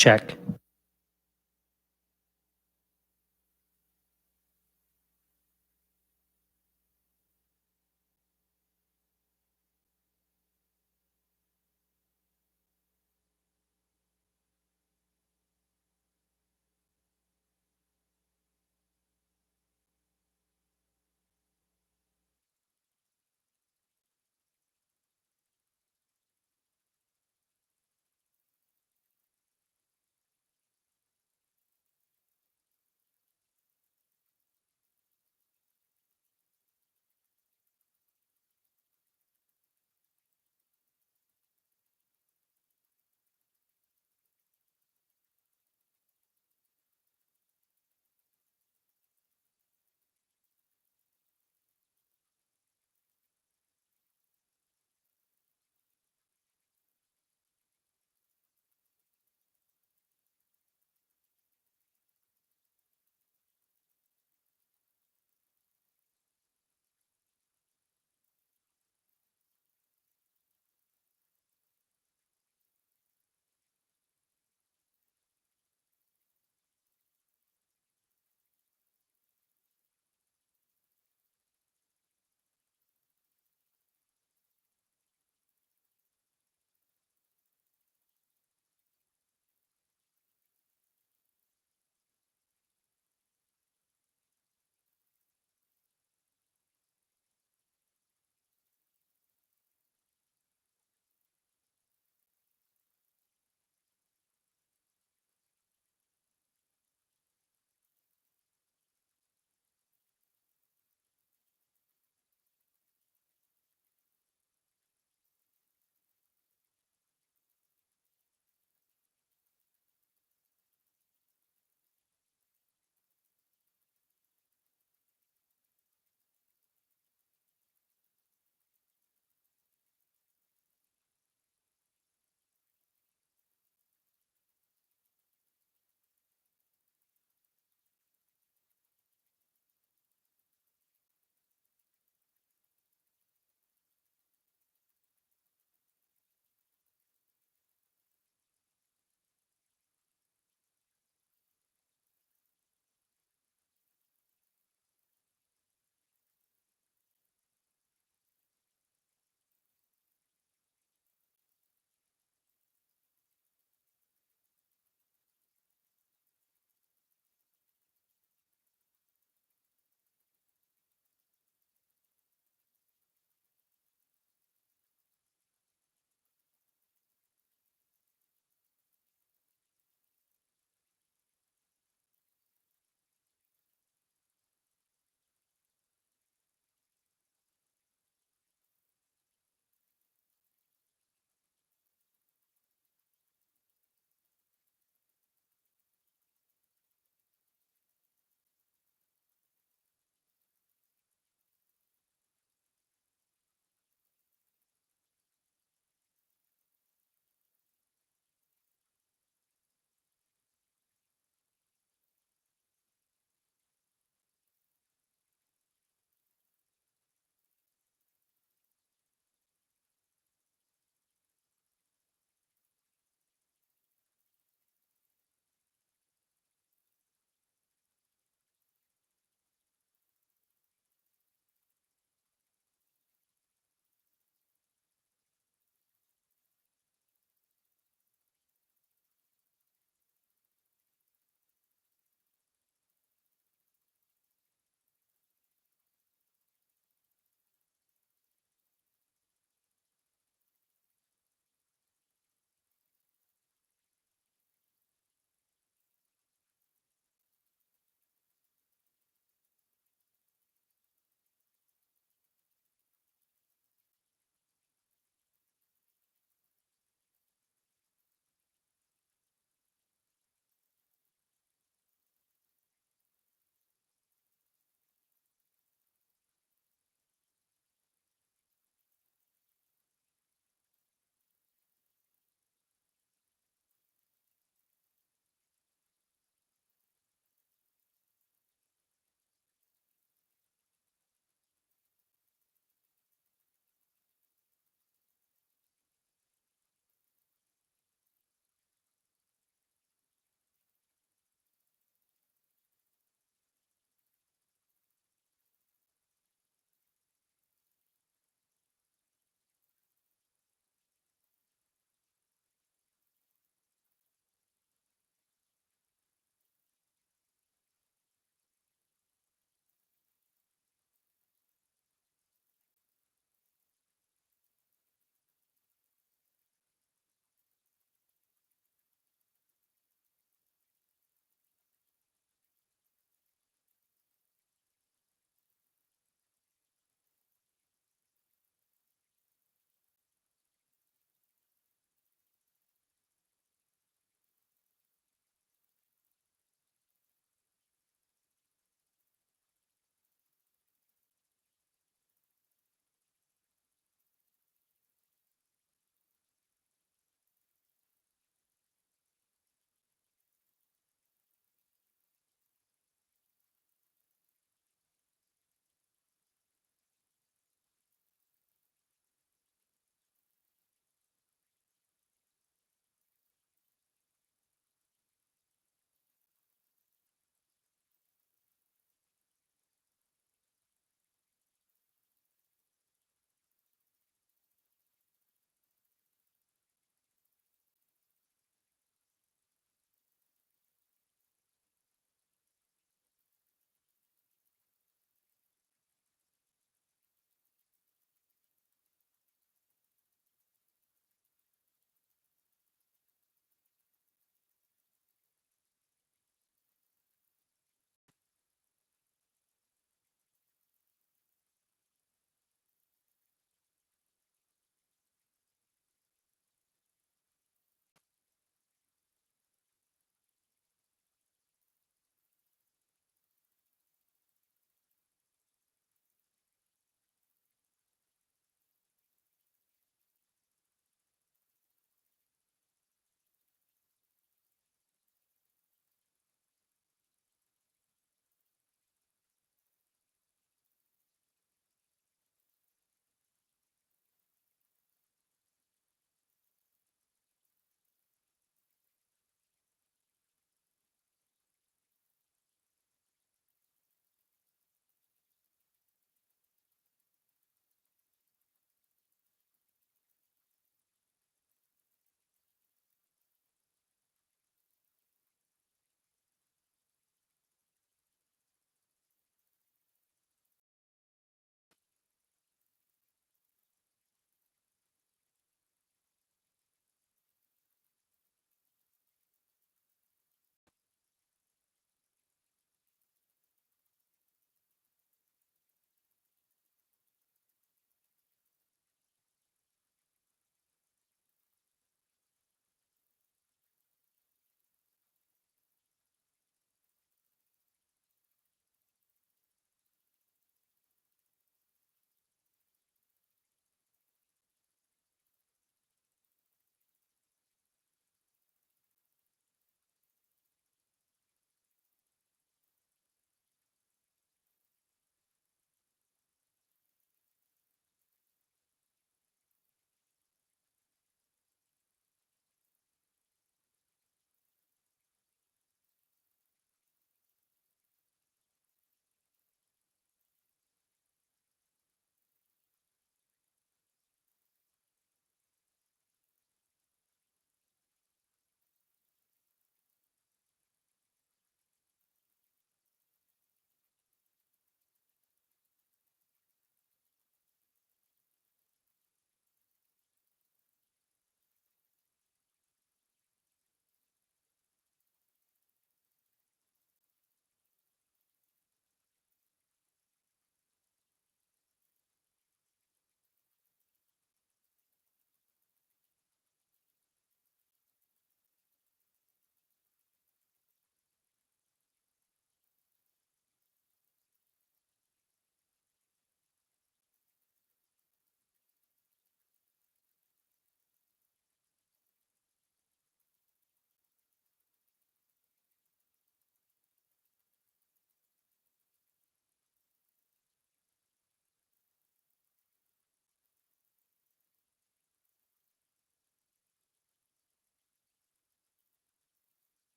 Check.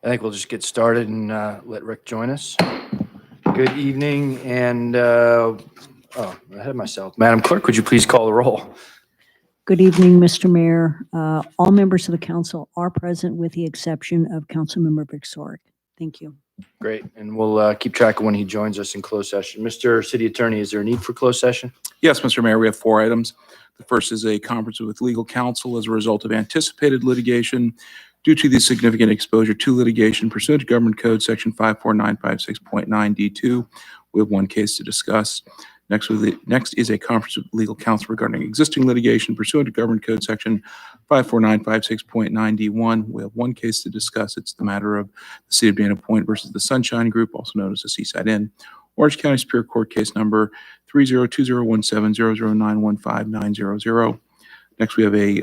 I think we'll just get started and let Rick join us. Good evening, and ahead of myself. Madam Clerk, would you please call the roll? Good evening, Mr. Mayor. All members of the council are present with the exception of Councilmember Vic Sorick. Thank you. Great, and we'll keep track of when he joins us in closed session. Mr. City Attorney, is there a need for closed session? Yes, Mr. Mayor, we have 4 items. The first is a conference with legal counsel as a result of anticipated litigation due to the significant exposure to litigation pursuant to Government Code Section 54956.9D2. We have 1 case to discuss. Next is a conference with legal counsel regarding existing litigation pursuant to Government Code Section 54956.9D1. We have 1 case to discuss. It's the matter of the City of Dana Point versus the Sunshine Group, also known as the Seaside Inn. Orange County Superior Court case number 3020170091590. Next, we have a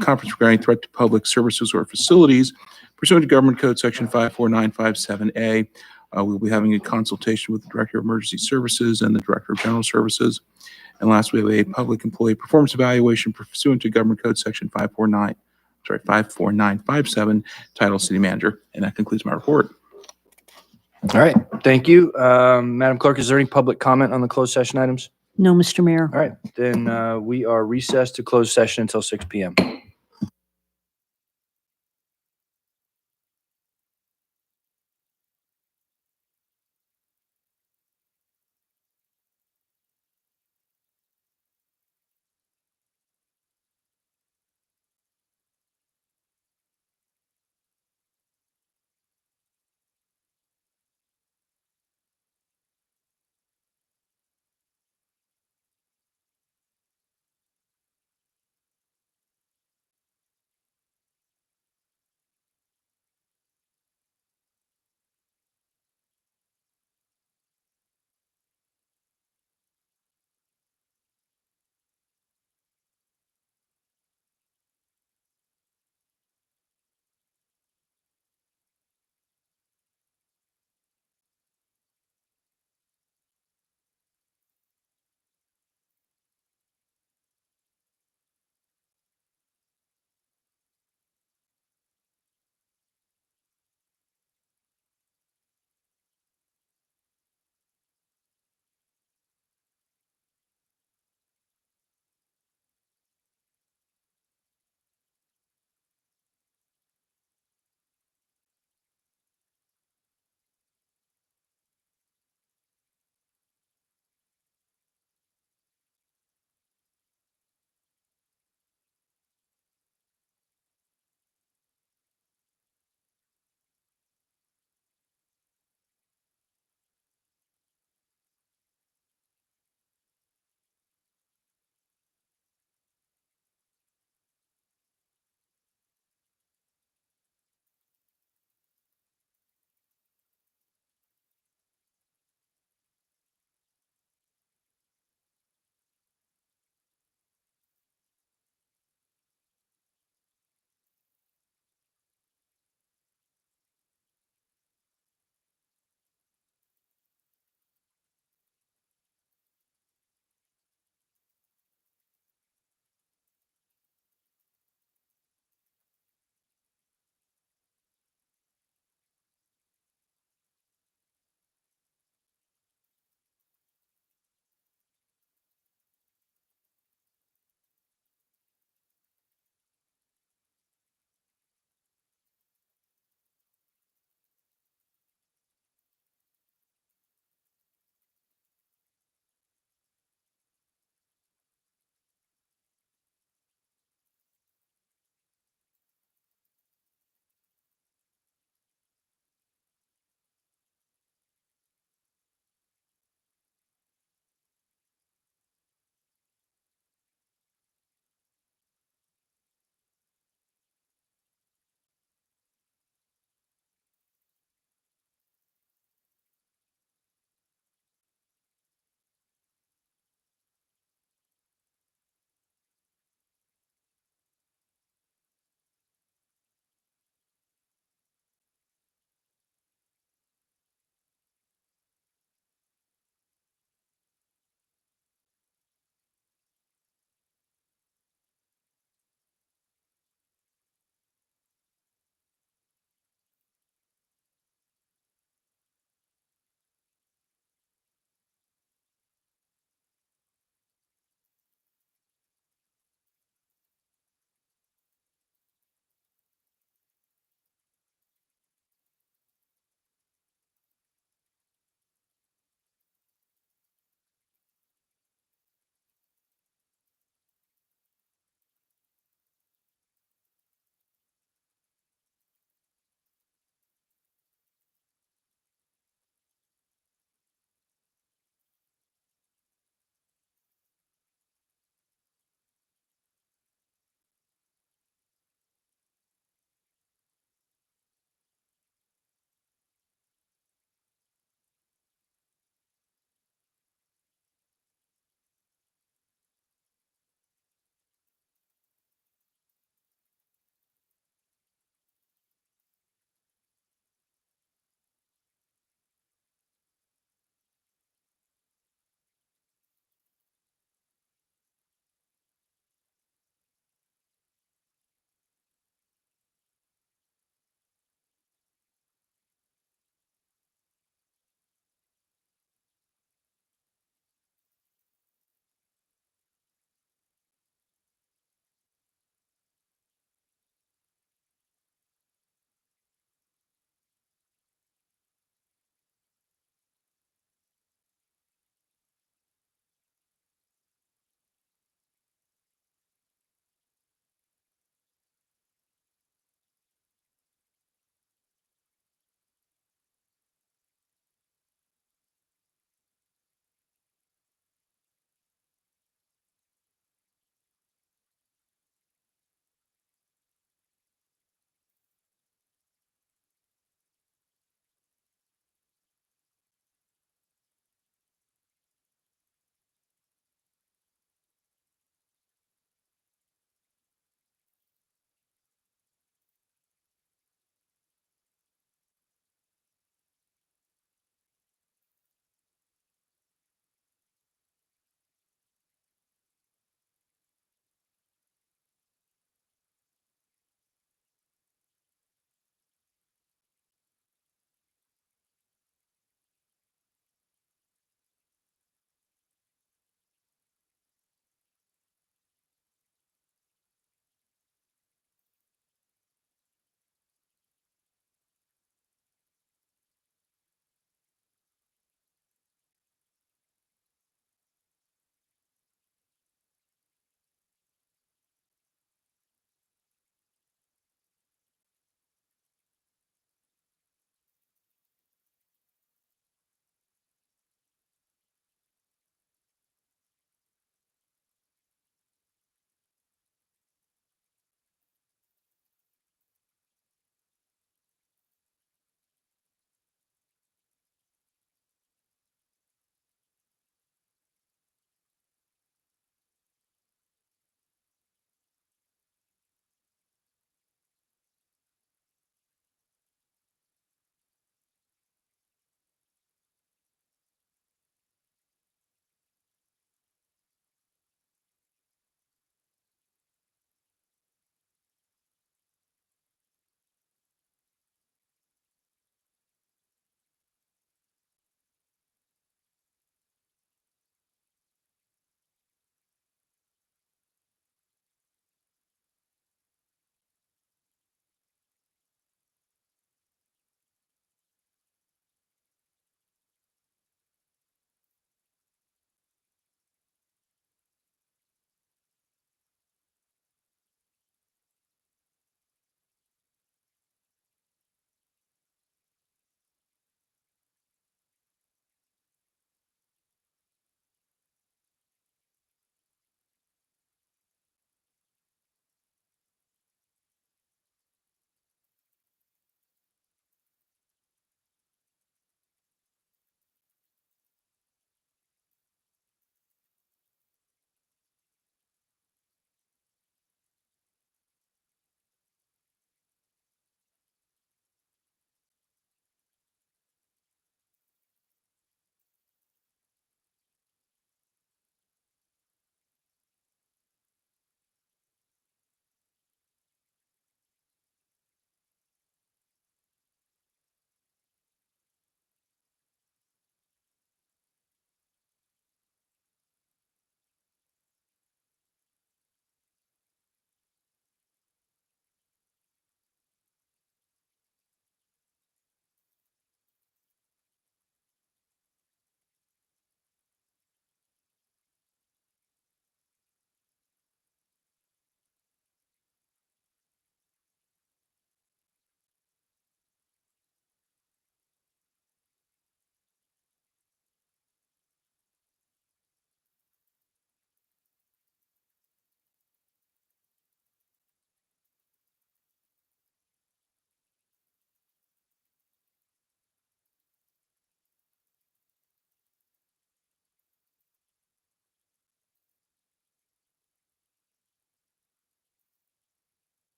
conference regarding threat to public services or facilities pursuant to Government Code Section 54957A. We'll be having a consultation with the Director of Emergency Services and the Director of General Services. And last, we have a public employee performance evaluation pursuant to Government Code Section 54957, titled City Manager. And that concludes my report. All right, thank you. Madam Clerk, is there any public comment on the closed session items? No, Mr. Mayor. All right, then we are recessed to closed session until 6 p.m.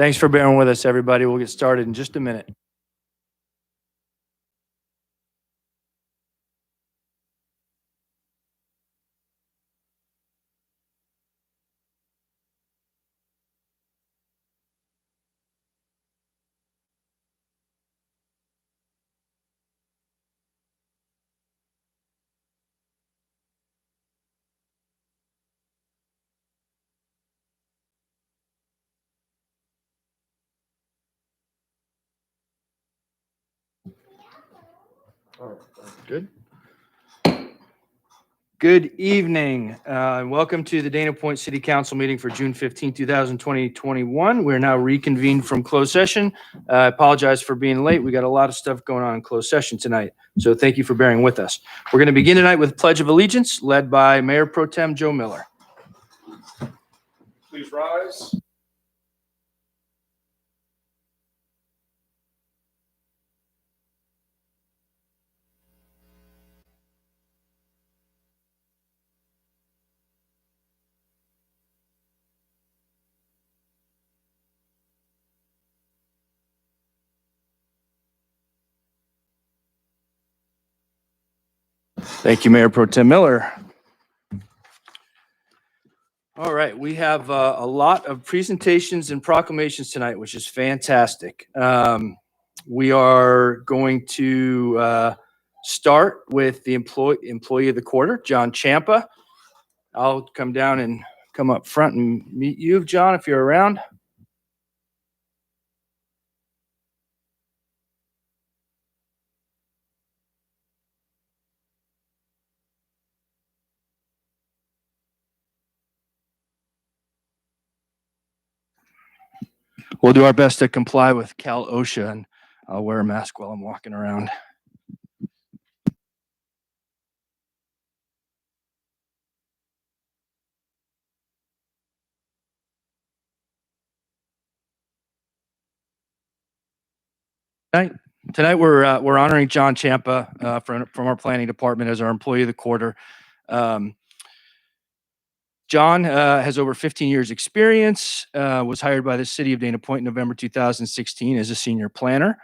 Thanks for bearing with us, everybody. We'll get started in just a minute. Good. Good evening, and welcome to the Dana Point City Council meeting for June 15, 2021. We're now reconvened from closed session. I apologize for being late. We got a lot of stuff going on in closed session tonight, so thank you for bearing with us. We're going to begin tonight with Pledge of Allegiance, led by Mayor Pro Tem Joe Miller. Please rise. Thank you, Mayor Pro Tem Miller. All right, we have a lot of presentations and proclamations tonight, which is fantastic. We are going to start with the employee of the quarter, John Champa. I'll come down and come up front and meet you, John, if you're around. We'll do our best to comply with Cal OSHA, and I'll wear a mask while I'm walking around. Tonight we're honoring John Champa from our planning department as our employee of the quarter. John has over 15 years experience, was hired by the city of Dana Point in November 2016 as a senior planner.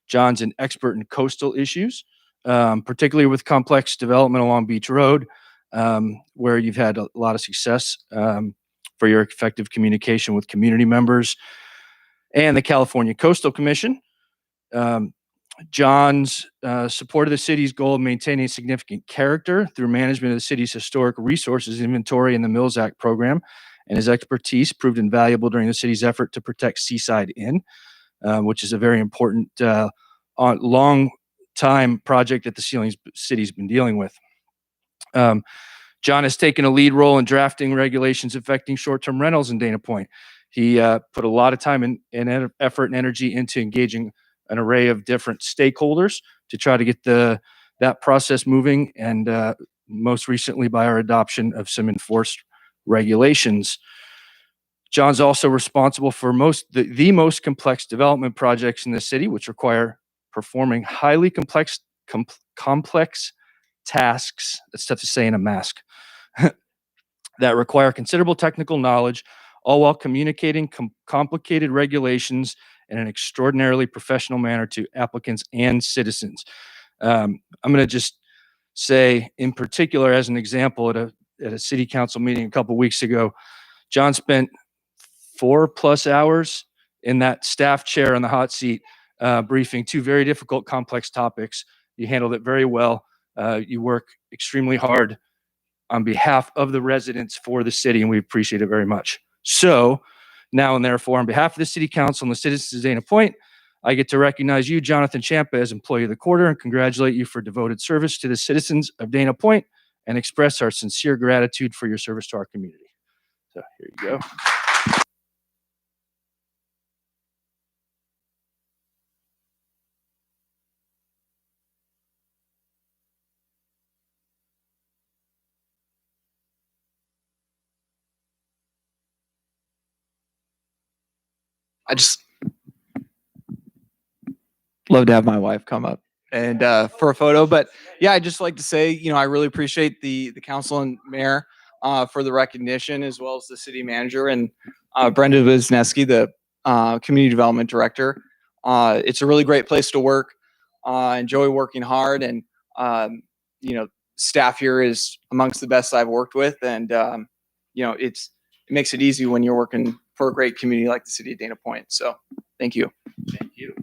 John's an expert in coastal issues, particularly with complex development along Beach Road, where you've had a lot of success for your effective communication with community members and the California Coastal Commission. John's support of the city's goal of maintaining significant character through management of the city's historic resources inventory in the Mills Act program, and his expertise proved invaluable during the city's effort to protect Seaside Inn, which is a very important long-time project that the city's been dealing with. John has taken a lead role in drafting regulations affecting short-term rentals in Dana Point. He put a lot of time and effort and energy into engaging an array of different stakeholders to try to get that process moving, and most recently by our adoption of some enforced regulations. John's also responsible for the most complex development projects in the city, which require performing highly complex tasks, that's tough to say in a mask, that require considerable technical knowledge, all while communicating complicated regulations in an extraordinarily professional manner to applicants and citizens. I'm going to just say, in particular, as an example, at a city council meeting a couple weeks ago, John spent 4+ hours in that staff chair on the hot seat, briefing two very difficult, complex topics. You handled it very well. You work extremely hard on behalf of the residents for the city, and we appreciate it very much. So, now and therefore, on behalf of the City Council and the citizens of Dana Point, I get to recognize you, Jonathan Champa, as employee of the quarter, and congratulate you for devoted service to the citizens of Dana Point, and express our sincere gratitude for your service to our community. So here you go. I just love to have my wife come up and for a photo. But yeah, I'd just like to say, I really appreciate the council and mayor for the recognition, as well as the city manager and Brenda Wisniewski, the community development director. It's a really great place to work. Enjoy working hard, and staff here is amongst the best I've worked with, and it makes it easy when you're working for a great community like the city of Dana Point. So, thank you. Thank you.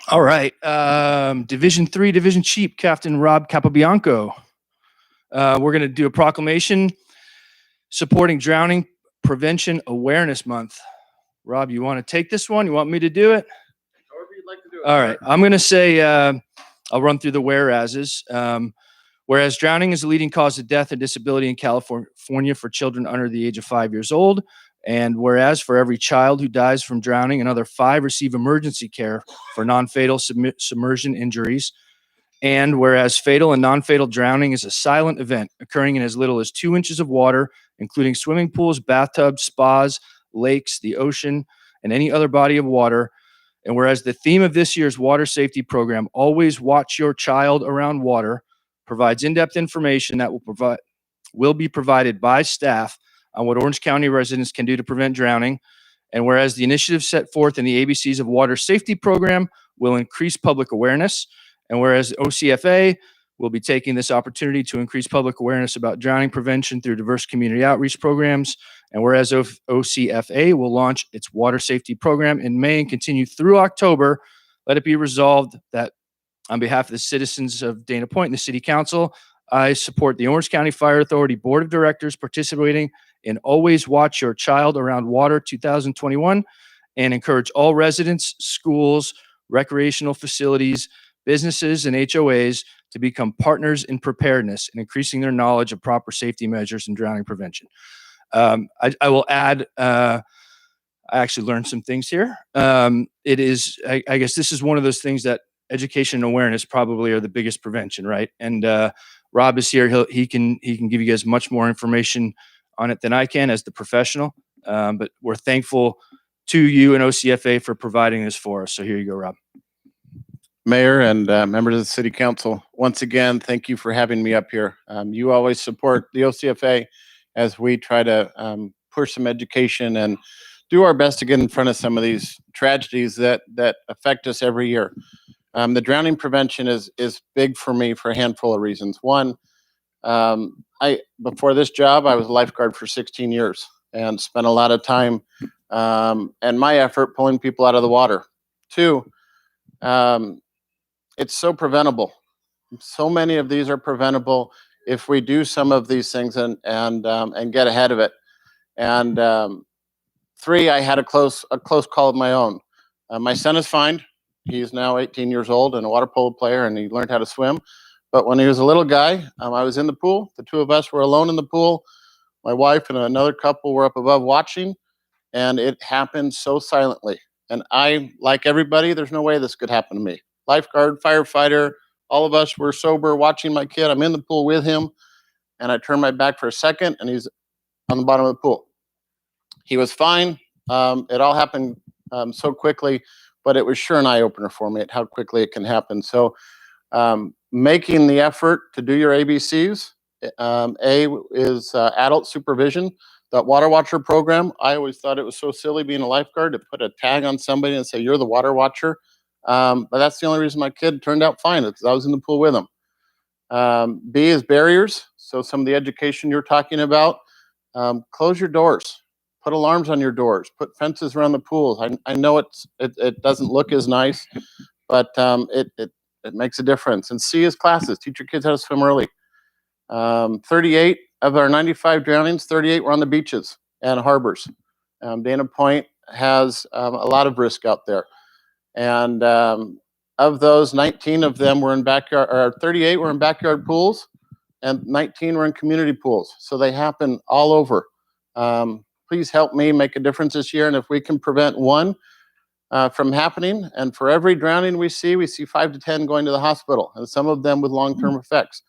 All right. Division 3, Division Chief, Captain Rob Capobianco. We're going to do a proclamation supporting Drowning Prevention Awareness Month. Rob, you want to take this one? You want me to do it? However you'd like to do it. All right. I'm going to say, I'll run through the whereases. Whereas drowning is the leading cause of death and disability in California for children under the age of 5 years old. And whereas for every child who dies from drowning, another 5 receive emergency care for non-fatal submersion injuries. And whereas fatal and non-fatal drowning is a silent event occurring in as little as 2 inches of water, including swimming pools, bathtubs, spas, lakes, the ocean, and any other body of water. And whereas the theme of this year's water safety program, Always Watch Your Child Around Water, provides in-depth information that will be provided by staff on what Orange County residents can do to prevent drowning. And whereas the initiative set forth in the ABCs of Water Safety Program will increase public awareness, and whereas OCFA will be taking this opportunity to increase public awareness about drowning prevention through diverse community outreach programs, and whereas OCFA will launch its water safety program in May and continue through October, let it be resolved that on behalf of the citizens of Dana Point and the City Council, I support the Orange County Fire Authority Board of Directors participating in Always Watch Your Child Around Water 2021 and encourage all residents, schools, recreational facilities, businesses, and HOAs to become partners in preparedness and increasing their knowledge of proper safety measures and drowning prevention. I will add, I actually learned some things here. It is, I guess this is one of those things that education and awareness probably are the biggest prevention, right? And Rob is here. He can give you guys much more information on it than I can as the professional. But we're thankful to you and OCFA for providing this for us. So here you go, Rob. Mayor and members of the City Council, once again, thank you for having me up here. You always support the OCFA as we try to push some education and do our best to get in front of some of these tragedies that affect us every year. The drowning prevention is big for me for a handful of reasons. One, before this job, I was a lifeguard for 16 years and spent a lot of time and my effort pulling people out of the water. Two, it's so preventable. So many of these are preventable if we do some of these things and get ahead of it. And three, I had a close call of my own. My son is fine. He's now 18 years old and a water polo player, and he learned how to swim. But when he was a little guy, I was in the pool. The two of us were alone in the pool. My wife and another couple were up above watching, and it happened so silently. And I, like everybody, there's no way this could happen to me. Lifeguard, firefighter, all of us were sober watching my kid. I'm in the pool with him, and I turned my back for a second, and he's on the bottom of the pool. He was fine. It all happened so quickly, but it was sure an eye-opener for me at how quickly it can happen. So making the effort to do your ABCs, A is adult supervision. That Water Watcher program, I always thought it was so silly being a lifeguard to put a tag on somebody and say, you're the water watcher. But that's the only reason my kid turned out fine, because I was in the pool with him. B is barriers. So some of the education you're talking about, close your doors, put alarms on your doors, put fences around the pools. I know it doesn't look as nice, but it makes a difference. And C is classes. Teach your kids how to swim early. 38 of our 95 drownings, 38 were on the beaches and harbors. Dana Point has a lot of risk out there. And of those, 19 of them were in backyard, or 38 were in backyard pools, and 19 were in community pools. So they happen all over. Please help me make a difference this year. And if we can prevent one from happening, and for every drowning we see 5 to 10 going to the hospital, and some of them with long-term effects.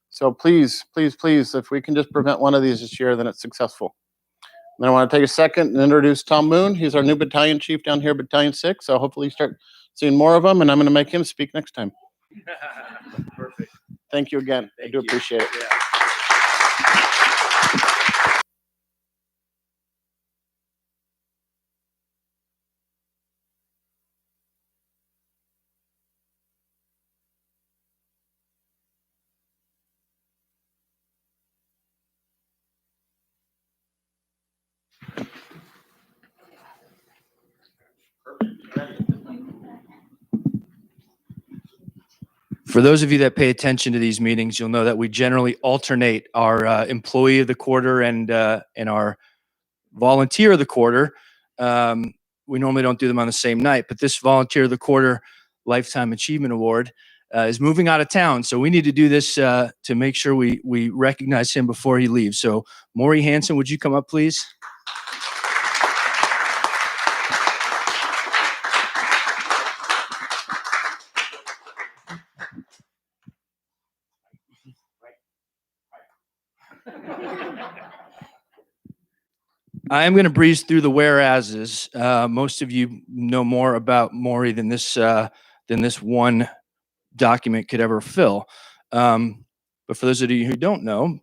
So please, please, please, if we can just prevent one of these this year, then it's successful. And I want to take a second and introduce Tom Moon. He's our new battalion chief down here, Battalion 6. So hopefully you start seeing more of them, and I'm going to make him speak next time. Perfect. Thank you again. I Thank do you. appreciate it. For those of you that pay attention to these meetings, you'll know that we generally alternate our employee of the quarter and our volunteer of the quarter. We normally don't do them on the same night, but this volunteer of the quarter Lifetime Achievement Award is moving out of town. So we need to do this to make sure we recognize him before he leaves. So Maury Hanson, would you come up, please? I am going to breeze through the whereases. Most of you know more about Maury than this one document could ever fill. But for those of you who don't know,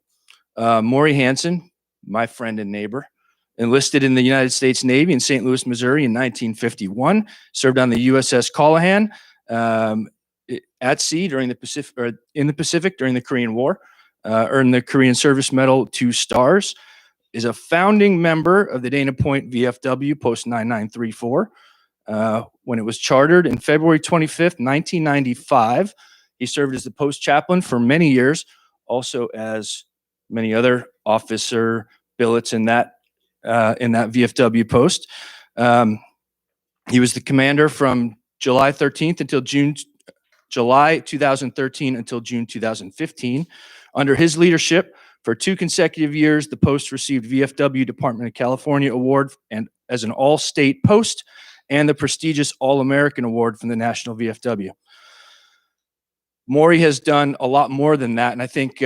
Maury Hanson, my friend and neighbor, enlisted in the United States Navy in St. Louis, Missouri in 1951, served on the USS Callahan at sea during the Pacific, or in the Pacific during the Korean War, earned the Korean Service Medal 2 stars, is a founding member of the Dana Point VFW Post 9934. When it was chartered in February 25th, 1995, he served as the post chaplain for many years, also as many other officer billets in that VFW post. He was the commander from July 2013 until June 2015. Under his leadership, for 2 consecutive years, the post received VFW Department of California Award and as an all-state post, and the prestigious All-American Award from the National VFW. Maury has done a lot more than that, and I think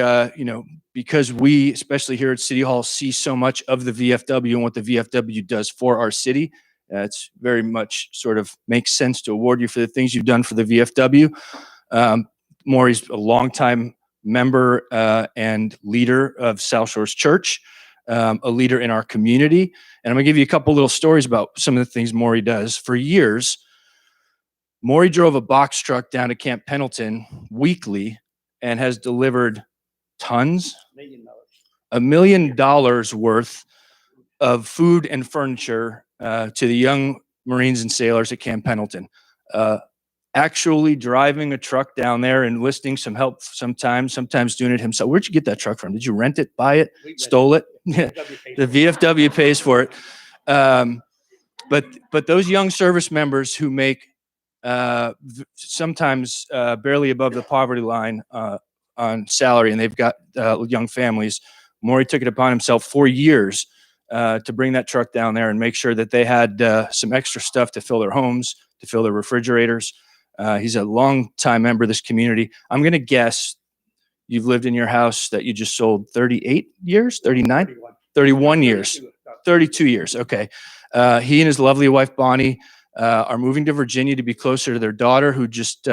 because we, especially here at City Hall, see so much of the VFW and what the VFW does for our city, it's very much sort of makes sense to award you for the things you've done for the VFW. Maury's a longtime member and leader of South Shores Church, a leader in our community. And I'm gonna give you a couple little stories about some of the things Maury does. For years, Maury drove a box truck down to Camp Pendleton weekly and has delivered tons, $1 million worth of food and furniture to the young Marines and sailors at Camp Pendleton. Actually driving a truck down there and enlisting some help sometimes doing it himself. Where'd you get that truck from? Did you rent it, buy it, stole it? The VFW pays for it. But those young service members who make sometimes barely above the poverty line on salary, and they've got young families, Maury took it upon himself for years to bring that truck down there and make sure that they had some extra stuff to fill their homes, to fill their refrigerators. He's a long-time member of this community. I'm going to guess you've lived in your house that you just sold 38 years, 39, 31 years, 32 years. Okay. He and his lovely wife, Bonnie, are moving to Virginia to be closer to their daughter, who just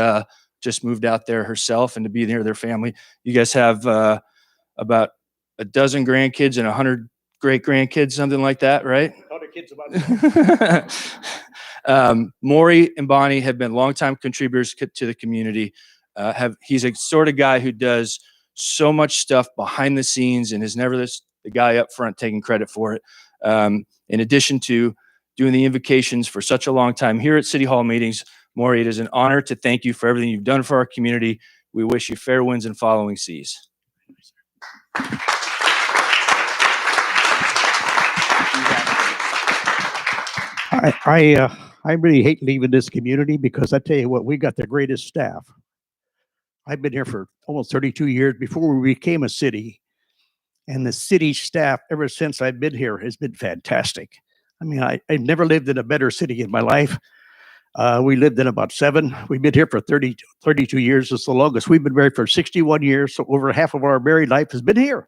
moved out there herself, and to be near their family. You guys have about a dozen grandkids and 100 great grandkids, something like that, right? 100 kids about that. Maury and Bonnie have been longtime contributors to the community. He's a sort of guy who does so much stuff behind the scenes and is never the guy up front taking credit for it. In addition to doing the invocations for such a long time here at City Hall meetings, Maury, it is an honor to thank you for everything you've done for our community. We wish you fair winds and following seas. I really hate leaving this community because I tell you what, we got the greatest staff. I've been here for almost 32 years before we became a city. And the city staff, ever since I've been here, has been fantastic. I mean, I've never lived in a better city in my life. We lived in about 7. We've been here for 32 years. It's the longest. We've been married for 61 years. So over half of our married life has been here.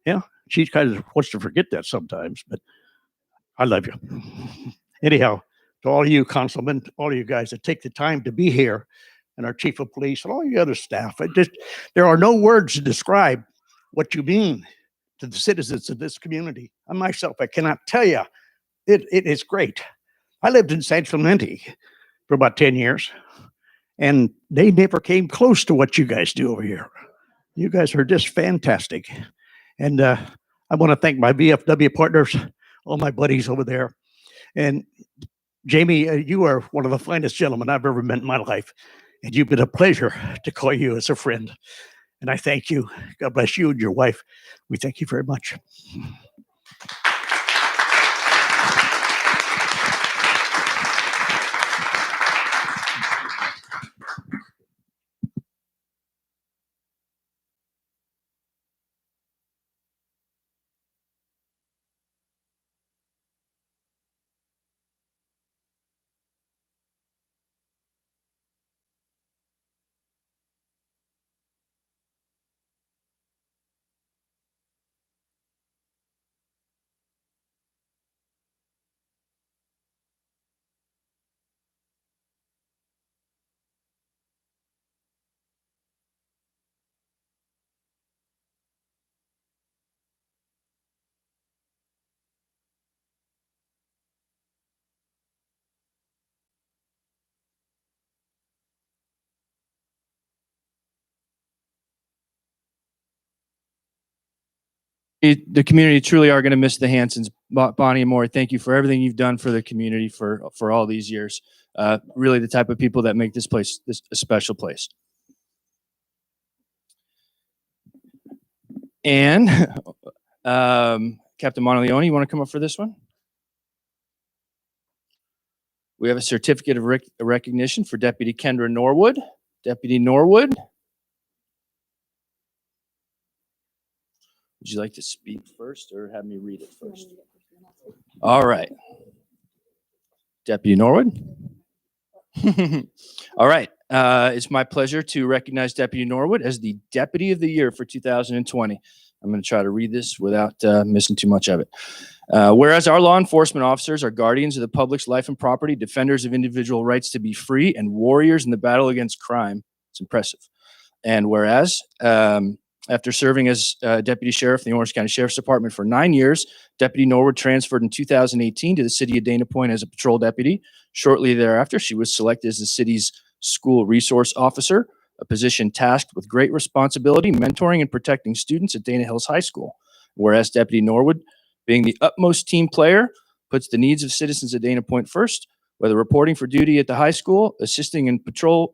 Yeah. She kind of wants to forget that sometimes, but I love you. Anyhow, to all you councilmen, all you guys that take the time to be here, and our chief of police and all you other staff, there are no words to describe what you mean to the citizens of this community. I myself, I cannot tell you, it is great. I lived in San Clemente for about 10 years, and they never came close to what you guys do over here. You guys are just fantastic. And I want to thank my VFW partners, all my buddies over there. And Jamie, you are one of the finest gentlemen I've ever met in my life. And you've been a pleasure to call you as a friend. And I thank you. God bless you and your wife. We thank you very much. The community truly are going to miss the Hansons. Bonnie and Maury, thank you for everything you've done for the community for all these years. Really the type of people that make this place a special place. And Captain Monteleone, you want to come up for this one? We have a certificate of recognition for Deputy Kendra Norwood. Deputy Norwood. Would you like to speak first or have me read it first? All right. Deputy Norwood. All right. It's my pleasure to recognize Deputy Norwood as the Deputy of the Year for 2020. I'm going to try to read this without missing too much of it. Whereas our law enforcement officers are guardians of the public's life and property, defenders of individual rights to be free, and warriors in the battle against crime. It's impressive. And whereas, after serving as Deputy Sheriff in the Orange County Sheriff's Department for 9 years, Deputy Norwood transferred in 2018 to the city of Dana Point as a patrol deputy. Shortly thereafter, she was selected as the city's school resource officer, a position tasked with great responsibility, mentoring and protecting students at Dana Hills High School. Whereas Deputy Norwood, being the utmost team player, puts the needs of citizens at Dana Point first, whether reporting for duty at the high school, assisting in patrols,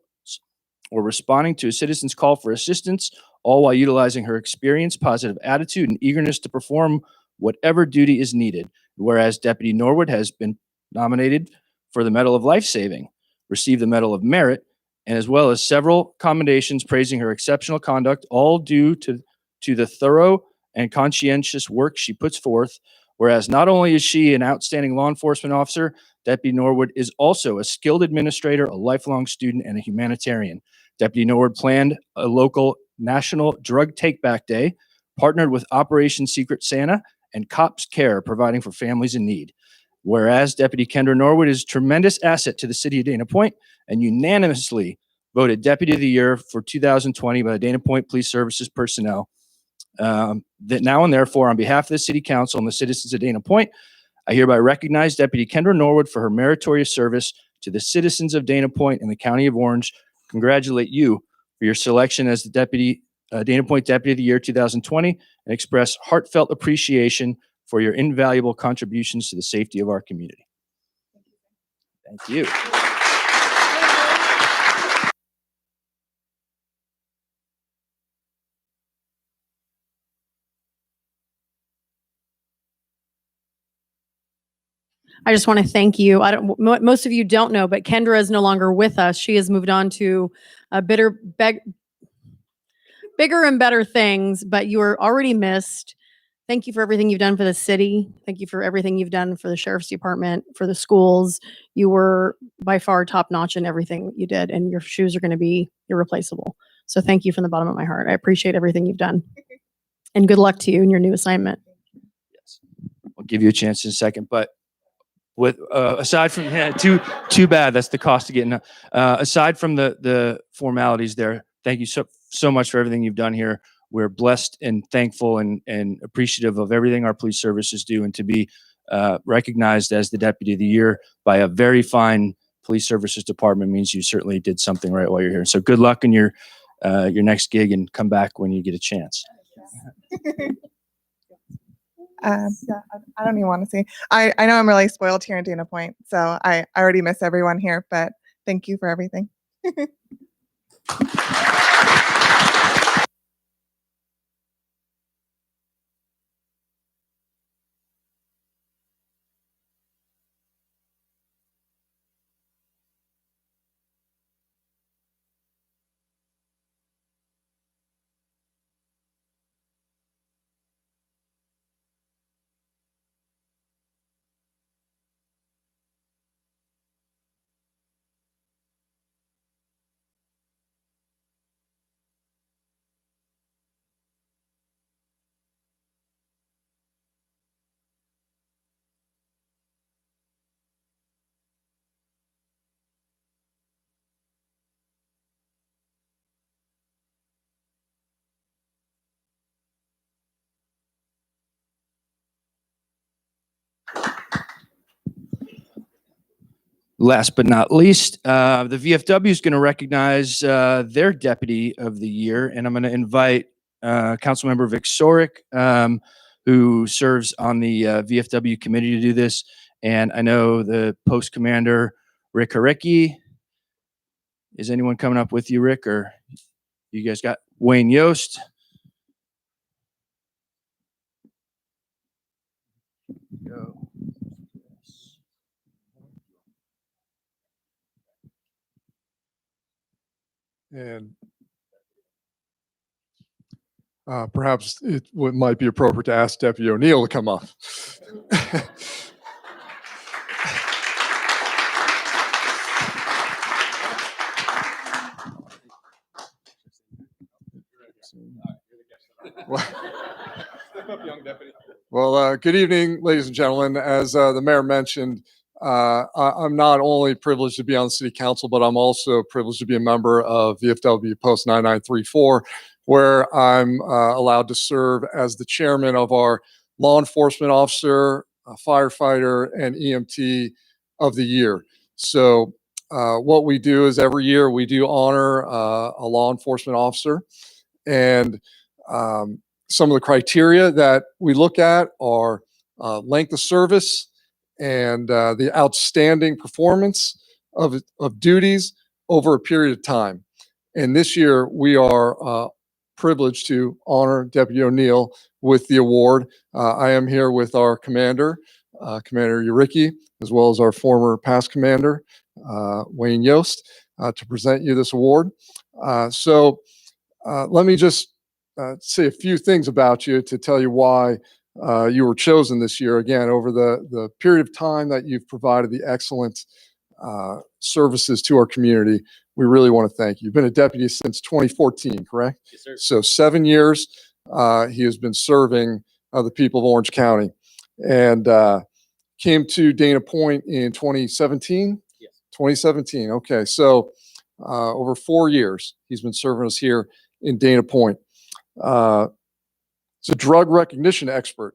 or responding to a citizen's call for assistance, all while utilizing her experience, positive attitude, and eagerness to perform whatever duty is needed. Whereas Deputy Norwood has been nominated for the Medal of Life Saving, received the Medal of Merit, and as well as several commendations praising her exceptional conduct, all due to the thorough and conscientious work she puts forth. Whereas not only is she an outstanding law enforcement officer, Deputy Norwood is also a skilled administrator, a lifelong student, and a humanitarian. Deputy Norwood planned a local National Drug Take-Back Day, partnered with Operation Secret Santa and Cops Care, providing for families in need. Whereas Deputy Kendra Norwood is a tremendous asset to the city of Dana Point and unanimously voted Deputy of the Year for 2020 by the Dana Point Police Services personnel. That now and therefore, on behalf of the City Council and the citizens of Dana Point, I hereby recognize Deputy Kendra Norwood for her meritorious service to the citizens of Dana Point and the County of Orange. Congratulate you for your selection as the Dana Point Deputy of the Year 2020 and express heartfelt appreciation for your invaluable contributions to the safety of our community. Thank you. I just want to thank you. Most of you don't know, but Kendra is no longer with us. She has moved on to bigger and better things, but you are already missed. Thank you for everything you've done for the city. Thank you for everything you've done for the sheriff's department, for the schools. You were by far top notch in everything you did, and your shoes are going to be irreplaceable. So thank you from the bottom of my heart. I appreciate everything you've done. And good luck to you in your new assignment. Yes. I'll give you a chance in a second, but with aside from too bad, that's the cost of getting aside from the formalities there. Thank you so much for everything you've done here. We're blessed and thankful and appreciative of everything our police services do, and to be recognized as the Deputy of the Year by a very fine police services department means you certainly did something right while you're here. So good luck in your next gig, and come back when you get a chance. Yeah, I don't even want to say. I know I'm really spoiled here in Dana Point, so I already miss everyone here, but thank you for everything. Last but not least, the VFW is going to recognize their Deputy of the Year, and I'm going to invite Councilmember Vic Sorick, who serves on the VFW committee, to do this. And I know the post commander, Rick Harecki. Is anyone coming up with you, Rick, or you guys got Wayne Yost? Go. And perhaps might be appropriate to ask Deputy O'Neill to come up. Well, good evening, ladies and gentlemen. As the mayor mentioned, I'm not only privileged to be on the city council, but I'm also privileged to be a member of VFW Post 9934, where I'm allowed to serve as the chairman of our law enforcement officer, firefighter, and EMT of the year. So what we do is every year we do honor a law enforcement officer, and some of the criteria that we look at are length of service and the outstanding performance of duties over a period of time. And this year we are privileged to honor Deputy O'Neill with the award. I am here with our commander, Commander Harecki, as well as our former past commander, Wayne Yost, to present you this award. So let me just say a few things about you to tell you why you were chosen this year. Again, over the period of time that you've provided the excellent services to our community, we really want to thank you. You've been a deputy since 2014, correct? Yes, sir. So 7 years he has been serving the people of Orange County, and came to Dana Point in 2017? Yes. 2017, okay. So over 4 years he's been serving us here in Dana Point. He's a drug recognition expert,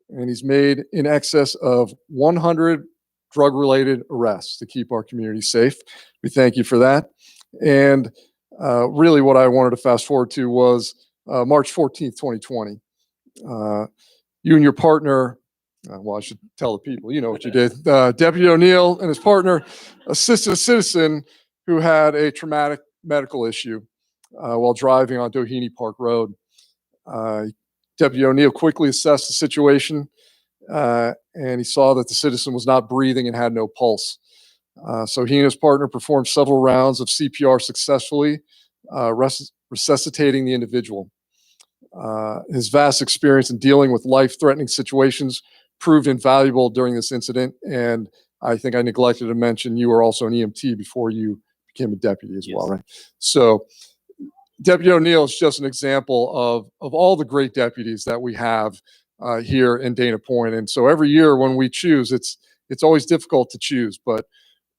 and he's made in excess of 100 drug-related arrests to keep our community safe. We thank you for that. And really what I wanted to fast forward to was March 14th, 2020. You and your partner, well, I should tell the people, you know what you did. Deputy O'Neill and his partner assisted a citizen who had a traumatic medical issue while driving on Doheny Park Road. Deputy O'Neill quickly assessed the situation, and he saw that the citizen was not breathing and had no pulse. So he and his partner performed several rounds of CPR successfully, resuscitating the individual. His vast experience in dealing with life-threatening situations proved invaluable during this incident. And I think I neglected to mention you were also an EMT before you became a deputy as well, right? So Deputy O'Neill is just an example of all the great deputies that we have here in Dana Point. And so every year when we choose, it's always difficult to choose, but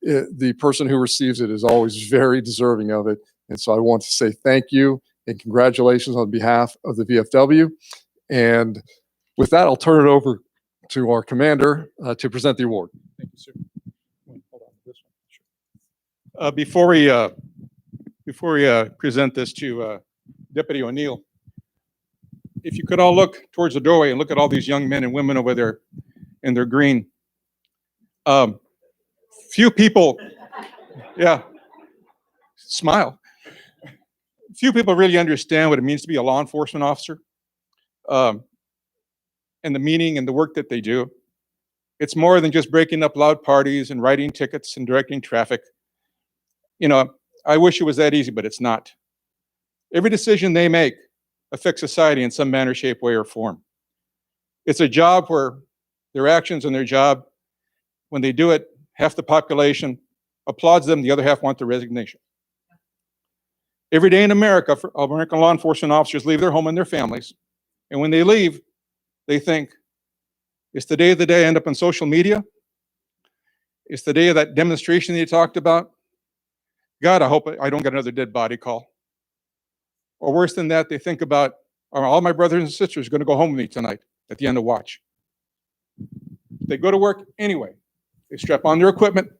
the person who receives it is always very deserving of it. And so I want to say thank you and congratulations on behalf of the VFW. And with that, I'll turn it over to our commander to present the award. Thank you, sir. Hold on, this one. Sure. Before we present this to Deputy O'Neill, if you could all look towards the doorway and look at all these young men and women over there in their green. Few people, yeah, smile. Few people really understand what it means to be a law enforcement officer, and the meaning and the work that they do. It's more than just breaking up loud parties and writing tickets and directing traffic. You know, I wish it was that easy, but it's not. Every decision they make affects society in some manner, shape, way, or form. It's a job where their actions and their job, when they do it, half the population applauds them, the other half want their resignation. Every day in America, American law enforcement officers leave their home and their families, and when they leave, they think, it's the day of the day I end up on social media. It's the day of that demonstration that you talked about. God, I hope I don't get another dead body call. Or worse than that, they think about, are all my brothers and sisters going to go home with me tonight at the end of watch? They go to work anyway. They strap on their equipment.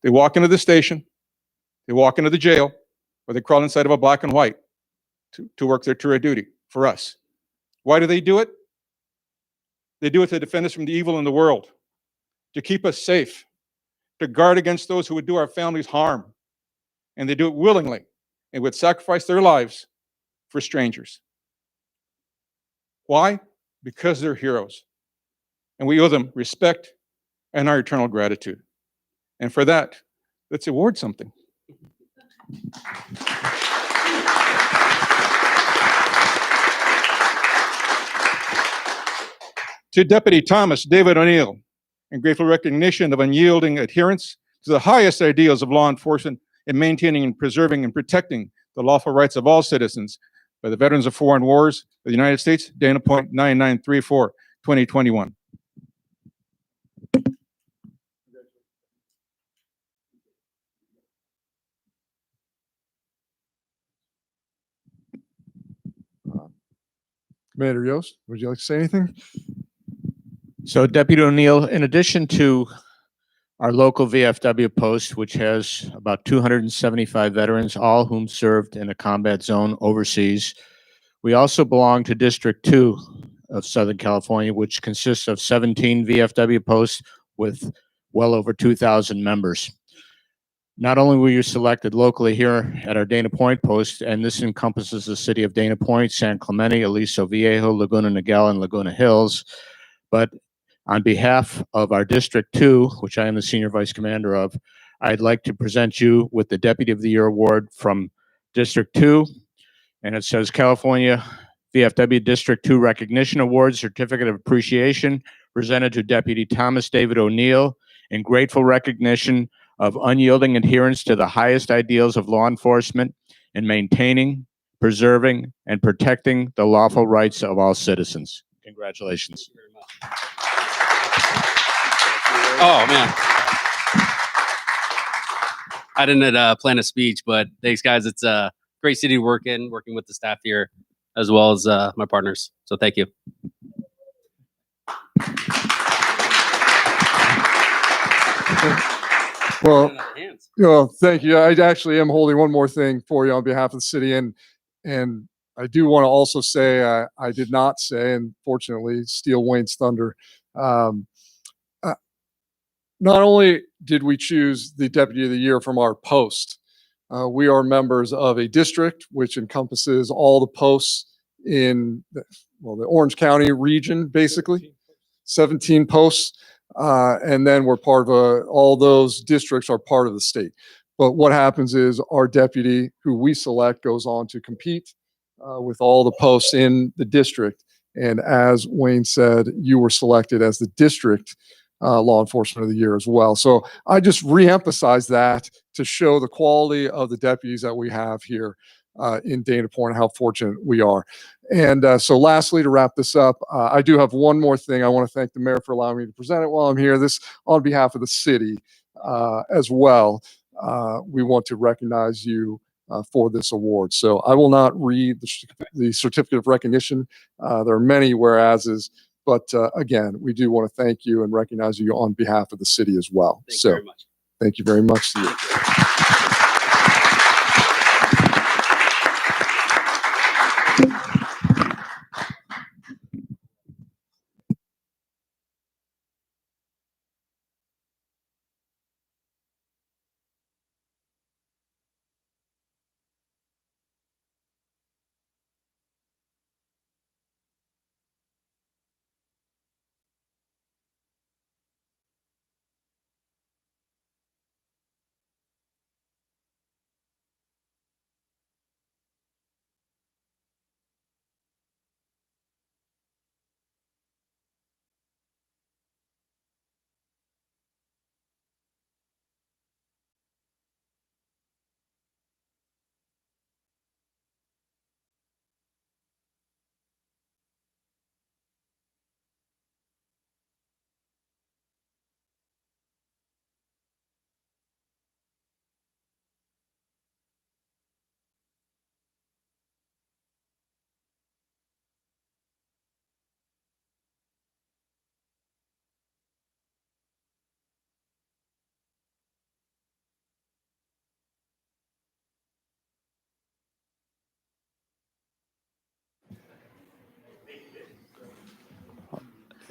They walk into the station. They walk into the jail, or they crawl inside of a black and white to work their tour of duty for us. Why do they do it? They do it to defend us from the evil in the world, to keep us safe, to guard against those who would do our families harm. And they do it willingly and would sacrifice their lives for strangers. Why? Because they're heroes. And we owe them respect and our eternal gratitude. And for that, let's award something. To Deputy Thomas David O'Neill, in grateful recognition of unyielding adherence to the highest ideals of law enforcement in maintaining and preserving and protecting the lawful rights of all citizens by the Veterans of Foreign Wars of the United States, Dana Point 9934, 2021. Commander Yost, would you like to say anything? So Deputy O'Neill, in addition to our local VFW post, which has about 275 veterans, all whom served in a combat zone overseas, we also belong to District 2 of Southern California, which consists of 17 VFW posts with well over 2,000 members. Not only were you selected locally here at our Dana Point post, and this encompasses the city of Dana Point, San Clemente, Aliso Viejo, Laguna Niguel, and Laguna Hills, but on behalf of our District 2, which I am the Senior Vice Commander of, I'd like to present you with the Deputy of the Year Award from District 2. And it says California VFW District 2 Recognition Award Certificate of Appreciation presented to Deputy Thomas David O'Neill in grateful recognition of unyielding adherence to the highest ideals of law enforcement in maintaining, preserving, and protecting the lawful rights of all citizens. Congratulations. Oh, man. I didn't plan a speech, but thanks, guys. It's a great city to work in, working with the staff here, as well as my partners. So thank you. Well, thank you. I actually am holding one more thing for you on behalf of the city. And I do want to also say, I did not say, and fortunately, steal Wayne's thunder. Not only did we choose the Deputy of the Year from our post, we are members of a district which encompasses all the posts in the Orange County region, basically, 17 posts. And then we're part of all those districts are part of the state. But what happens is our deputy, who we select, goes on to compete with all the posts in the district. And as Wayne said, you were selected as the district law enforcement of the year as well. So I just reemphasize that to show the quality of the deputies that we have here in Dana Point, how fortunate we are. And so lastly, to wrap this up, I do have one more thing. I want to thank the mayor for allowing me to present it while I'm here. This on behalf of the city as well. We want to recognize you for this award. So I will not read the certificate of recognition. There are many whereases, but again, we do want to thank you and recognize you on behalf of the city as well. Thank you So very much. thank you very much to you.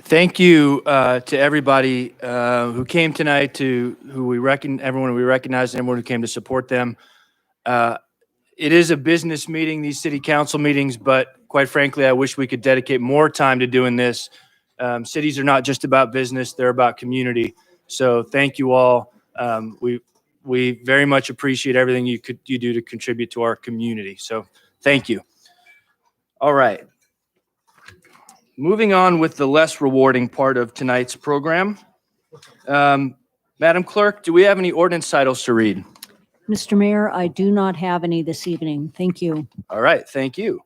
Thank you to everybody who came tonight, to everyone we recognize, and everyone who came to support them. It is a business meeting, these city council meetings, but quite frankly, I wish we could dedicate more time to doing this. Cities are not just about business, they're about community. So thank you all. We very much appreciate everything you do to contribute to our community. So thank you. All right. Moving on with the less rewarding part of tonight's program. Madam Clerk, do we have any ordinance titles to read? Mr. Mayor, I do not have any this evening. Thank you. All right, thank you.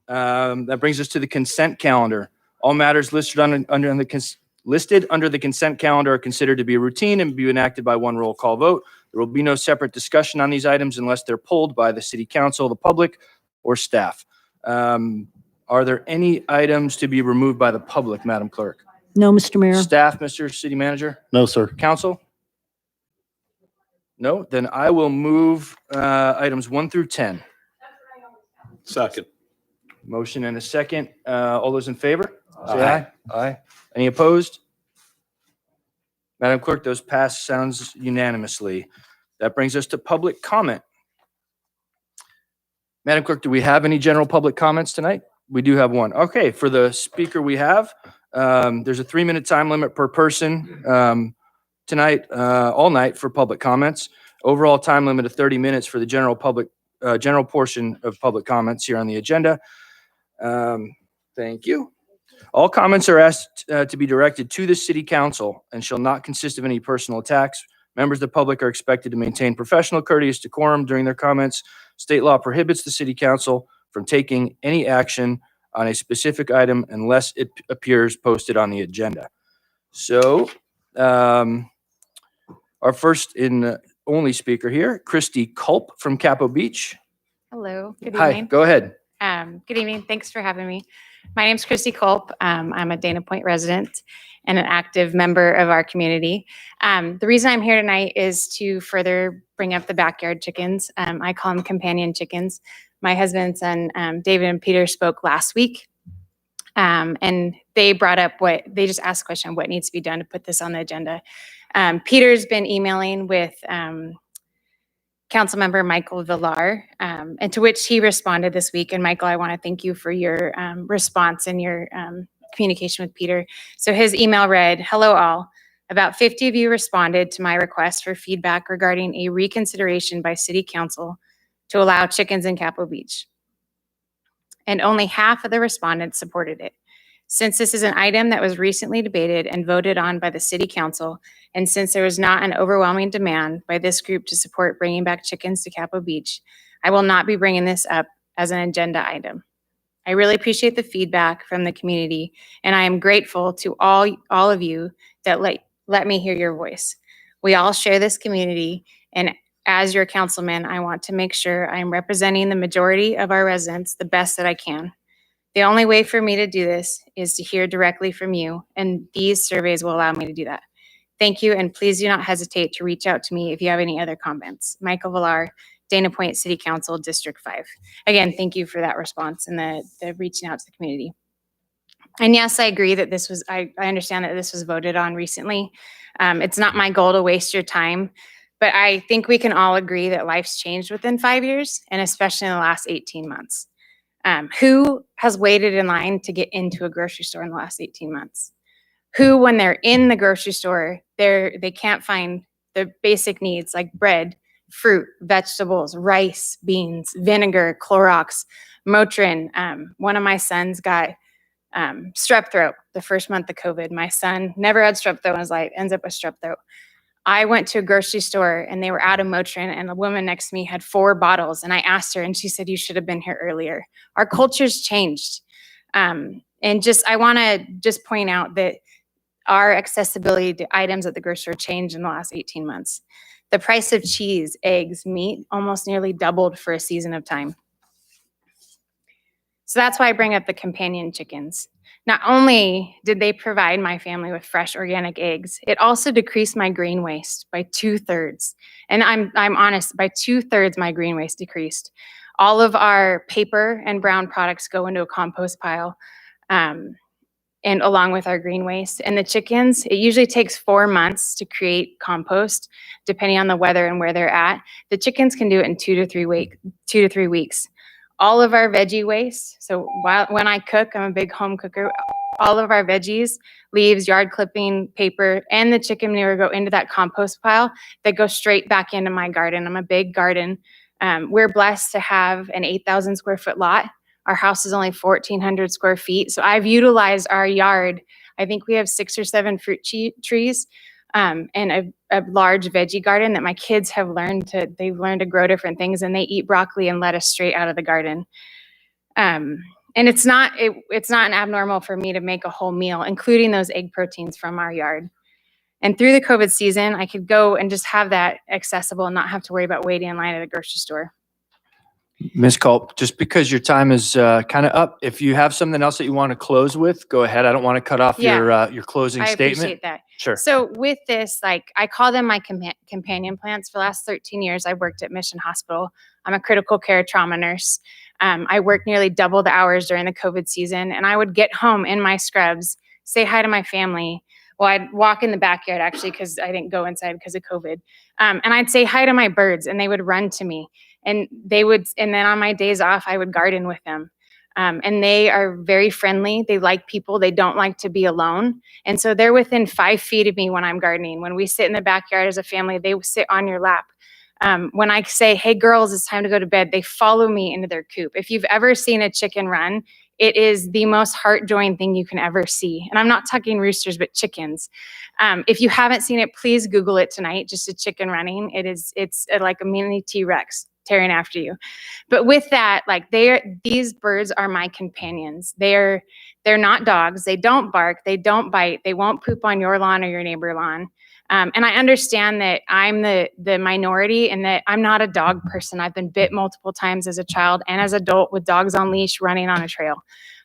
That brings us to the consent calendar. All matters listed under the consent calendar are considered to be routine and be enacted by one roll call vote. There will be no separate discussion on these items unless they're pulled by the city council, the public, or staff. Are there any items to be removed by the public, Madam Clerk? No, Mr. Mayor. Staff, Mr. City Manager? No, sir. Council? No? Then I will move items 1 through 10. Second. Motion and a second. All those in favor? Say aye. Aye. Any opposed? Madam Clerk, those pass sounds unanimously. That brings us to public comment. Madam Clerk, do we have any general public comments tonight? We do have one. Okay, for the speaker we have, there's a 3-minute time limit per person tonight, all night for public comments. Overall time limit of 30 minutes for the general portion of public comments here on the agenda. Thank you. All comments are asked to be directed to the city council and shall not consist of any personal attacks. Members of the public are expected to maintain professional courteous decorum during their comments. State law prohibits the city council from taking any action on a specific item unless it appears posted on the agenda. So, our first and only speaker here, Christy Culp from Capo Beach. Hello, good Hi, evening. go ahead. Good evening. Thanks for having me. My name's Christy Culp. I'm a Dana Point resident and an active member of our community. The reason I'm here tonight is to further bring up the backyard chickens. I call them companion chickens. My husband and son, David and Peter, spoke last week. And they brought up they just asked the question, what needs to be done to put this on the agenda? Peter's been emailing with Councilmember Michael Villar, and to which he responded this week. And Michael, I want to thank you for your response and your communication with Peter. So his email read, "Hello all. About 50 of you responded to my request for feedback regarding a reconsideration by City Council to allow chickens in Capitol Beach. And only half of the respondents supported it. Since this is an item that was recently debated and voted on by the City Council, and since there was not an overwhelming demand by this group to support bringing back chickens to Capitol Beach, I will not be bringing this up as an agenda item. I really appreciate the feedback from the community, and I am grateful to all of you that let me hear your voice. We all share this community, and as your councilman, I want to make sure I'm representing the majority of our residents the best that I can. The only way for me to do this is to hear directly from you, and these surveys will allow me to do that. Thank you, and please do not hesitate to reach out to me if you have any other comments. Michael Villar, Dana Point City Council, District 5. Again, thank you for that response and the reaching out to the community. And yes, I agree that this was, I understand that this was voted on recently. It's not my goal to waste your time, but I think we can all agree that life's changed within 5 years, and especially in the last 18 months. Who has waited in line to get into a grocery store in the last 18 months? Who, when they're in the grocery store, they can't find the basic needs like bread, fruit, vegetables, rice, beans, vinegar, Clorox, Motrin. One of my sons got strep throat the first month of COVID. My son never had strep throat in his life, ends up with strep throat. I went to a grocery store and they were out of Motrin, and a woman next to me had 4 bottles, and I asked her and she said, "You should have been here earlier." Our culture's changed. And I want to just point out that our accessibility to items at the grocery store changed in the last 18 months. The price of cheese, eggs, meat almost nearly doubled for a season of time. So that's why I bring up the companion chickens. Not only did they provide my family with fresh organic eggs, it also decreased my green waste by 2/3. And I'm honest, by 2/3 my green waste decreased. All of our paper and brown products go into a compost pile, and along with our green waste. And the chickens, it usually takes 4 months to create compost, depending on the weather and where they're at. The chickens can do it in 2 to 3 weeks. All of our veggie waste, so when I cook, I'm a big home cooker, all of our veggies, leaves, yard clipping, paper, and the chicken manure go into that compost pile that goes straight back into my garden. I'm a big garden. We're blessed to have an 8,000 square foot lot. Our house is only 1,400 square feet. So I've utilized our yard. I think we have 6 or 7 fruit trees, and a large veggie garden that my kids have they've learned to grow different things, and they eat broccoli and lettuce straight out of the garden. And it's not an abnormal for me to make a whole meal, including those egg proteins from our yard. And through the COVID season, I could go and just have that accessible and not have to worry about waiting in line at a grocery store. Ms. Culp, just because your time is kind of up, if you have something else that you want to close with, go ahead. I don't want to cut off your closing I statement. appreciate that. Sure. So with this, I call them my companion plants. For the last 13 years, I worked at Mission Hospital. I'm a critical care trauma nurse. I worked nearly double the hours during the COVID season, and I would get home in my scrubs, say hi to my family. Well, I'd walk in the backyard actually, because I didn't go inside because of COVID. And I'd say hi to my birds, and they would run to me. And then on my days off, I would garden with them. And they are very friendly. They like people. They don't like to be alone. And so they're within 5 feet of me when I'm gardening. When we sit in the backyard as a family, they will sit on your lap. When I say, "Hey girls, it's time to go to bed," they follow me into their coop. If you've ever seen a chicken run, it is the most heart-joying thing you can ever see. And I'm not talking roosters, but chickens. If you haven't seen it, please Google it tonight, just a chicken running. It's like a mini T-Rex tearing after you. But with that, these birds are my companions. They're not dogs. They don't bark. They don't bite. They won't poop on your lawn or your neighbor's lawn. And I understand that I'm the minority and that I'm not a dog person. I've been bit multiple times as a child and as an adult with dogs on leash running on a trail.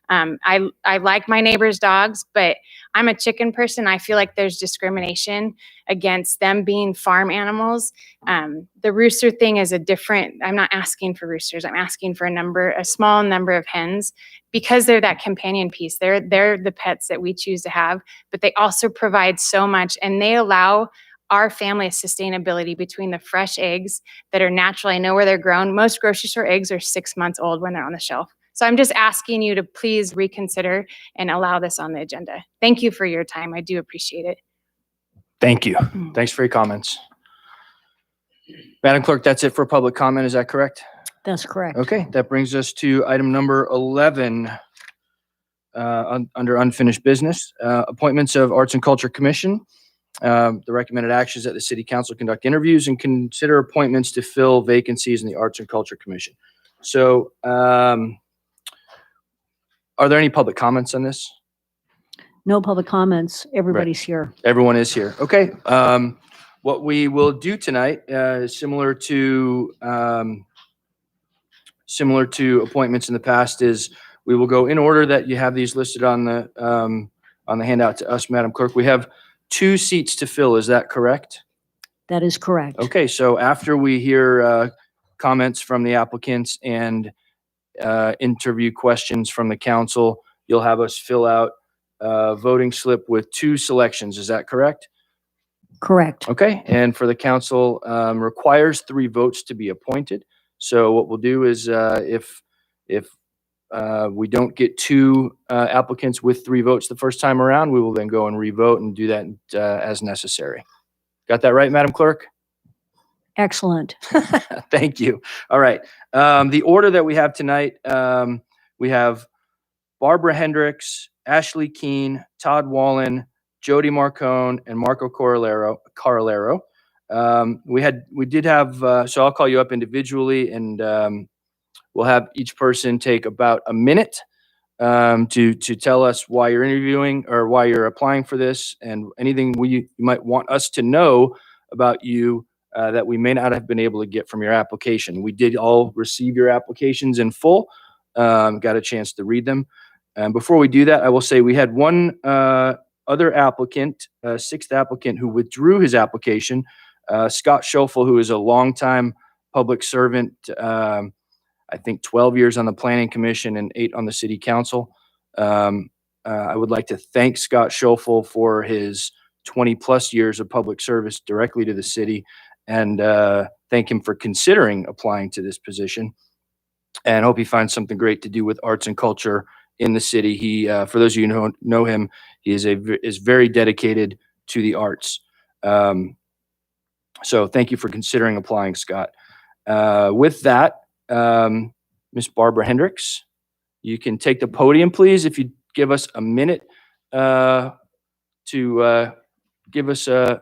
I like my neighbor's dogs, but I'm a chicken person. I feel like there's discrimination against them being farm animals. The rooster thing is I'm not asking for roosters. I'm asking for a small number of hens, because they're that companion piece. They're the pets that we choose to have, but they also provide so much, and they allow our family sustainability between the fresh eggs that are natural. I know where they're grown. Most grocery store eggs are 6 months old when they're on the shelf. So I'm just asking you to please reconsider and allow this on the agenda. Thank you for your time. I do appreciate it. Thank you. Thanks for your comments. Madam Clerk, that's it for public comment. Is that correct? That's correct. Okay, that brings us to item number 11, under unfinished business, appointments of Arts and Culture Commission. The recommended action is that the city council conduct interviews and consider appointments to fill vacancies in the Arts and Culture Commission. So, are there any public comments on this? No public comments. Everybody's here. Everyone is here. Okay. What we will do tonight is similar to appointments in the past. Is we will go in order that you have these listed on the handout to us, Madam Clerk. We have 2 seats to fill. Is that correct? That is correct. Okay. So after we hear comments from the applicants and interview questions from the council, you'll have us fill out a voting slip with 2 selections. Is that correct? Correct. Okay. And for the council, requires 3 votes to be appointed. So what we'll do is if we don't get 2 applicants with 3 votes the first time around, we will then go and re-vote and do that as necessary. Got that right, Madam Clerk? Excellent. Thank you. All right. The order that we have tonight, we have Barbara Hendricks, Ashley Keene, Todd Wallen, Jody Marcone, and Marco Carolero. We did have, so I'll call you up individually, and we'll have each person take about a minute to tell us why you're interviewing or why you're applying for this, and anything you might want us to know about you that we may not have been able to get from your application. We did all receive your applications in full, got a chance to read them. And before we do that, I will say we had one other applicant, 6th applicant, who withdrew his application, Scott Schoeffel, who is a longtime public servant, I think 12 years on the Planning Commission and 8 on the City Council. I would like to thank Scott Schoeffel for his 20+ years of public service directly to the city, and thank him for considering applying to this position, and hope he finds something great to do with arts and culture in the city. He, for those of you who know him, he is very dedicated to the arts. So thank you for considering applying, Scott. With that, Miss Barbara Hendricks, you can take the podium, please, if you give us a minute to give us an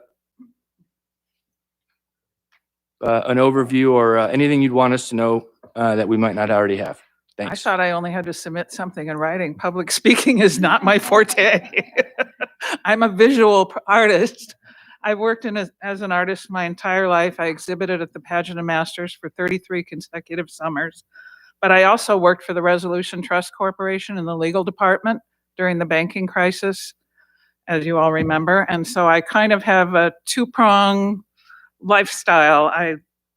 overview or anything you'd want us to know that we might not already have. I Thanks. thought I only had to submit something in writing. Public speaking is not my forte. I'm a visual artist. I've worked as an artist my entire life. I exhibited at the Pageant of Masters for 33 consecutive summers. But I also worked for the Resolution Trust Corporation in the legal department during the banking crisis, as you all remember. And so I kind of have a 2-prong lifestyle.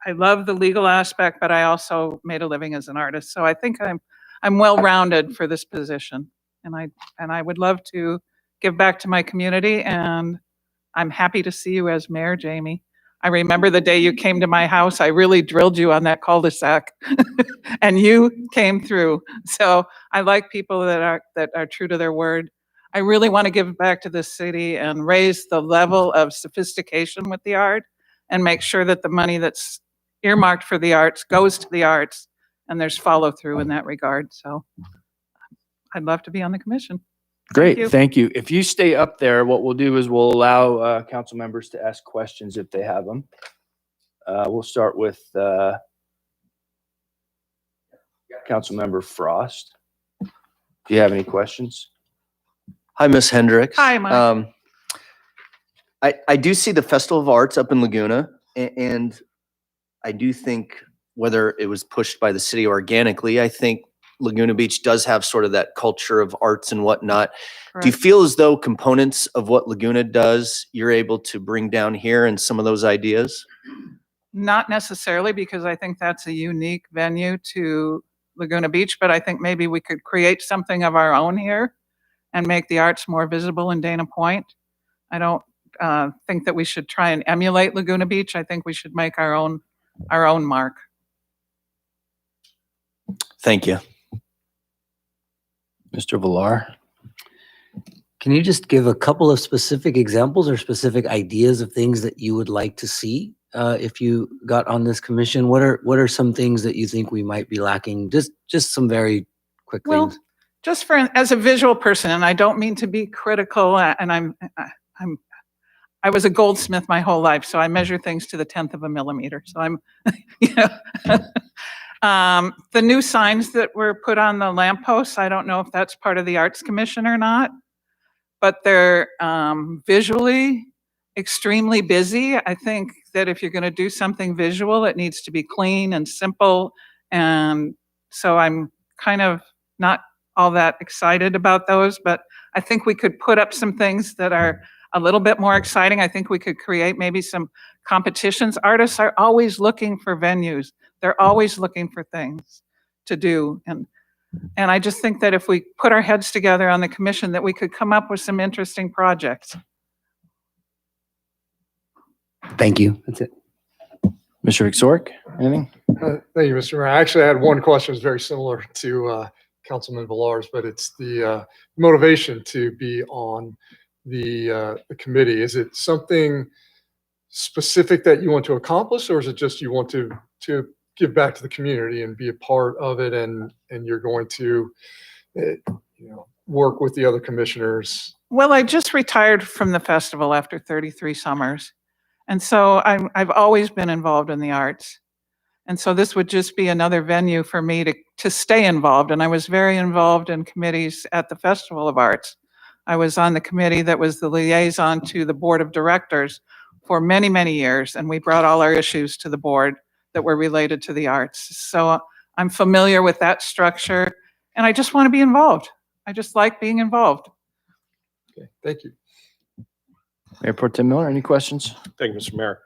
I love the legal aspect, but I also made a living as an artist. So I think I'm well-rounded for this position. And I would love to give back to my community, and I'm happy to see you as mayor, Jamie. I remember the day you came to my house. I really drilled you on that cul-de-sac and you came through. So I like people that are true to their word. I really want to give back to this city and raise the level of sophistication with the art and make sure that the money that's earmarked for the arts goes to the arts, and there's follow through in that regard. So I'd love to be on the commission. Great, thank you. If you stay up there, what we'll do is we'll allow council members to ask questions if they have them. We'll start with Councilmember Frost. Do you have any questions? Hi, Miss Hendricks. Hi, Mike. I do see the Festival of Arts up in Laguna, and I do think whether it was pushed by the city organically, I think Laguna Beach does have sort of that culture of arts and whatnot. Do you Correct. feel as though components of what Laguna does, you're able to bring down here and some of those ideas? Not necessarily, because I think that's a unique venue to Laguna Beach, but I think maybe we could create something of our own here and make the arts more visible in Dana Point. I don't think that we should try and emulate Laguna Beach. I think we should make our own mark. Thank you. Mr. Villar? Can you just give a couple of specific examples or specific ideas of things that you would like to see if you got on this commission? What are some things that you think we might be lacking? Just some very quick Well, things. just for, as a visual person, and I don't mean to be critical, and I was a goldsmith my whole life, so I measure things to the 10th of a millimeter. So I'm, you know, the new signs that were put on the lampposts, I don't know if that's part of the Arts Commission or not, but they're visually extremely busy. I think that if you're going to do something visual, it needs to be clean and simple. And so I'm kind of not all that excited about those, but I think we could put up some things that are a little bit more exciting. I think we could create maybe some competitions. Artists are always looking for venues. They're always looking for things to do. And I just think that if we put our heads together on the commission, that we could come up with some interesting projects. Thank you. That's it. Mr. Exork, anything? Thank you, Mr. Mayor. I actually had one question that's very similar to Councilman Villar's, but it's the motivation to be on the committee. Is it something specific that you want to accomplish, or is it just you want to give back to the community and be a part of it, and you're going to work with the other commissioners? Well, I just retired from the festival after 33 summers. And so I've always been involved in the arts. And so this would just be another venue for me to stay involved. And I was very involved in committees at the Festival of Arts. I was on the committee that was the liaison to the board of directors for many, many years. And we brought all our issues to the board that were related to the arts. So I'm familiar with that structure, and I just want to be involved. I just like being involved. Okay, thank you. Mayor Pro Tem Miller, any questions? Thank you, Mr. Mayor.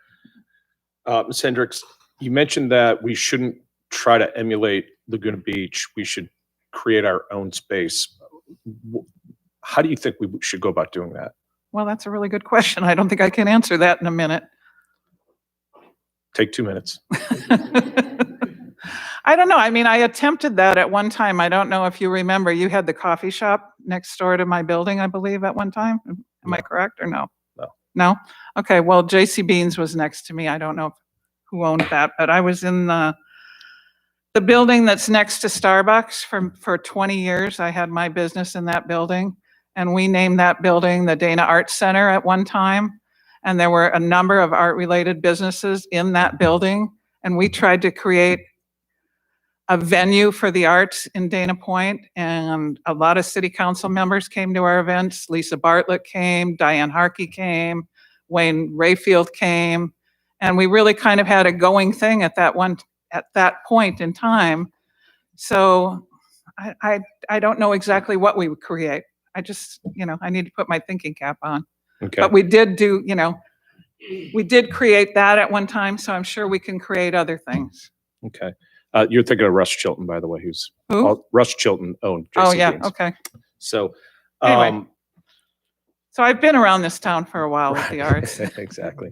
Ms. Hendricks, you mentioned that we shouldn't try to emulate Laguna Beach. We should create our own space. How do you think we should go about doing that? Well, that's a really good question. I don't think I can answer that in a minute. Take 2 minutes. I don't know. I mean, I attempted that at one time. I don't know if you remember, you had the coffee shop next door to my building, I believe, at one time. Am I correct or no? No. No? Okay, well, J.C. Beans was next to me. I don't know who owned that, but I was in the building that's next to Starbucks for 20 years. I had my business in that building, and we named that building the Dana Arts Center at one time. And there were a number of art-related businesses in that building, and we tried to create a venue for the arts in Dana Point, and a lot of city council members came to our events. Lisa Bartlett came, Diane Harkey came, Wayne Rayfield came, and we really kind of had a going thing at that point in time. So I don't know exactly what we would create. I just, I need to put my thinking cap on. Okay. But we did do, we did create that at one time, so I'm sure we can create other things. Okay. You're thinking of Russ Chilton, by the way, who's Who? Russ Chilton owned J.C. Oh, yeah, Beans. okay. So, Anyway. So I've been around this town for a while with the arts. exactly.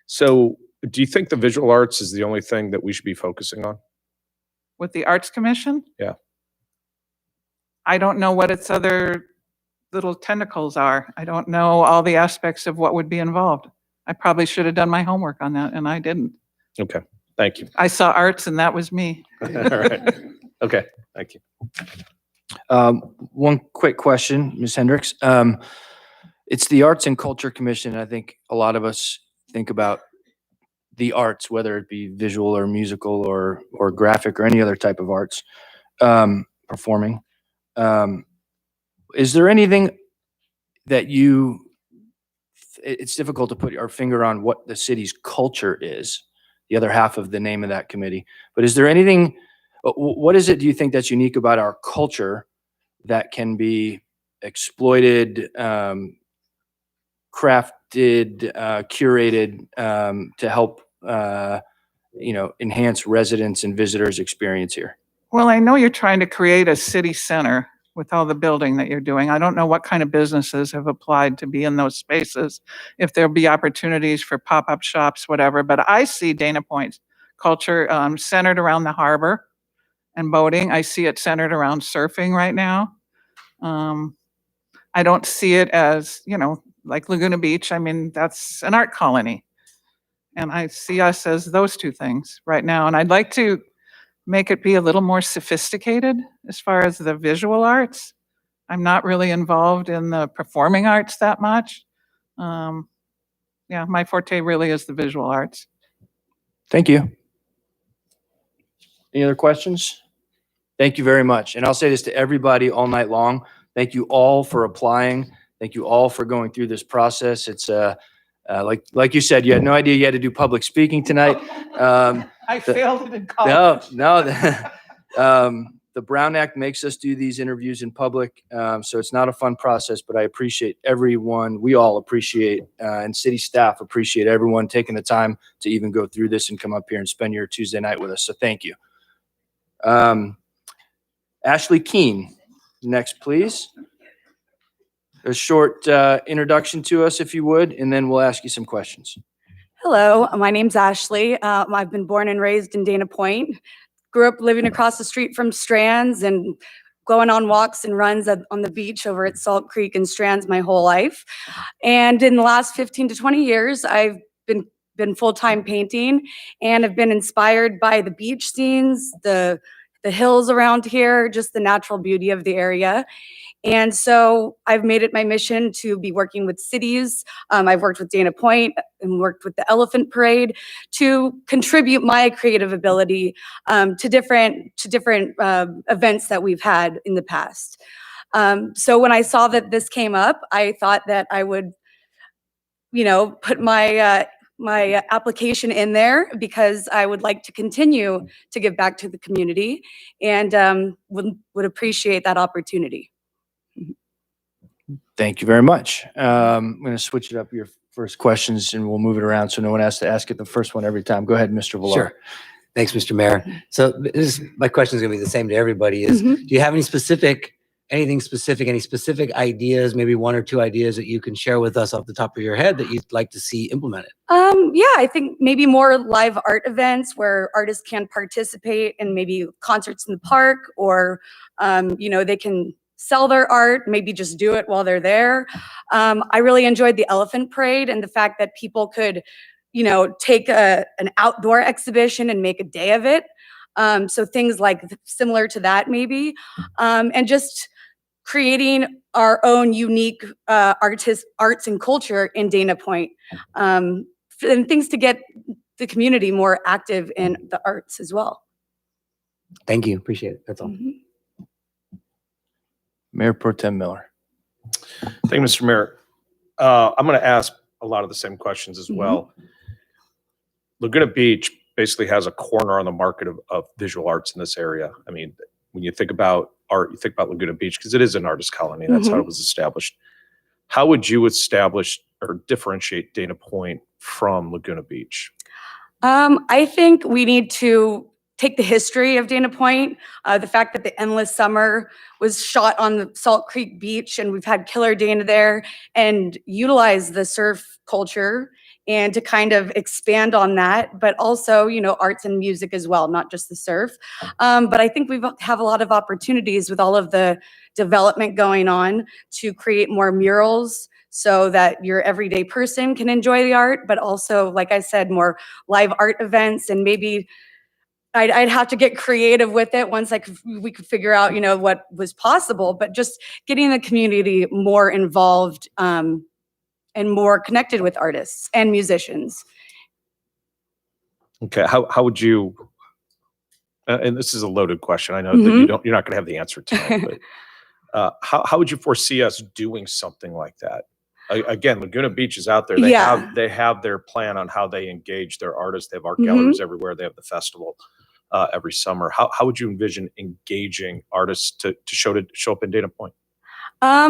So, do you think the visual arts is the only thing that we should be focusing on? With the Arts Commission? Yeah. I don't know what its other little tentacles are. I don't know all the aspects of what would be involved. I probably should have done my homework on that, and I didn't. Okay. Thank you. I saw arts, and that was me. All right. Okay. Thank you. One quick question, Ms. Hendricks. It's the Arts and Culture Commission. I think a lot of us think about the arts, whether it be visual or musical or graphic or any other type of arts, performing. Is there anything that it's difficult to put our finger on what the city's culture is, the other half of the name of that committee, but is there anything, what is it do you think that's unique about our culture that can be exploited, crafted, curated to help, enhance residents and visitors' experience here? Well, I know you're trying to create a city center with all the building that you're doing. I don't know what kind of businesses have applied to be in those spaces, if there'll be opportunities for pop-up shops, whatever. But I see Dana Point's culture centered around the harbor and boating. I see it centered around surfing right now. I don't see it as, like Laguna Beach. I mean, that's an art colony. And I see us as those two things right now. And I'd like to make it be a little more sophisticated as far as the visual arts. I'm not really involved in the performing arts that much. Yeah, my forte really is the visual arts. Thank you. Any other questions? Thank you very much. And I'll say this to everybody all night long. Thank you all for applying. Thank you all for going through this process. It's like you said, you had no idea you had to do public speaking tonight. I failed it in college. No. The Brown Act makes us do these interviews in public, so it's not a fun process, but I appreciate everyone. We all appreciate, and city staff appreciate everyone taking the time to even go through this and come up here and spend your Tuesday night with us, so thank you. Ashley Keene, next, please. A short introduction to us, if you would, and then we'll ask you some questions. Hello, my name's Ashley. I've been born and raised in Dana Point. Grew up living across the street from Strands and going on walks and runs on the beach over at Salt Creek and Strands my whole life. And in the last 15 to 20 years, I've been full-time painting and have been inspired by the beach scenes, the hills around here, just the natural beauty of the area. And so I've made it my mission to be working with cities. I've worked with Dana Point and worked with the Elephant Parade to contribute my creative ability to different events that we've had in the past. So when I saw that this came up, I thought that I would, put my my application in there because I would like to continue to give back to the community and would appreciate that opportunity. Thank you very much. I'm going to switch it up your first questions and we'll move it around so no one has to ask it the first one every time. Go ahead, Mr. Villar. Sure. Thanks, Mr. Mayor. So my question is going to be the same to everybody is, do you have any specific ideas, maybe one or two ideas that you can share with us off the top of your head that you'd like to see implemented? Yeah, I think maybe more live art events where artists can participate in maybe concerts in the park or, they can sell their art, maybe just do it while they're there. I really enjoyed the Elephant Parade and the fact that people could, take an outdoor exhibition and make a day of it. So things like similar to that maybe, and just creating our own unique arts and culture in Dana Point, and things to get the community more active in the arts as well. Thank you. Appreciate it. That's all. Mayor Pro Tem Miller. Thank you, Mr. Mayor. I'm going to ask a lot of the same questions as well. Laguna Beach basically has a corner on the market of visual arts in this area. I mean, when you think about art, you think about Laguna Beach because it is an artist colony. That's how it was established. How would you establish or differentiate Dana Point from Laguna Beach? I think we need to take the history of Dana Point, the fact that the Endless Summer was shot on the Salt Creek Beach and we've had Killer Dana there, and utilize the surf culture and to kind of expand on that, but also, arts and music as well, not just the surf. But I think we have a lot of opportunities with all of the development going on to create more murals so that your everyday person can enjoy the art, but also, like I said, more live art events, and maybe I'd have to get creative with it once we could figure out, what was possible, but just getting the community more involved and more connected with artists and musicians. Okay, how would you? And this is a loaded question. I know that you're not going to have the answer tonight, but how would you foresee us doing something like that? Again, Laguna Beach is out there. They have their plan on how they engage their artists. They have art galleries everywhere. They have the festival every summer. How would you envision engaging artists to show up in Dana Point? I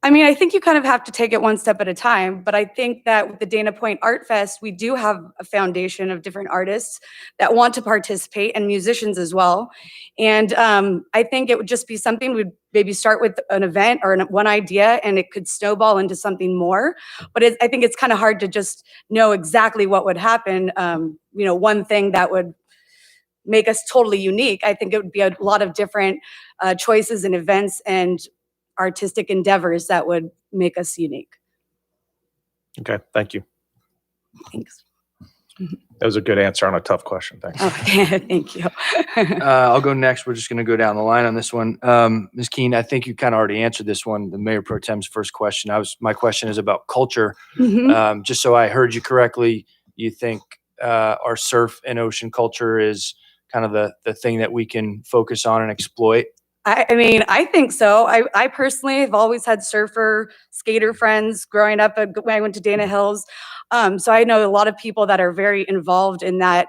mean, I think you kind of have to take it one step at a time, but I think that with the Dana Point Art Fest, we do have a foundation of different artists that want to participate and musicians as well. And I think it would just be something we'd maybe start with an event or one idea and it could snowball into something more. But I think it's kind of hard to just know exactly what would happen. One thing that would make us totally unique. I think it would be a lot of different choices and events and artistic endeavors that would make us unique. Okay, thank you. Thanks. That was a good answer on a tough question. Thanks. Okay, thank you. I'll go next. We're just going to go down the line on this one. Ms. Keen, I think you kind of already answered this one, the Mayor Pro Tem's first question. My question is about culture. Mhm. Just so I heard you correctly, you think our surf and ocean culture is kind of the thing that we can focus on and exploit? I mean, I think so. I personally have always had surfer, skater friends growing up when I went to Dana Hills. So I know a lot of people that are very involved in that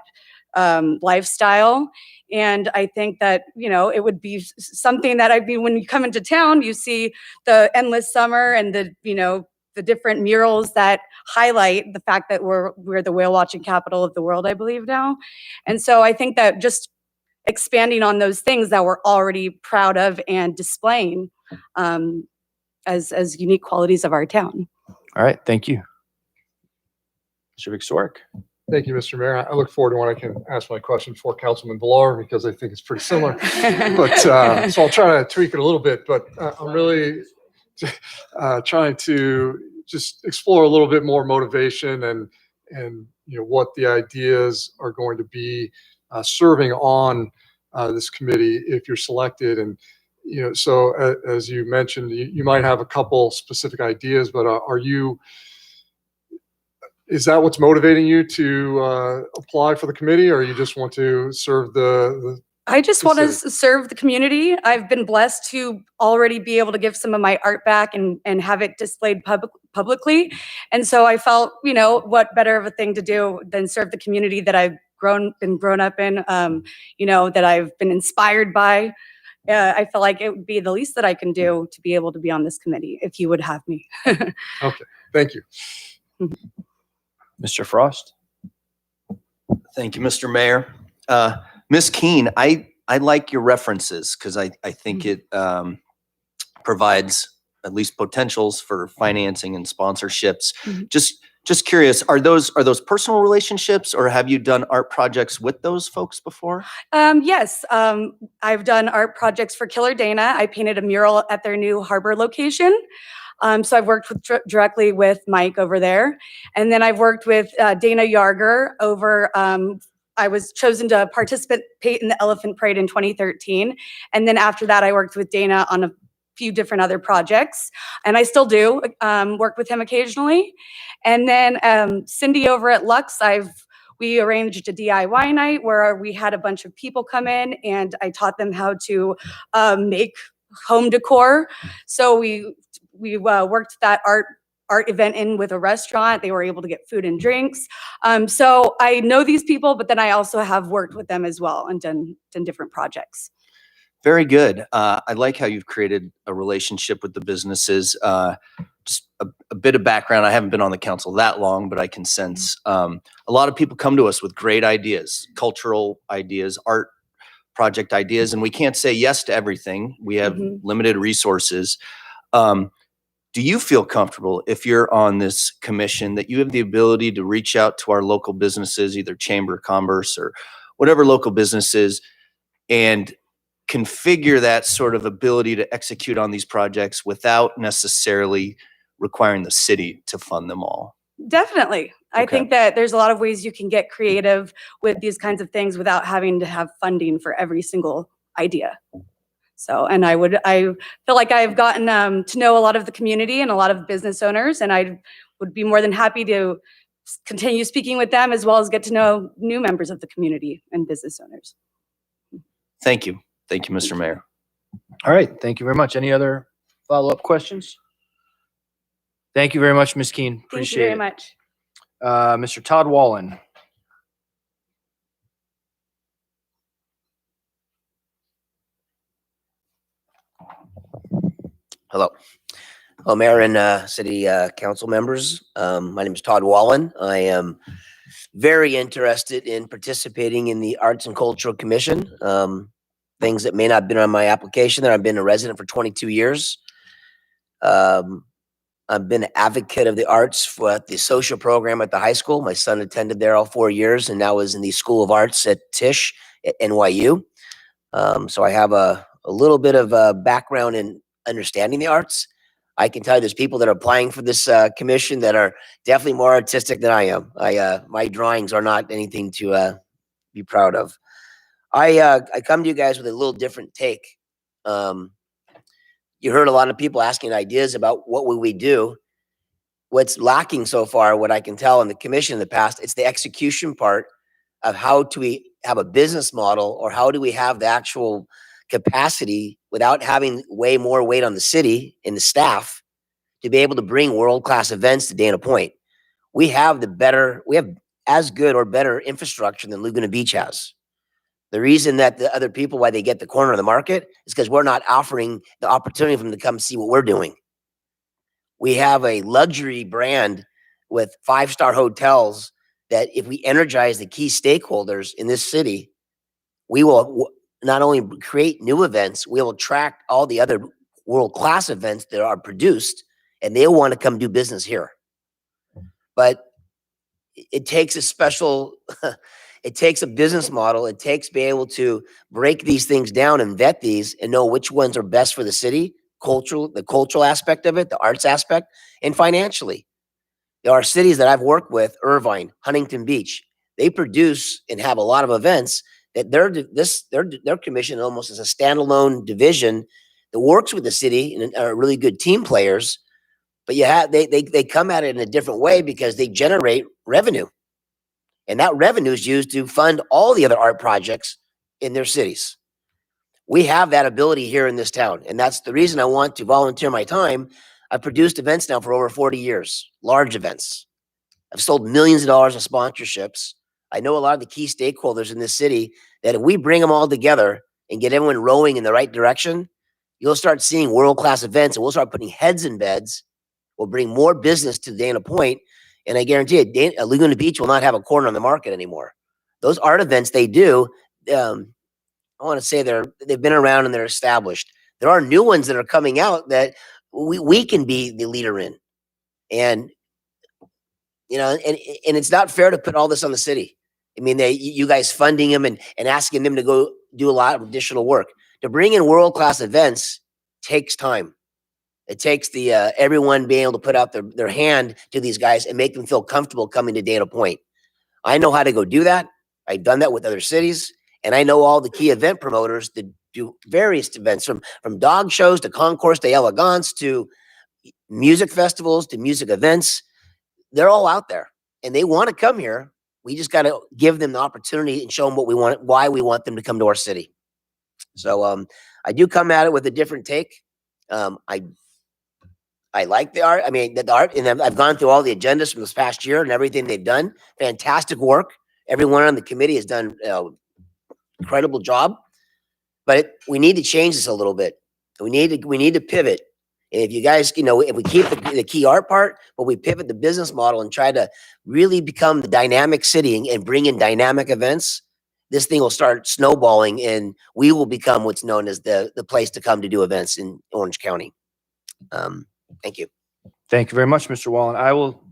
lifestyle. And I think that, it would be something that when you come into town, you see the endless summer and the different murals that highlight the fact that we're the whale watching capital of the world, I believe now. And so I think that just expanding on those things that we're already proud of and displaying as unique qualities of our town. All right. Thank you. Mr. Vic-Sorek. Thank you, Mr. Mayor. I look forward to when I can ask my question for Councilman Villar because I think it's pretty similar. But so I'll try to tweak it a little bit. But I'm really trying to just explore a little bit more motivation and what the ideas are going to be serving on this committee if you're selected. And so as you mentioned, you might have a couple specific ideas, but is that what's motivating you to apply for the committee, or you just want to serve I just want to serve the community. I've been blessed to already be able to give some of my art back and have it displayed publicly. And so I felt, what better of a thing to do than serve the community that I've been grown up in, that I've been inspired by. I feel like it would be the least that I can do to be able to be on this committee if you would have me. Okay, thank you. Mr. Frost. Thank you, Mr. Mayor. Ms. Keen, I like your references because I think it provides at least potentials for financing and sponsorships. Just curious, are those personal relationships, or have you done art projects with those folks before? Yes, I've done art projects for Killer Dana. I painted a mural at their new harbor location. So I've worked directly with Mike over there. And then I've worked with Dana Yarger over, I was chosen to participate in the Elephant Parade in 2013. And then after that, I worked with Dana on a few different other projects. And I still do work with him occasionally. And then Cindy over at Lux, we arranged a DIY night where we had a bunch of people come in and I taught them how to make home decor. So we worked that art event in with a restaurant. They were able to get food and drinks. So I know these people, but then I also have worked with them as well and done different projects. Very good. I like how you've created a relationship with the businesses. Just a bit of background. I haven't been on the council that long, but I can sense a lot of people come to us with great ideas, cultural ideas, art project ideas, and we can't say yes to everything. We have limited resources. Do you feel comfortable if you're on this commission that you have the ability to reach out to our local businesses, either Chamber of Commerce or whatever local businesses, and configure that sort of ability to execute on these projects without necessarily requiring the city to fund them all? Definitely. I Okay. think that there's a lot of ways you can get creative with these kinds of things without having to have funding for every single idea. So, and I feel like I've gotten to know a lot of the community and a lot of business owners, and I would be more than happy to continue speaking with them as well as get to know new members of the community and business owners. Thank you. Thank you, Mr. Mayor. All right. Thank you very much. Any other follow-up questions? Thank you very much, Ms. Keen. Thank you Appreciate very it. much. Mr. Todd Wallen. Hello. Hello, Mayor and City Council members. My name is Todd Wallen. I am very interested in participating in the Arts and Cultural Commission. Things that may not have been on my application there. I've been a resident for 22 years. I've been an advocate of the arts for the social program at the high school. My son attended there all 4 years and now is in the School of Arts at Tisch at NYU. So I have a little bit of a background in understanding the arts. I can tell you there's people that are applying for this commission that are definitely more artistic than I am. My drawings are not anything to be proud of. I come to you guys with a little different take. You heard a lot of people asking ideas about what would we do. What's lacking so far, what I can tell in the commission in the past, it's the execution part of how do we have a business model, or how do we have the actual capacity without having way more weight on the city and the staff to be able to bring world-class events to Dana Point. We have as good or better infrastructure than Laguna Beach has. The reason that the other people, why they get the corner of the market, is because we're not offering the opportunity for them to come see what we're doing. We have a luxury brand with 5-star hotels that if we energize the key stakeholders in this city, we will not only create new events, we will attract all the other world-class events that are produced, and they want to come do business here. But it takes a special, it takes a business model. It takes being able to break these things down and vet these and know which ones are best for the city, the cultural aspect of it, the arts aspect, and financially. There are cities that I've worked with, Irvine, Huntington Beach. They produce and have a lot of events that their commission almost as a standalone division that works with the city and are really good team players. But they come at it in a different way because they generate revenue. And that revenue is used to fund all the other art projects in their cities. We have that ability here in this town. And that's the reason I want to volunteer my time. I've produced events now for over 40 years, large events. I've sold millions of dollars of sponsorships. I know a lot of the key stakeholders in this city that if we bring them all together and get everyone rowing in the right direction, you'll start seeing world-class events, and we'll start putting heads in beds. We'll bring more business to Dana Point, and I guarantee it, Laguna Beach will not have a corner on the market anymore. Those art events they do, I want to say they've been around and they're established. There are new ones that are coming out that we can be the leader in. And, and it's not fair to put all this on the city. I mean, you guys funding them and asking them to go do a lot of additional work. To bring in world-class events takes time. It takes everyone being able to put out their hand to these guys and make them feel comfortable coming to Dana Point. I know how to go do that. I've done that with other cities, and I know all the key event promoters that do various events from dog shows to Concours de Elegance to music festivals to music events. They're all out there, and they want to come here. We just got to give them the opportunity and show them what we want, why we want them to come to our city. So I do come at it with a different take. I like the art. I mean, the art, and I've gone through all the agendas from this past year and everything they've done. Fantastic work. Everyone on the committee has done incredible job. But we need to change this a little bit. We need to pivot. And if you guys, if we keep the key art part, but we pivot the business model and try to really become the dynamic city and bring in dynamic events, this thing will start snowballing, and we will become what's known as the place to come to do events in Orange County. Thank you. Thank you very much, Mr. Wallen. I will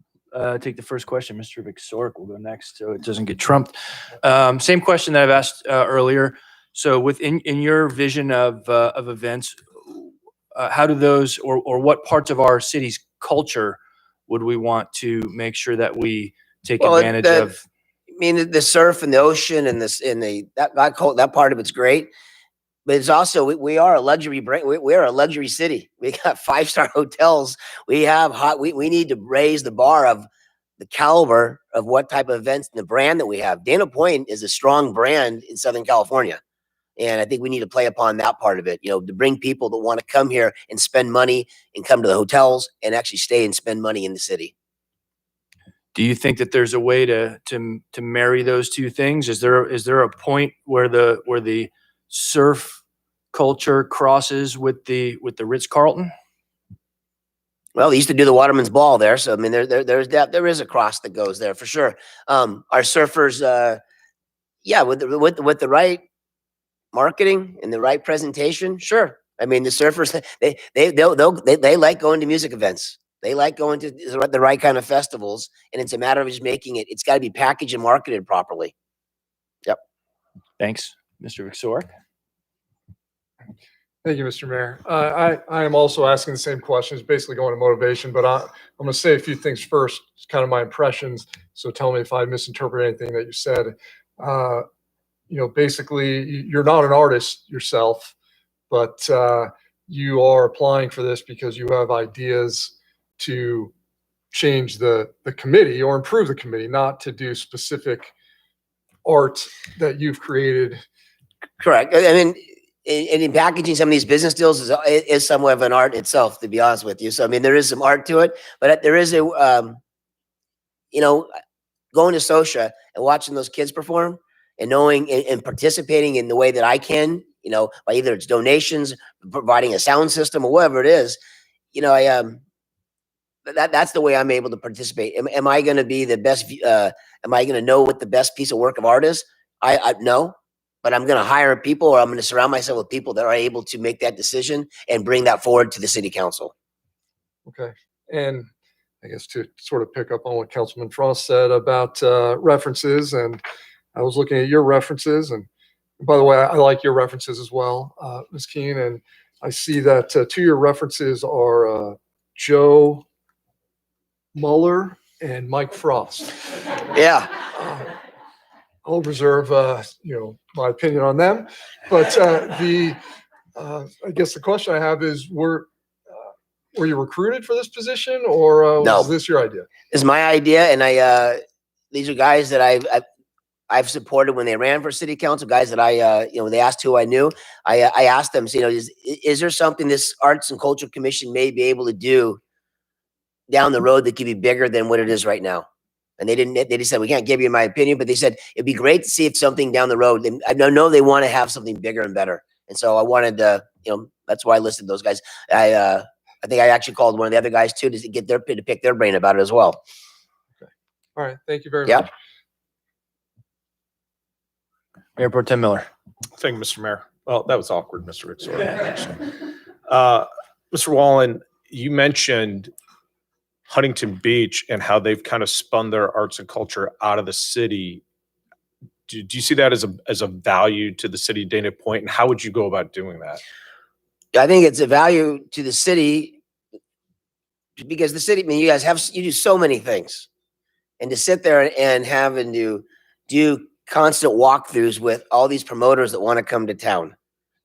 take the first question. Mr. Vicsoric will go next, so it doesn't get trumped. Same question that I've asked earlier. So within your vision of events, how do those or what parts of our city's culture would we want to make sure that we take advantage of? I mean, the surf and the ocean and that part of it's great. But it's also, we are a luxury brand. We are a luxury city. We got 5-star hotels. We have we need to raise the bar of the caliber of what type of events and the brand that we have. Dana Point is a strong brand in Southern California. And I think we need to play upon that part of it, to bring people that want to come here and spend money and come to the hotels and actually stay and spend money in the city. Do you think that there's a way to marry those two things? Is there a point where the surf culture crosses with the Ritz-Carlton? Well, they used to do the Waterman's Ball there, so I mean, there is a cross that goes there for sure. Our surfers, with the right marketing and the right presentation, sure. I mean, the surfers they like going to music events. They like going to the right kind of festivals, and it's a matter of just making it. It's got to be packaged and marketed properly. Yep. Thanks, Mr. Vicsoric. Thank you, Mr. Mayor. I am also asking the same questions, basically going to motivation, but I'm going to say a few things first, it's kind of my impressions. So tell me if I misinterpret anything that you said. Basically, you're not an artist yourself, but you are applying for this because you have ideas to change the committee or improve the committee, not to do specific art that you've created. Correct. I mean, in packaging some of these business deals is somewhat of an art itself, to be honest with you. So, I mean, there is some art to it, but there is going to Socia and watching those kids perform and knowing and participating in the way that I can, by either it's donations, providing a sound system or whatever it is, that's the way I'm able to participate. Am I going to be the best? Am I going to know what the best piece of work of art is? I no, but I'm going to hire people, or I'm going to surround myself with people that are able to make that decision and bring that forward to the city council. Okay. And I guess to sort of pick up on what Councilman Frost said about references, and I was looking at your references, and by the way, I like your references as well, Ms. Keene, and I see that two of your references are Joe Mueller and Mike Frost. Yeah. I'll reserve, my opinion on them, but I guess the question I have is, were you recruited for this position, or No. was this your idea? It's my idea, and these are guys that I've supported when they ran for city council. Guys that they asked who I knew. I asked them, is there something this Arts and Culture Commission may be able to do down the road that could be bigger than what it is right now? And they didn't. They just said, we can't give you my opinion, but they said it'd be great to see if something down the road. I know they want to have something bigger and better, and so I wanted to. That's why I listed those guys. I think I actually called one of the other guys too to get to pick their brain about it as well. All right, thank you very Yeah. much. Mayor Pro Tem Miller. Thank you, Mr. Mayor. Well, that was awkward, Mr. Rixor. Mr. Wallen, you mentioned Huntington Beach and how they've kind of spun their arts and culture out of the city. Do you see that as a value to the city of Dana Point, and how would you go about doing that? I think it's a value to the city because the city, I mean, you do so many things, and to sit there and having to do constant walkthroughs with all these promoters that want to come to town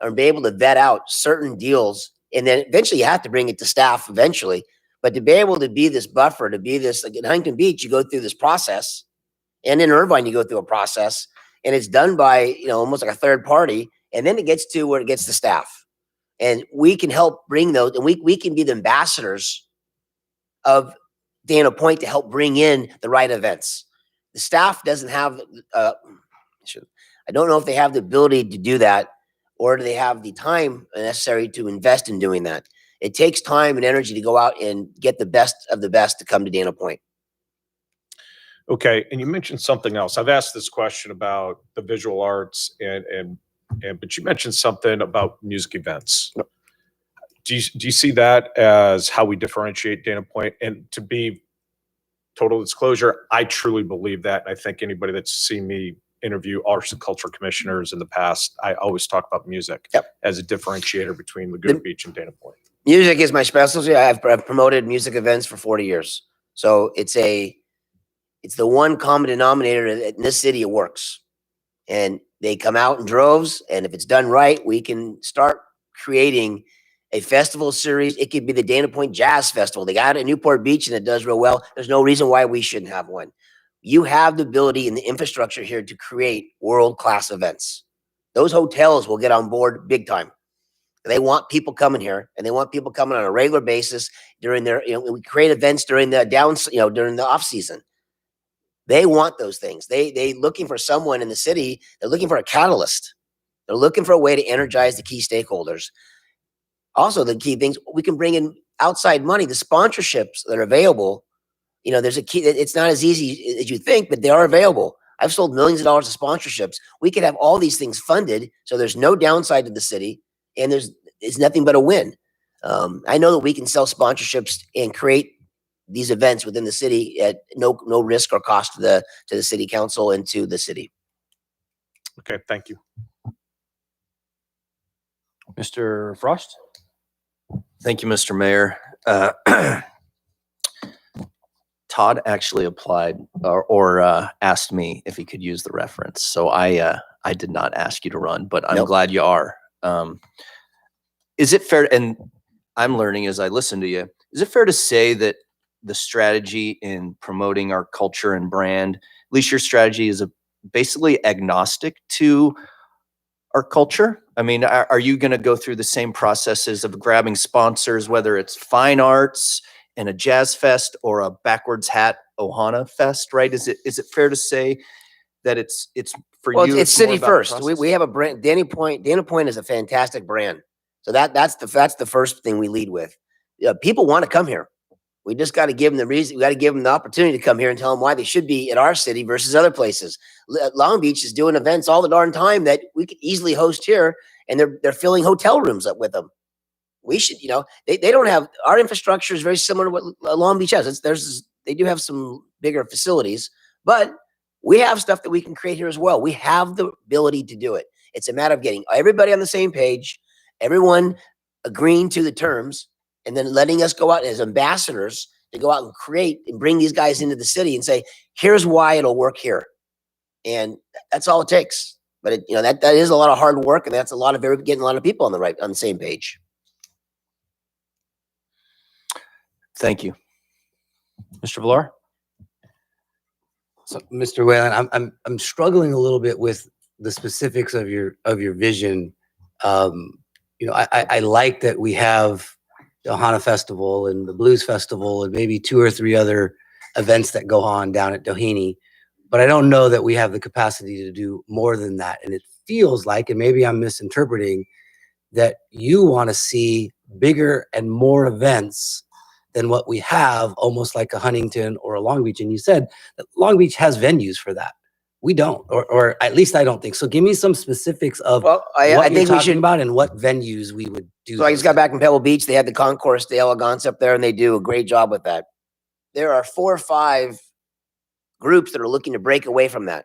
and be able to vet out certain deals. And then eventually you have to bring it to staff eventually, but to be able to be this buffer, to be this, like in Huntington Beach, you go through this process, and in Irvine, you go through a process, and it's done by, almost like a third party. And then it gets to where it gets to staff, and we can help bring those, and we can be the ambassadors of Dana Point to help bring in the right events. The staff doesn't have, I don't know if they have the ability to do that, or do they have the time necessary to invest in doing that. It takes time and energy to go out and get the best of the best to come to Dana Point. Okay, and you mentioned something else. I've asked this question about the visual arts, but you mentioned something about music events. Yep. Do you see that as how we differentiate Dana Point? And to be total disclosure, I truly believe that. I think anybody that's seen me interview arts and culture commissioners in the past, I always talk about music as a differentiator between Laguna Beach and Dana Point. Music is my specialty. I've promoted music events for 40 years. So it's the one common denominator in this city. It works, and they come out in droves. And if it's done right, we can start creating a festival series. It could be the Dana Point Jazz Festival. They got it at Newport Beach, and it does real well. There's no reason why we shouldn't have one. You have the ability and the infrastructure here to create world-class events. Those hotels will get on board big time. They want people coming here, and they want people coming on a regular basis during their, we create events during the during the off season. They want those things. They looking for someone in the city. They're looking for a catalyst. They're looking for a way to energize the key stakeholders. Also, the key things, we can bring in outside money, the sponsorships that are available. There's a key. It's not as easy as you think, but they are available. I've sold millions of dollars of sponsorships. We could have all these things funded, so there's no downside to the city, and it's nothing but a win. I know that we can sell sponsorships and create these events within the city at no risk or cost to the city council and to the city. Okay, thank you. Mr. Frost? Thank you, Mr. Mayor. Todd actually applied or asked me if he could use the reference. So I did not ask you to run, but I'm Nope. glad you are. Is it fair, and I'm learning as I listen to you, is it fair to say that the strategy in promoting our culture and brand, at least your strategy is basically agnostic to our culture? I mean, are you going to go through the same processes of grabbing sponsors, whether it's fine arts and a jazz fest or a backwards hat Ohana fest, right? Is it fair to say that it's for Well, you? it's more city about first. We process? have a brand. Dana Point is a fantastic brand. So that's the first thing we lead with. People want to come here. We just got to give them the reason. We got to give them the opportunity to come here and tell them why they should be at our city versus other places. Long Beach is doing events all the darn time that we could easily host here, and they're filling hotel rooms up with them. We should, they don't have, our infrastructure is very similar to what Long Beach has. They do have some bigger facilities, but we have stuff that we can create here as well. We have the ability to do it. It's a matter of getting everybody on the same page, everyone agreeing to the terms, and then letting us go out as ambassadors to go out and create and bring these guys into the city and say, here's why it'll work here. And that's all it takes. But that is a lot of hard work, and that's a lot of getting a lot of people on the same page. Thank you. Mr. Villar? So, Mr. Whalen, I'm struggling a little bit with the specifics of your vision. I like that we have the Ohana Festival and the Blues Festival and maybe 2 or 3 other events that go on down at Doheny, but I don't know that we have the capacity to do more than that. And it feels like, and maybe I'm misinterpreting, that you want to see bigger and more events than what we have, almost like a Huntington or a Long Beach. And you said that Long Beach has venues for that. We don't, or at least I don't think. So give me some specifics of Well, I what think you're we talking should. about and what venues we would do. So I just got back from Pebble Beach. They had the Concourse de Elegance up there, and they do a great job with that. There are 4 or 5 groups that are looking to break away from that.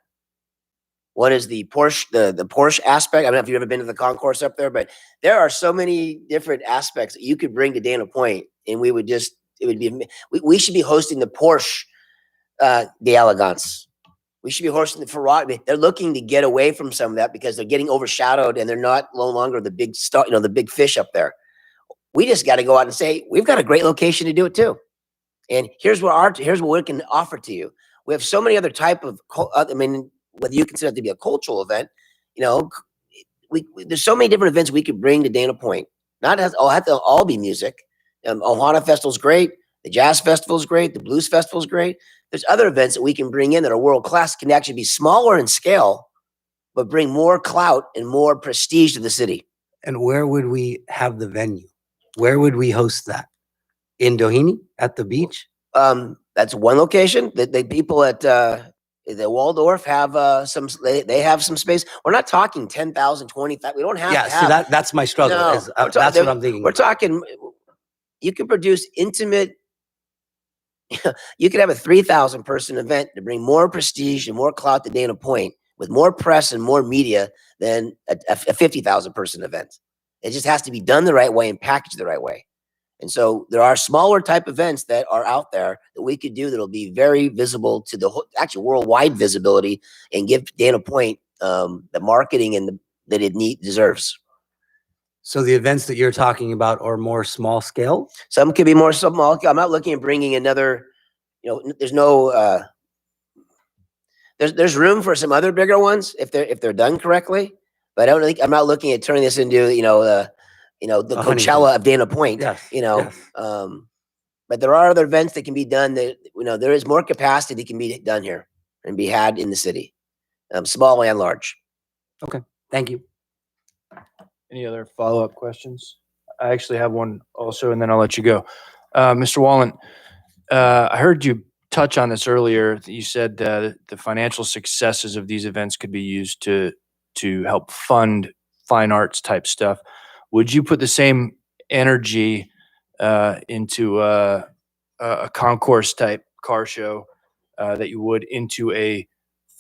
One is the Porsche, the Porsche aspect. I don't know if you've ever been to the Concourse up there, but there are so many different aspects that you could bring to Dana Point, and we should be hosting the Porsche de Elegance. We should be hosting the Ferrari. They're looking to get away from some of that because they're getting overshadowed and they're no longer the big star, the big fish up there. We just got to go out and say, we've got a great location to do it too. And here's what we can offer to you. We have so many other type of, whether you consider it to be a cultural event, there's so many different events we could bring to Dana Point. Not have to all be music. Ohana Festival's great. The Jazz Festival's great. The Blues Festival's great. There's other events that we can bring in that are world-class, can actually be smaller in scale, but bring more clout and more prestige to the city. And where would we have the venue? Where would we host that? In Doheny at the beach? That's one location. The people at the Waldorf have they have some space. We're not talking 10,000, 20,000. We don't have to have. See, that's my struggle. No, That's what I'm thinking. We're talking, you can produce intimate, you could have a 3,000 person event to bring more prestige and more clout to Dana Point with more press and more media than a 50,000 person event. It just has to be done the right way and packaged the right way. And so there are smaller type events that are out there that we could do that'll be very visible to the actually worldwide visibility and give Dana Point the marketing and that it deserves. So the events that you're talking about are more small scale? Some could be more small. I'm not looking at bringing another, there's no, there's room for some other bigger ones if they're done correctly. But I'm not looking at turning this into, the Coachella of Dana Point, but there are other events that can be done that, there is more capacity that can be done here and be had in the city, small and large. Okay. Thank you. Any other follow-up questions? I actually have one also, and then I'll let you go. Mr. Wallen, I heard you touch on this earlier. You said the financial successes of these events could be used to help fund fine arts type stuff. Would you put the same energy into a concourse type car show that you would into a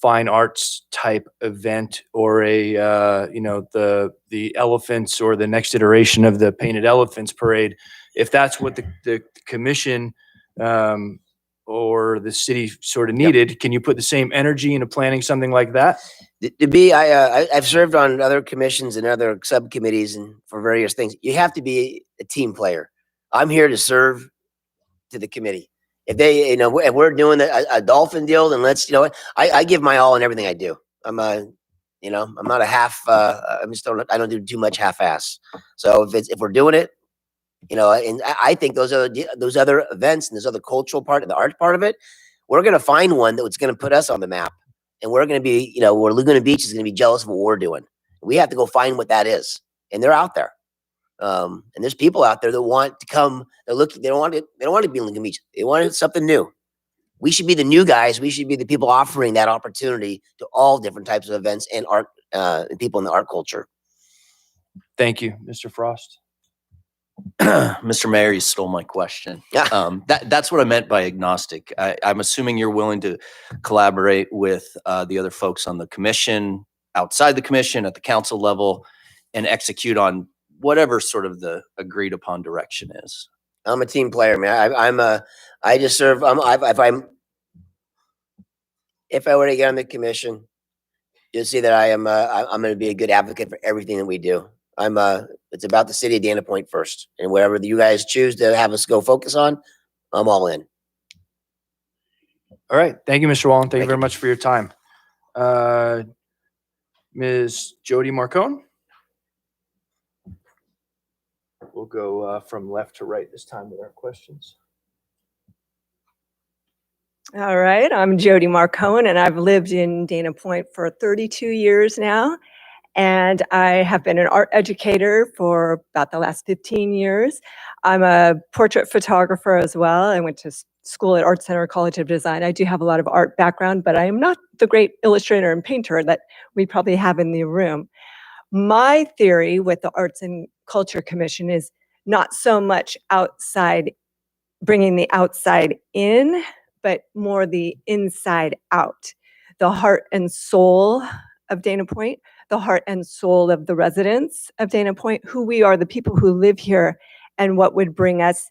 fine arts type event or the elephants or the next iteration of the painted elephants parade, if that's what the commission or the city sort of needed, can you put the same energy into planning something like that? I've served on other commissions and other subcommittees and for various things. You have to be a team player. I'm here to serve to the committee. If they, if we're doing a dolphin deal, then let's, I give my all in everything I do. I'm not a half, I don't do too much half-ass. So if we're doing it, and I think those other events and this other cultural part and the art part of it, we're going to find one that's going to put us on the map. And we're going to be, where Laguna Beach is going to be jealous of what we're doing. We have to go find what that is. And they're out there. And there's people out there that want to come, they don't want to be in Laguna Beach. They want something new. We should be the new guys. We should be the people offering that opportunity to all different types of events and art, and people in the art culture. Thank you, Mr. Frost. Mr. Mayor, you stole my question. That's what I meant by agnostic. I'm assuming you're willing to collaborate with the other folks on the commission, outside the commission, at the council level, and execute on whatever sort of the agreed upon direction is. I'm a team player, man. I just serve. If I were to get on the commission, you'll see that I'm going to be a good advocate for everything that we do. It's about the city of Dana Point first, and whatever you guys choose to have us go focus on, I'm all in. All right. Thank you, Mr. Wallen. Thank you very much for your time. Ms. Jody Marcone. We'll go from left to right this time with our questions. All right, I'm Jody Marcone, and I've lived in Dana Point for 32 years now. And I have been an art educator for about the last 15 years. I'm a portrait photographer as well. I went to school at Art Center College of Design. I do have a lot of art background, but I am not the great illustrator and painter that we probably have in the room. My theory with the Arts and Culture Commission is not so much outside, bringing the outside in, but more the inside out, the heart and soul of Dana Point, the heart and soul of the residents of Dana Point, who we are, the people who live here, and what would bring us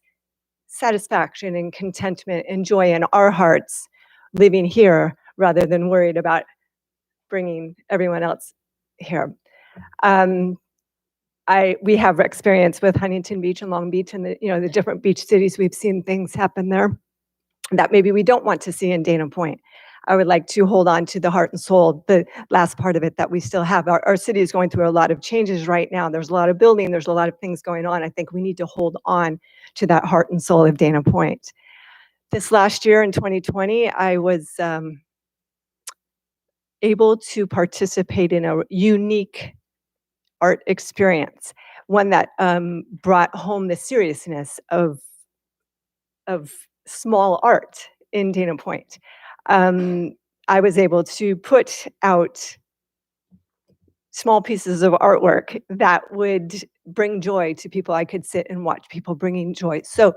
satisfaction and contentment and joy in our hearts living here rather than worried about bringing everyone else here. We have experience with Huntington Beach and Long Beach and the different beach cities. We've seen things happen there that maybe we don't want to see in Dana Point. I would like to hold on to the heart and soul, the last part of it that we still have. Our city is going through a lot of changes right now. There's a lot of building, there's a lot of things going on. I think we need to hold on to that heart and soul of Dana Point. This last year in 2020, I was able to participate in a unique art experience, one that brought home the seriousness of small art in Dana Point. I was able to put out small pieces of artwork that would bring joy to people. I could sit and watch people bringing joy. So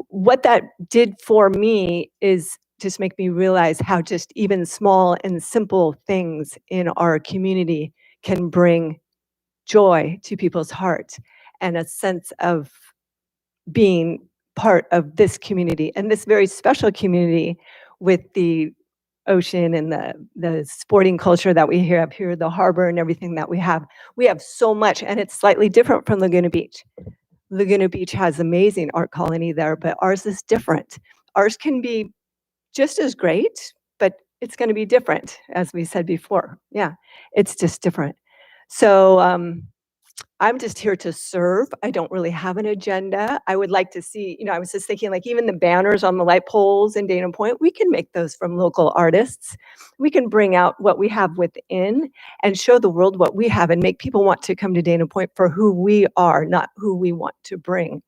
what that did for me is just make me realize how just even small and simple things in our community can bring joy to people's hearts and a sense of being part of this community and this very special community with the ocean and the sporting culture that we have here, the harbor and everything that we have. We have so much, and it's slightly different from Laguna Beach. Laguna Beach has amazing art colony there, but ours is different. Ours can be just as great, but it's going to be different, as we said before. Yeah, it's just different. So I'm just here to serve. I don't really have an agenda. I would like to see, I was just thinking like even the banners on the light poles in Dana Point, we can make those from local artists. We can bring out what we have within and show the world what we have and make people want to come to Dana Point for who we are, not who we want to bring.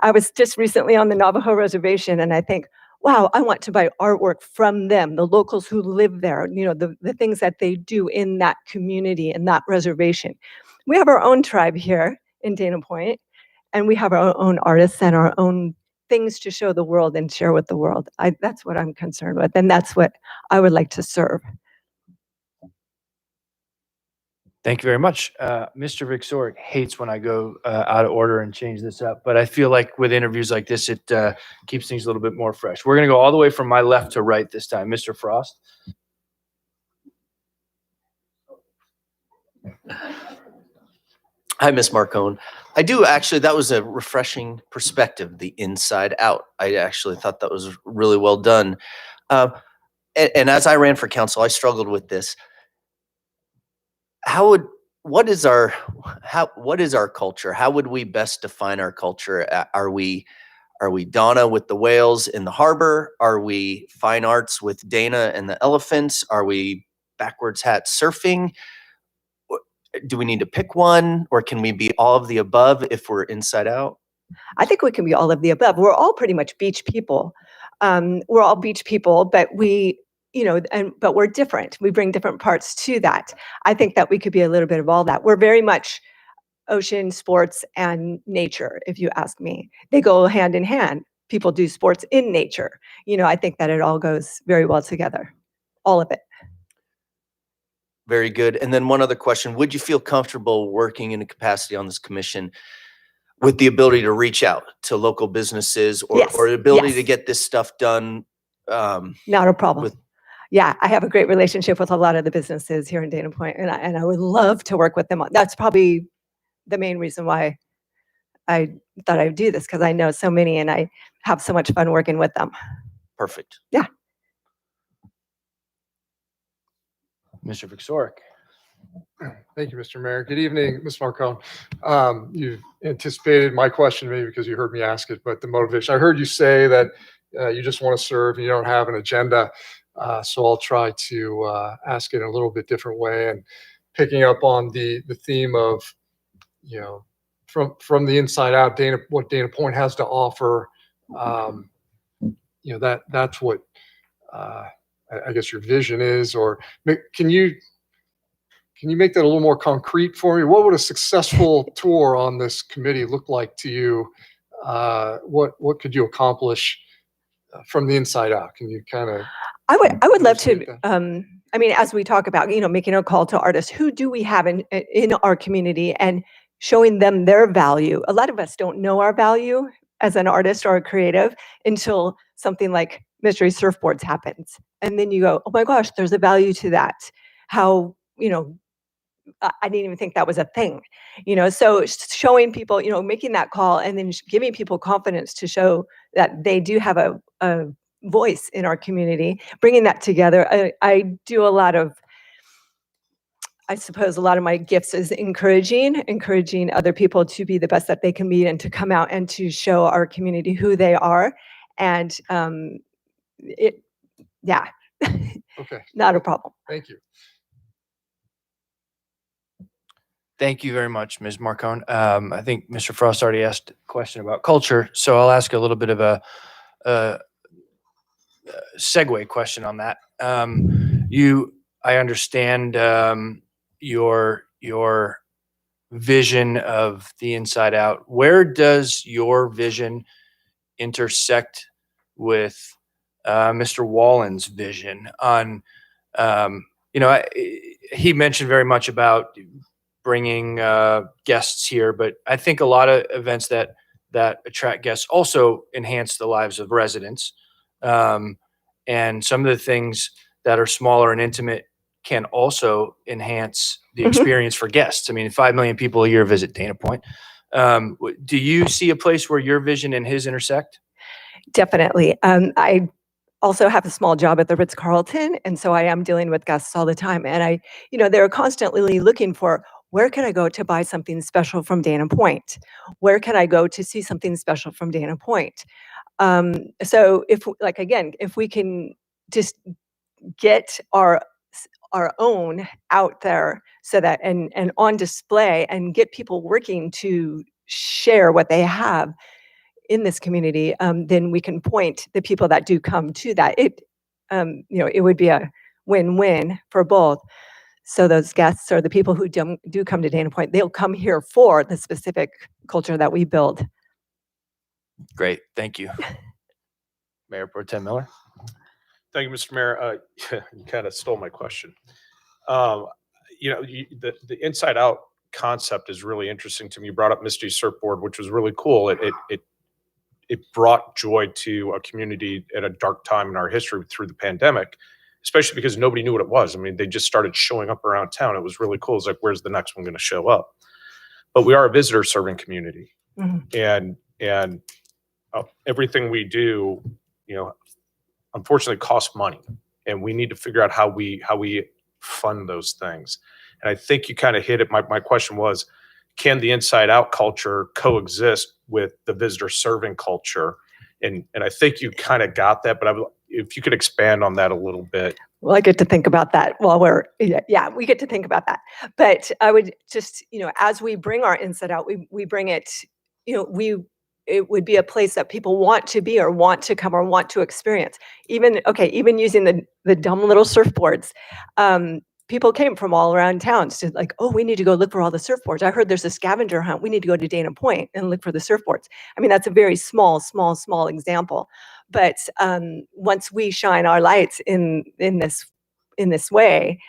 I was just recently on the Navajo reservation and I think, wow, I want to buy artwork from them, the locals who live there, the things that they do in that community and that reservation. We have our own tribe here in Dana Point, and we have our own artists and our own things to show the world and share with the world. That's what I'm concerned with, and that's what I would like to serve. Thank you very much. Mr. Vixoric hates when I go out of order and change this up, but I feel like with interviews like this, it keeps things a little bit more fresh. We're going to go all the way from my left to right this time. Mr. Frost. Hi, Ms. Marcone. I do actually, that was a refreshing perspective, the inside out. I actually thought that was really well done. And as I ran for council, I struggled with this. What is our culture? How would we best define our culture? Are we Donna with the whales in the harbor? Are we fine arts with Dana and the elephants? Are we backwards hat surfing? Do we need to pick one, or can we be all of the above if we're inside out? I think we can be all of the above. We're all pretty much beach people. We're all beach people, but but we're different. We bring different parts to that. I think that we could be a little bit of all that. We're very much ocean, sports, and nature, if you ask me. They go hand in hand. People do sports in nature. I think that it all goes very well together. All of it. Very good. And then one other question, would you feel comfortable working in a capacity on this commission with the ability to reach out to local businesses or the ability to get this stuff done? Not a problem. Yeah, I have a great relationship with a lot of the businesses here in Dana Point, and I would love to work with them. That's probably the main reason why I thought I would do this, because I know so many and I have so much fun working with them. Perfect. Yeah. Mr. Vixoric. Thank you, Mr. Mayor. Good evening, Ms. Marcone. You anticipated my question maybe because you heard me ask it, but the motivation. I heard you say that you just want to serve and you don't have an agenda. So I'll try to ask it in a little bit different way, and picking up on the theme of, from the inside out, what Dana Point has to offer. That's what I guess your vision is, or can you make that a little more concrete for me? What would a successful tour on this committee look like to you? What could you accomplish from the inside out? Can you kind of? I would love to. As we talk about, making a call to artists, who do we have in our community, and showing them their value. A lot of us don't know our value as an artist or a creative until something like Mystery Surfboards happens. And then you go, oh my gosh, there's a value to that. How, I didn't even think that was a thing, so showing people, making that call and then giving people confidence to show that they do have a voice in our community, bringing that together. I do a lot of, I suppose a lot of my gifts is encouraging other people to be the best that they can be and to come out and to show our community who they are. And yeah. Okay. Not a problem. Thank you. Thank you very much, Ms. Marcone. I think Mr. Frost already asked a question about culture, so I'll ask a little bit of a segue question on that. I understand your vision of the inside out. Where does your vision intersect with Mr. Wallen's vision on, he mentioned very much about bringing guests here, but I think a lot of events that attract guests also enhance the lives of residents. And some of the things that are smaller and intimate can also enhance the experience for guests. 5 million people a year visit Dana Point. Do you see a place where your vision and his intersect? Definitely. I also have a small job at the Ritz-Carlton, and so I am dealing with guests all the time. And they're constantly looking for, where can I go to buy something special from Dana Point? Where can I go to see something special from Dana Point? So if we can just get our own out there so that and on display and get people working to share what they have in this community, then we can point the people that do come to that. It would be a win-win for both. So those guests or the people who do come to Dana Point, they'll come here for the specific culture that we build. Great, thank you. Mayor Pro Tem Miller. Thank you, Mr. Mayor. You kind of stole my question. the inside out concept is really interesting to me. You brought up Mystery Surfboard, which was really cool. It brought joy to a community at a dark time in our history through the pandemic, especially because nobody knew what it was. I mean, they just started showing up around town. It was really cool. It's like, where's the next one going to show up? But we are a visitor serving community, and everything we do, unfortunately costs money, and we need to figure out how we fund those things. And I think you kind of hit it. My question was, can the inside out culture coexist with the visitor serving culture? And I think you kind of got that, but if you could expand on that a little bit. Well, I get to think about that while we get to think about that. But I would just, as we bring our inside out, we bring it, it would be a place that people want to be or want to come or want to experience. Even using the dumb little surfboards. People came from all around town to like, oh, we need to go look for all the surfboards. I heard there's a scavenger hunt. We need to go to Dana Point and look for the surfboards. I mean, that's a very small example. But once we shine our lights in this way,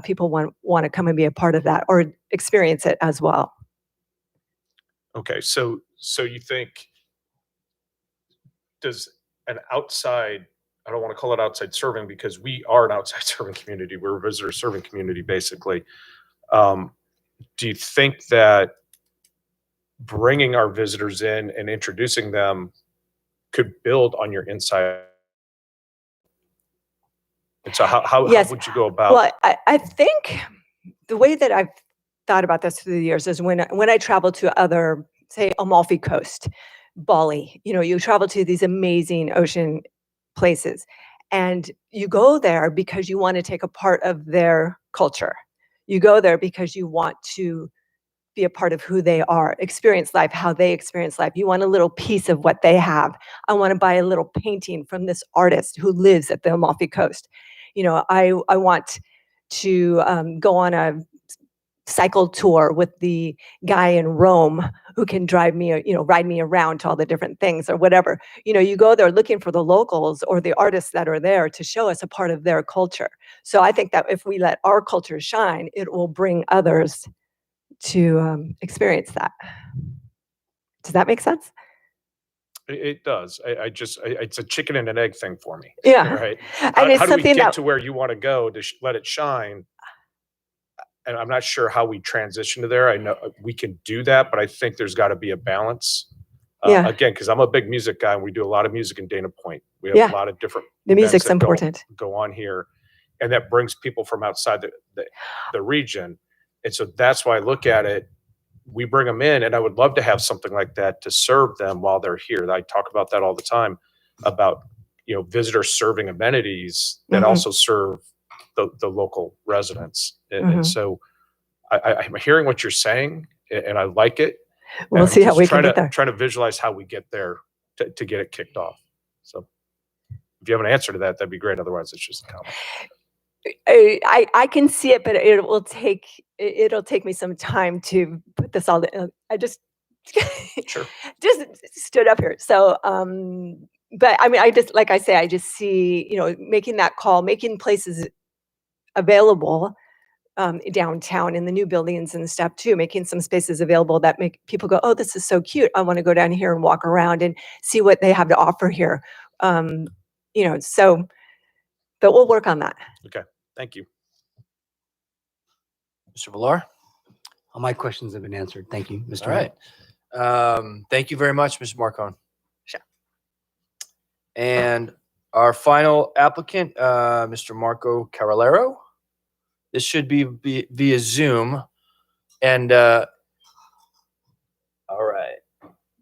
people want to come and be a part of that or experience it as well. Okay, so you think, does an outside, I don't want to call it outside serving because we are an outside serving community. We're a visitor serving community, basically. Do you think that bringing our visitors in and introducing them could build on your inside? And so how would you go about? Well, I think the way that I've thought about this through the years is when I travel to other, say, Amalfi Coast, Bali, you travel to these amazing ocean places and you go there because you want to take a part of their culture. You go there because you want to be a part of who they are, experience life, how they experience life. You want a little piece of what they have. I want to buy a little painting from this artist who lives at the Amalfi Coast. I want to go on a cycle tour with the guy in Rome who can drive me, ride me around to all the different things or whatever. You go there looking for the locals or the artists that are there to show us a part of their culture. So I think that if we let our culture shine, it will bring others to experience that. Does that make sense? It does. It's a chicken and an egg thing for me. Yeah. Right. And it's how do we something get that to where you want to go to let it shine? And I'm not sure how we transition to there. I know we can do that, but I think there's got to be a balance. Again, because I'm a big music guy and we do a lot of music in Dana Point. We have a lot of different the events music's that important. go on here, and that brings people from outside the region. And so that's why I look at it. We bring them in, and I would love to have something like that to serve them while they're here. I talk about that all the time about visitor serving amenities that also serve the local residents. And so I'm hearing what you're saying, and I like it. We'll see how we can get there. Trying to visualize how we get there to get it kicked off. So if you have an answer to that, that'd be great. Otherwise, it's just a comment. I can see it, but it'll take me some time to put this all. I just just stood up here. So, but I mean, like I say, I just see making that call, making places available downtown in the new buildings and stuff too, making some spaces available that make people go, oh, this is so cute. I want to go down here and walk around and see what they have to offer here. So, but we'll work on that. Okay. Thank you. Mr. Villar? All my questions have been answered. Thank you, Mr. All right. Thank you very much, Mr. Marcone. Sure. And our final applicant, Mr. Marco Carolero. This should be via Zoom. And all right.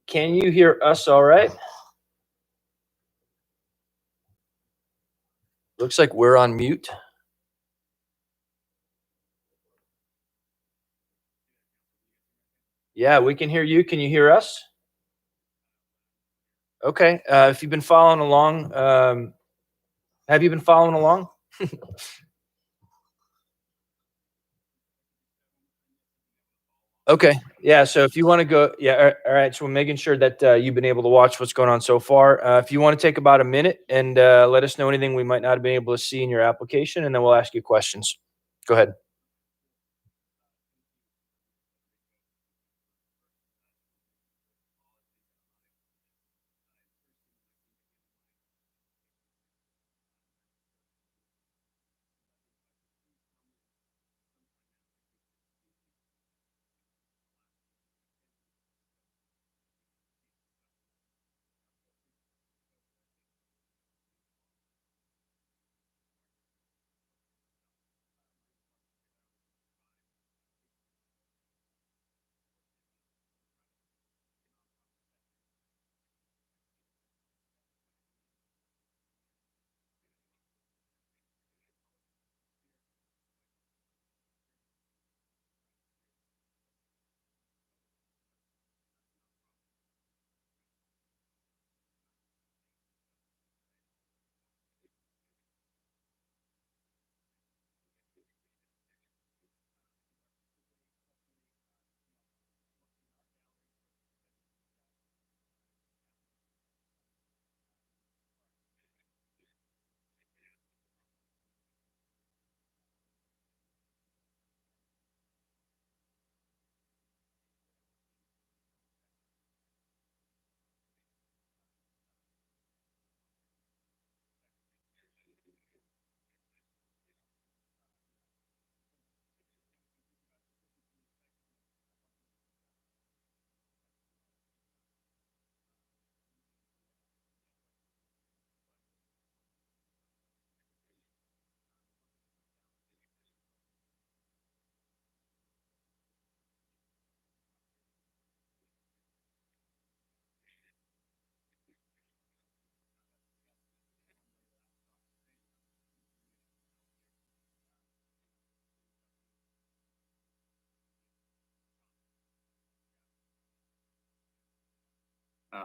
Can you hear us all right? Looks like we're on mute. Yeah, we can hear you. Can you hear us? Okay. If you've been following along, have you been following along? Okay. Yeah. So if you want to go, yeah. All right. So we're making sure that you've been able to watch what's going on so far. If you want to take about a minute and let us know anything we might not have been able to see in your application, and then we'll ask you questions. Go ahead.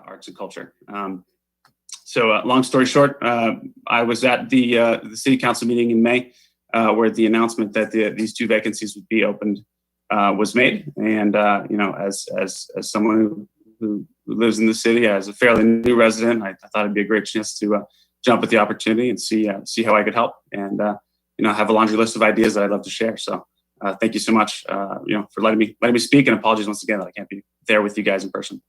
arts and culture. So long story short, I was at the city council meeting in May where the announcement that these 2 vacancies would be opened was made. And, you know, as someone who lives in the city, as a fairly new resident, I thought it'd be a great chance to jump at the opportunity and see how I could help, and you know, have a laundry list of ideas that I'd love to share. So thank you so much, you know, for letting me speak, and apologies once again that I can't be there with you guys in person.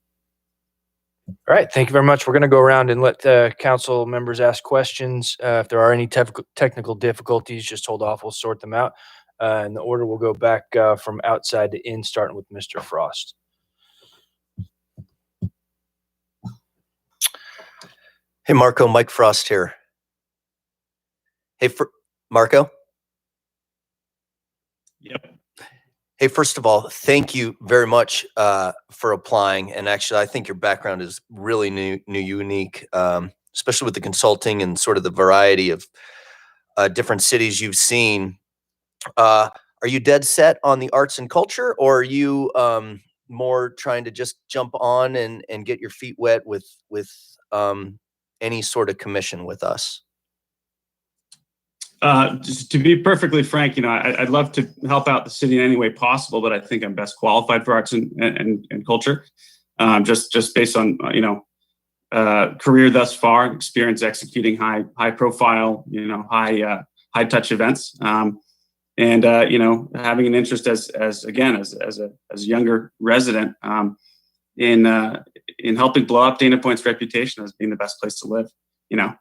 All right, thank you very much. We're going to go around and let council members ask questions. If there are any technical difficulties, just hold off. We'll sort them out. And the order will go back from outside to in, starting with Mr. Frost. Hey, Marco, Mike Frost here. Hey, Marco? Yep. Hey, first of all, thank you very much for applying. And actually, I think your background is really unique, especially with the consulting and sort of the variety of different cities you've seen. Are you dead set on the arts and culture, or are you more trying to just jump on and get your feet wet with any sort of commission with us? Just to be perfectly frank, you know, I'd love to help out the city in any way possible, but I think I'm best qualified for arts and culture, just based on, you know, career thus far, experience executing high profile, you know, high touch events, and you know, having an interest as a younger resident in helping blow up Dana Point's reputation as being the best place to live, you know,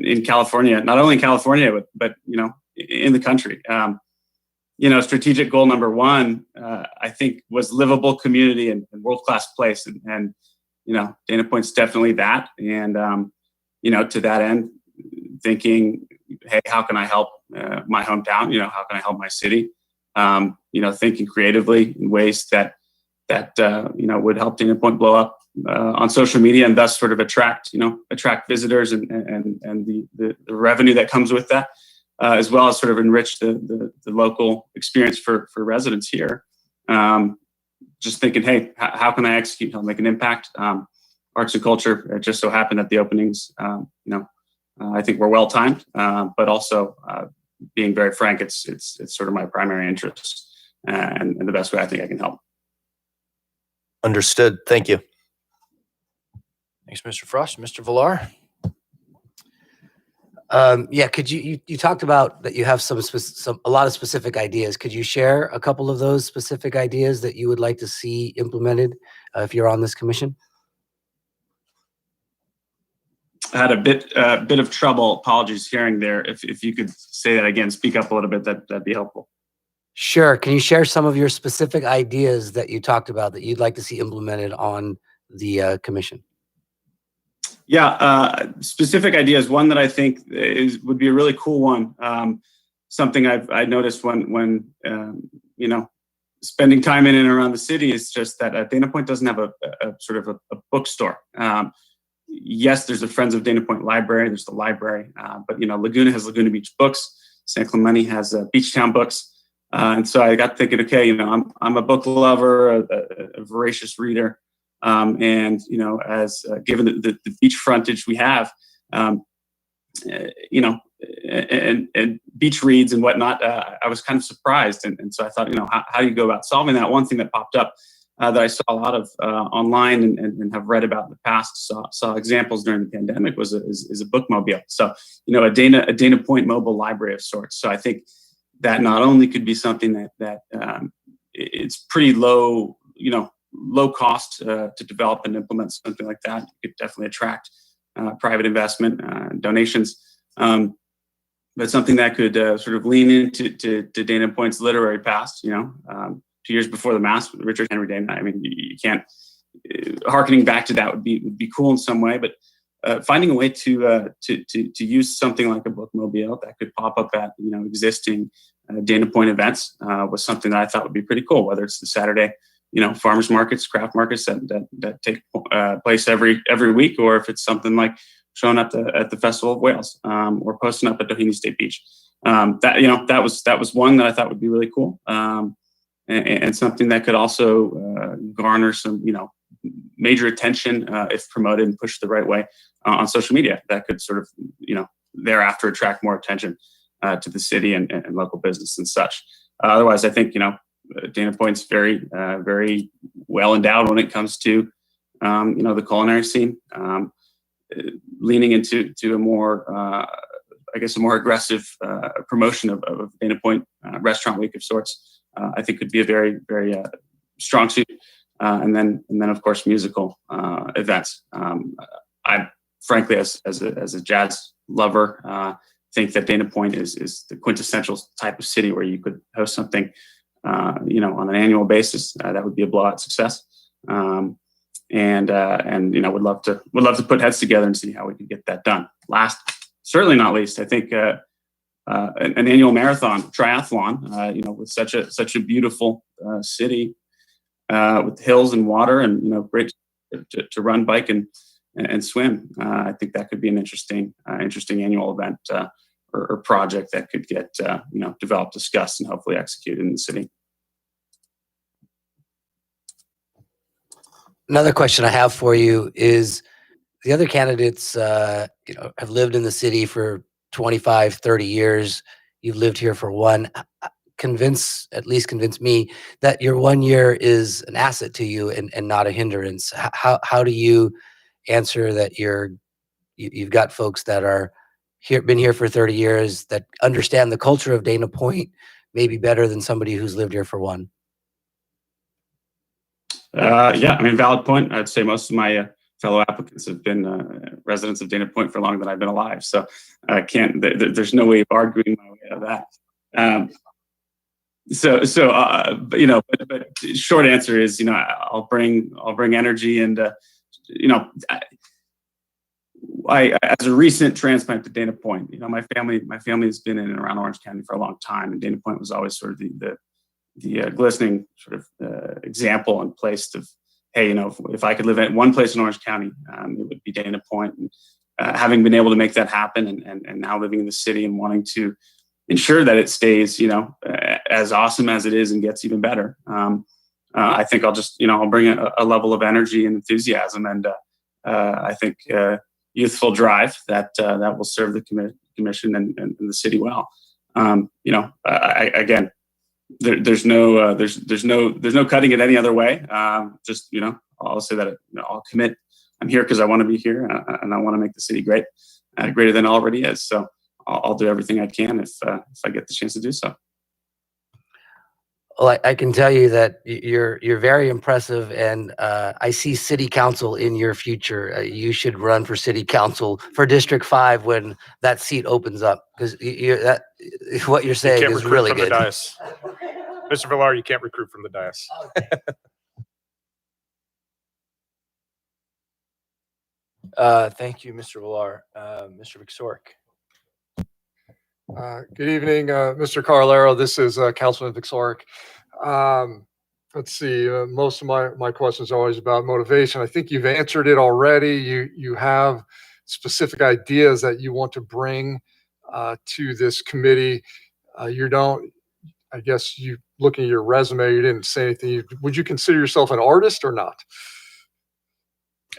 in California, not only in California, but you know, in the country. You know, strategic goal number 1, I think, was livable community and world-class place. And, you know, Dana Point's definitely that. And, you know, to that end, thinking, hey, how can I help my hometown? You know, how can I help my city? You know, thinking creatively in ways that you know, would help Dana Point blow up on social media, and thus sort of attract visitors and the revenue that comes with that, as well as sort of enrich the local experience for residents here. Just thinking, hey, how can I execute? How make an impact? Arts and culture. It just so happened that the openings, you know, I think were well timed, but also being very frank, it's sort of my primary interest and the best way I think I can help. Understood. Thank you. Thanks, Mr. Frost. Mr. Villar? Yeah, could you talked about that you have a lot of specific ideas. Could you share a couple of those specific ideas that you would like to see implemented if you're on this commission? I had a bit of trouble. Apologies hearing there. If you could say that again, speak up a little bit, that'd be helpful. Sure. Can you share some of your specific ideas that you talked about that you'd like to see implemented on the commission? Yeah, specific ideas. One that I think would be a really cool one. Something I noticed when you know, spending time in and around the city is just that Dana Point doesn't have a sort of a bookstore. Yes, there's a Friends of Dana Point library. There's the library, but you know, Laguna has Laguna Beach books. San Clemente has Beach Town books. And so I got thinking, okay, you know, I'm a book lover, a voracious reader. And, you know, as given the beach frontage we have, you know, and beach reads and whatnot, I was kind of surprised. And so I thought, you know, how do you go about solving that? One thing that popped up that I saw a lot of online and have read about in the past, saw examples during the pandemic is a bookmobile. So, you know, a Dana Point mobile library of sorts. So I think that not only could be something that it's pretty low, you know, low cost to develop and implement something like that. You could definitely attract private investment, donations, but something that could sort of lean into Dana Point's literary past. You know, 2 years before the Mass with Richard Henry Dana. I mean, you can't. Harkening back to that would be cool in some way, but finding a way to use something like a bookmobile that could pop up at, you know, existing Dana Point events was something that I thought would be pretty cool. Whether it's the Saturday, you know, farmers markets, craft markets that take place every week, or if it's something like showing up at the Festival of Whales, or posting up at Doheny State Beach. That, you know, that was one that I thought would be really cool, and something that could also garner some, you know, major attention if promoted and pushed the right way on social media. That could sort of, thereafter attract more attention to the city and local business and such. Otherwise, I think, Dana Point's very, very well endowed when it comes to, the culinary scene, leaning into a more, a more aggressive promotion of Dana Point Restaurant Week of sorts. I think could be a very, very strong suit. And then of course musical events. I frankly, as a jazz lover, think that Dana Point is the quintessential type of city where you could host something, on an annual basis. That would be a blowout success. And would love to put heads together and see how we can get that done. Last, certainly not least, I think an annual marathon triathlon. With such a beautiful city with hills and water, and great to run, bike, and swim. I think that could be an interesting annual event or project that could get developed, discussed, and hopefully executed in the city. Another question I have for you is the other candidates, have lived in the city for 25, 30 years. You've lived here for one. Convince me that your 1 year is an asset to you and not a hindrance. How do you answer that you've got folks that are here, been here for 30 years, that understand the culture of Dana Point maybe better than somebody who's lived here for one? Valid point. I'd say most of my fellow applicants have been residents of Dana Point for longer than I've been alive. So I can't, there's no way of arguing my way out of that. But short answer is, I'll bring energy, and, I as a recent transplant to Dana Point, my family has been in and around Orange County for a long time, and Dana Point was always sort of the glistening sort of example and place of, hey, if I could live in one place in Orange County, it would be Dana Point. And having been able to make that happen, and now living in the city and wanting to ensure that it stays, as awesome as it is and gets even better. I think I'll just, I'll bring a level of energy and enthusiasm, and I think youthful drive that will serve the commission and the city well. Again, there's no cutting it any other way. Just, I'll say that I'll commit. I'm here because I want to be here, and I want to make the city great, greater than it already is. So I'll do everything I can if I get the chance to do so. Well, I can tell you that you're very impressive, and I see city council in your future. You should run for city council for District 5 when that seat opens up, because what you're saying is really good. Mr. Villar, you can't recruit from the dais. Thank you, Mr. Villar. Mr. Vixorek. Good evening, Mr. Carlero. This is Councilman Vixorek. Let's see. Most of my questions are always about motivation. I think you've answered it already. You have specific ideas that you want to bring to this committee. You don't. I guess you looking at your resume, you didn't say anything. Would you consider yourself an artist or not?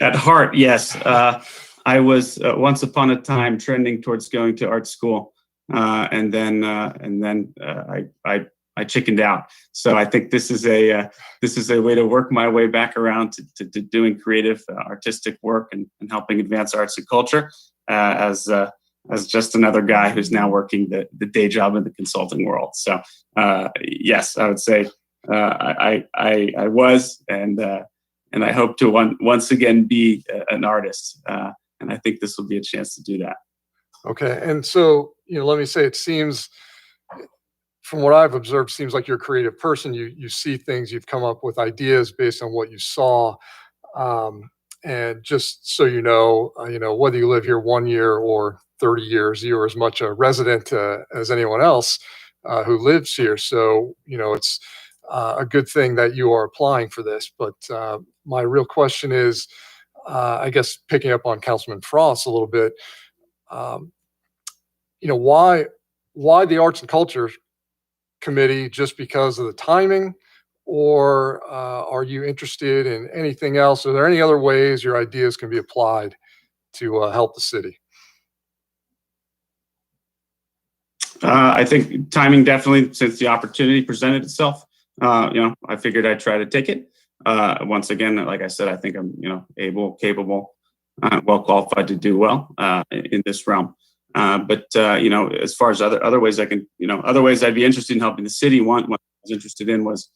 At heart, yes. I was once upon a time trending towards going to art school. And then I chickened out. So I think this is a way to work my way back around to doing creative, artistic work and helping advance arts and culture as just another guy who's now working the day job in the consulting world. So yes, I would say I was, and I hope to once again be an artist. And I think this will be a chance to do that. Okay. And so, let me say, it seems, from what I've observed, seems like you're a creative person. You see things, you've come up with ideas based on what you saw. And just so whether you live here 1 year or 30 years, you're as much a resident as anyone else who lives here. So, it's a good thing that you are applying for this. But my real question is, I guess, picking up on Councilman Frost a little bit, why the Arts and Culture Committee? Just because of the timing, or are you interested in anything else? Are there any other ways your ideas can be applied to help the city? I think timing definitely, since the opportunity presented itself, I figured I'd try to take it. Once again, like I said, I think I'm, able, capable, well qualified to do well in this realm. But as far as other ways I can, other ways I'd be interested in helping the city. One I was interested in was,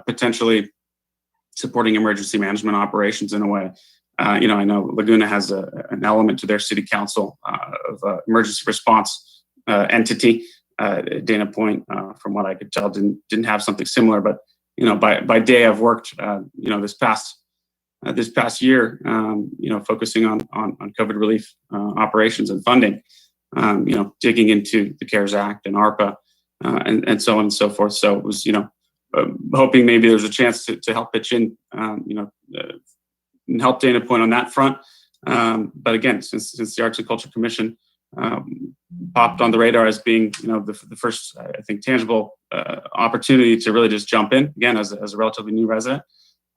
potentially supporting emergency management operations in a way. I know Laguna has an element to their city council of emergency response entity. Dana Point, from what I could tell, didn't have something similar. But by day I've worked, this past year, focusing on COVID relief operations and funding. Digging into the CARES Act and ARPA and so on and so forth. So it was, hoping maybe there's a chance to help pitch in, and help Dana Point on that front. But again, since the Arts and Culture Commission popped on the radar as being, the first, I think, tangible opportunity to really just jump in again as a relatively new resident,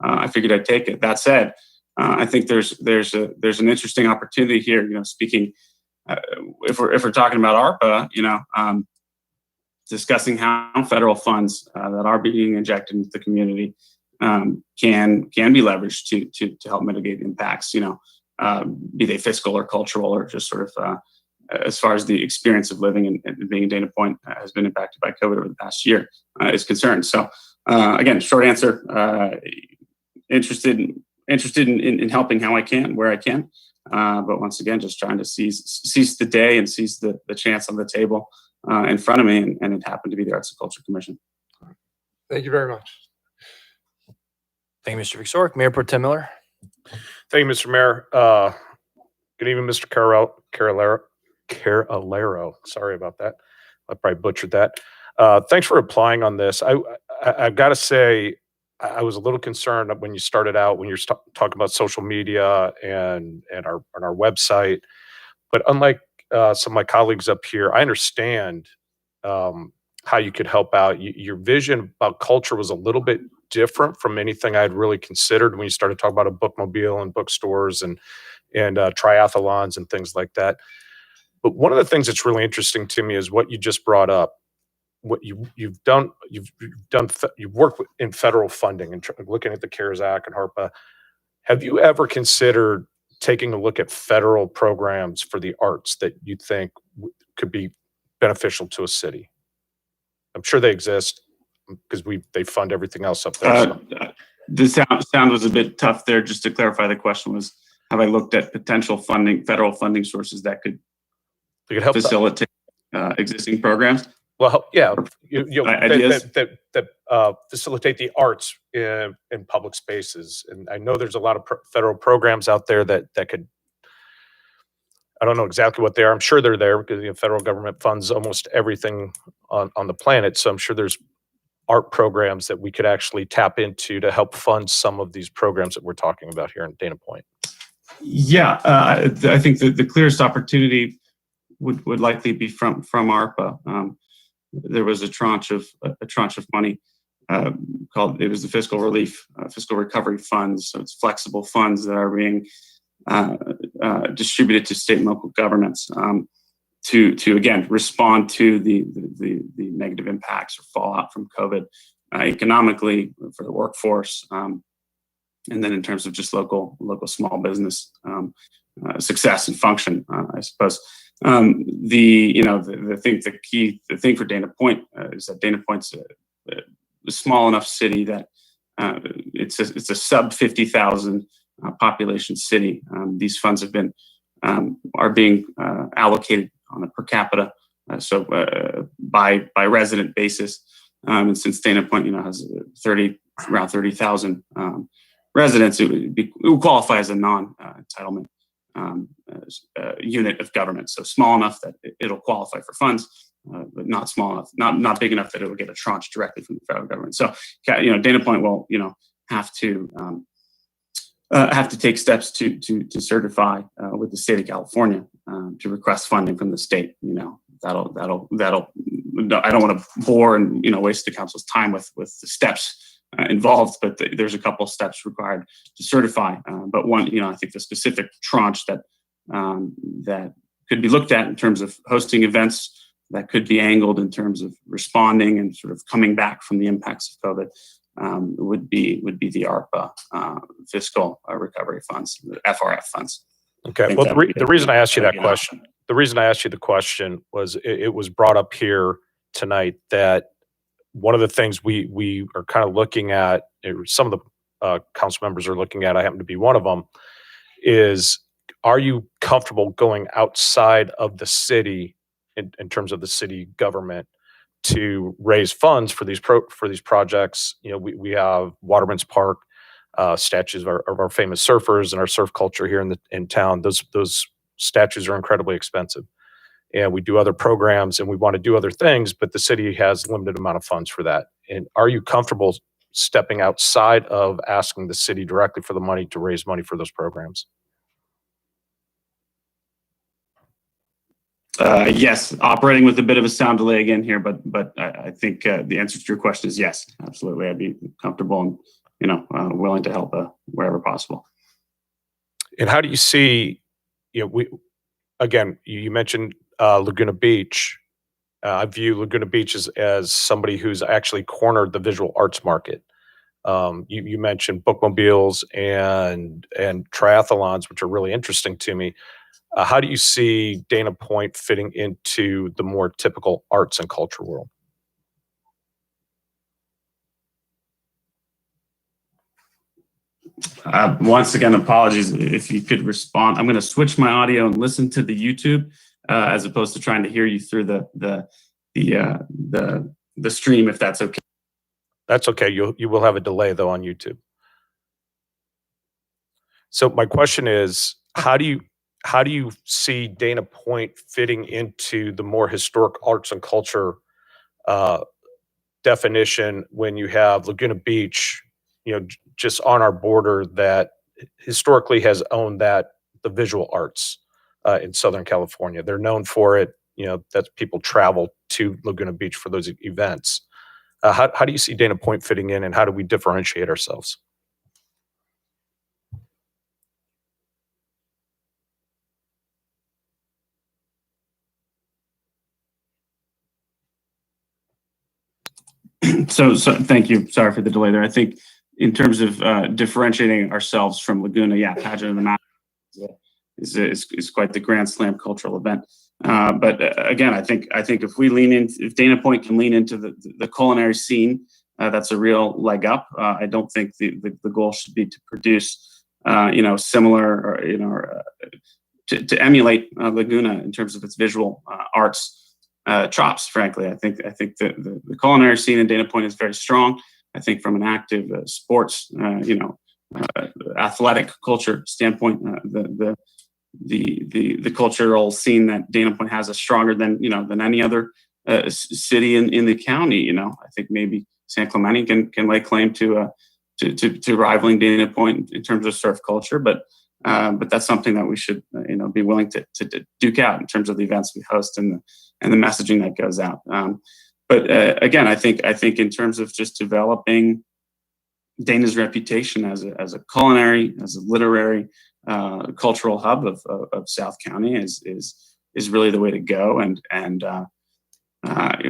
I figured I'd take it. That said, I think there's an interesting opportunity here. Speaking, if we're talking about ARPA, discussing how federal funds that are being injected into the community can be leveraged to help mitigate impacts. Be they fiscal or cultural or just sort of as far as the experience of living and being in Dana Point has been impacted by COVID over the past year is concerned. So again, short answer, interested in helping how I can, where I can. But once again, just trying to seize the day and seize the chance on the table in front of me. And it happened to be the Arts and Culture Commission. Thank you very much. Thank you, Mr. Vicsoric. Mayor Pro Tem Miller. Thank you, Mr. Mayor. Good evening, Mr. Carolero. Sorry about that. I probably butchered that. Thanks for applying on this. I've got to say, I was a little concerned when you started out, when you're talking about social media and our website. But unlike some of my colleagues up here, I understand how you could help out. Your vision about culture was a little bit different from anything I'd really considered when you started talking about a bookmobile and bookstores and triathlons and things like that. But one of the things that's really interesting to me is what you just brought up. What you've done, you've worked in federal funding and looking at the CARES Act and ARPA. Have you ever considered taking a look at federal programs for the arts that you think could be beneficial to a city? I'm sure they exist because they fund everything else up there. So. The sound was a bit tough there. Just to clarify, the question was, have I looked at potential funding, federal funding sources that could help facilitate existing programs? Well, yeah, ideas that facilitate the arts in public spaces. And I know there's a lot of federal programs out there that could, I don't know exactly what they are. I'm sure they're there because the federal government funds almost everything on the planet. So I'm sure there's art programs that we could actually tap into to help fund some of these programs that we're talking about here in Dana Point. Yeah, I think the clearest opportunity would likely be from ARPA. There was a tranche of money called, it was the fiscal relief, fiscal recovery funds. So it's flexible funds that are being distributed to state and local governments to again respond to the negative impacts or fallout from COVID economically for the workforce, and then in terms of just local small business success and function, I suppose. The thing for Dana Point is that Dana Point's a small enough city that it's a sub 50,000 population city. These funds are being allocated on a per capita, by resident basis. And since Dana Point, has around 30,000 residents, it would qualify as a non-entitlement unit of government. So small enough that it'll qualify for funds, but not small enough, not big enough that it will get a tranche directly from the federal government. So, Dana Point will, have to take steps to certify with the state of California to request funding from the state. That'll. I don't want to bore and waste the council's time with the steps involved, but there's a couple steps required to certify. But one, I think the specific tranche that that could be looked at in terms of hosting events that could be angled in terms of responding and sort of coming back from the impacts of COVID would be the ARPA fiscal recovery funds, the FRF funds. Okay. Well, the reason I asked you that question, was it was brought up here tonight that one of the things we are kind of looking at, some of the council members are looking at, I happen to be one of them, is are you comfortable going outside of the city in terms of the city government to raise funds for these projects? We have Waterman's Park, statues of our famous surfers and our surf culture here in town. Those statues are incredibly expensive, and we do other programs and we want to do other things, but the city has limited amount of funds for that. And are you comfortable stepping outside of asking the city directly for the money to raise money for those programs? Yes, operating with a bit of a sound delay again here, but I think the answer to your question is yes, absolutely. I'd be comfortable and willing to help wherever possible. And how do you see, you mentioned Laguna Beach. I view Laguna Beach as somebody who's actually cornered the visual arts market. You mentioned bookmobiles and triathlons, which are really interesting to me. How do you see Dana Point fitting into the more typical arts and culture world? Once again, apologies if you could respond. I'm going to switch my audio and listen to the YouTube as opposed to trying to hear you through the stream, if that's okay. That's okay. You will have a delay though on YouTube. So my question is, how do you see Dana Point fitting into the more historic arts and culture definition when you have Laguna Beach, just on our border, that historically has owned the visual arts in Southern California? They're known for it. That people travel to Laguna Beach for those events. How do you see Dana Point fitting in, and how do we differentiate ourselves? So thank you. Sorry for the delay there. I think in terms of differentiating ourselves from Laguna, Pageant of the Mountain is quite the grand slam cultural event. But again, I think if Dana Point can lean into the culinary scene, that's a real leg up. I don't think the goal should be to produce similar or to emulate Laguna in terms of its visual arts chops. Frankly, I think the culinary scene in Dana Point is very strong. I think from an active sports, athletic culture standpoint, the cultural scene that Dana Point has is stronger than any other city in the county. I think maybe San Clemente can lay claim to rivaling Dana Point in terms of surf culture, but that's something that we should be willing to duke out in terms of the events we host and the messaging that goes out. But again, I think in terms of just developing Dana's reputation as a culinary, as a literary, cultural hub of South County is really the way to go. And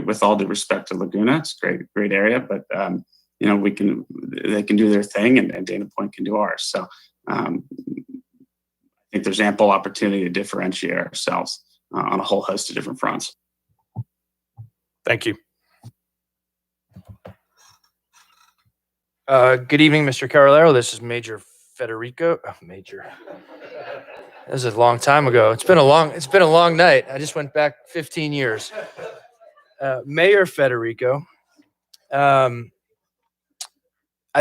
with all due respect to Laguna, it's a great area, but they can do their thing, and Dana Point can do ours. So I think there's ample opportunity to differentiate ourselves on a whole host of different fronts. Thank you. Good evening, Mr. Carolero. This is Major Federico. Major. This is a long time ago. It's been a long night. I just went back 15 years. Mayor Federico. I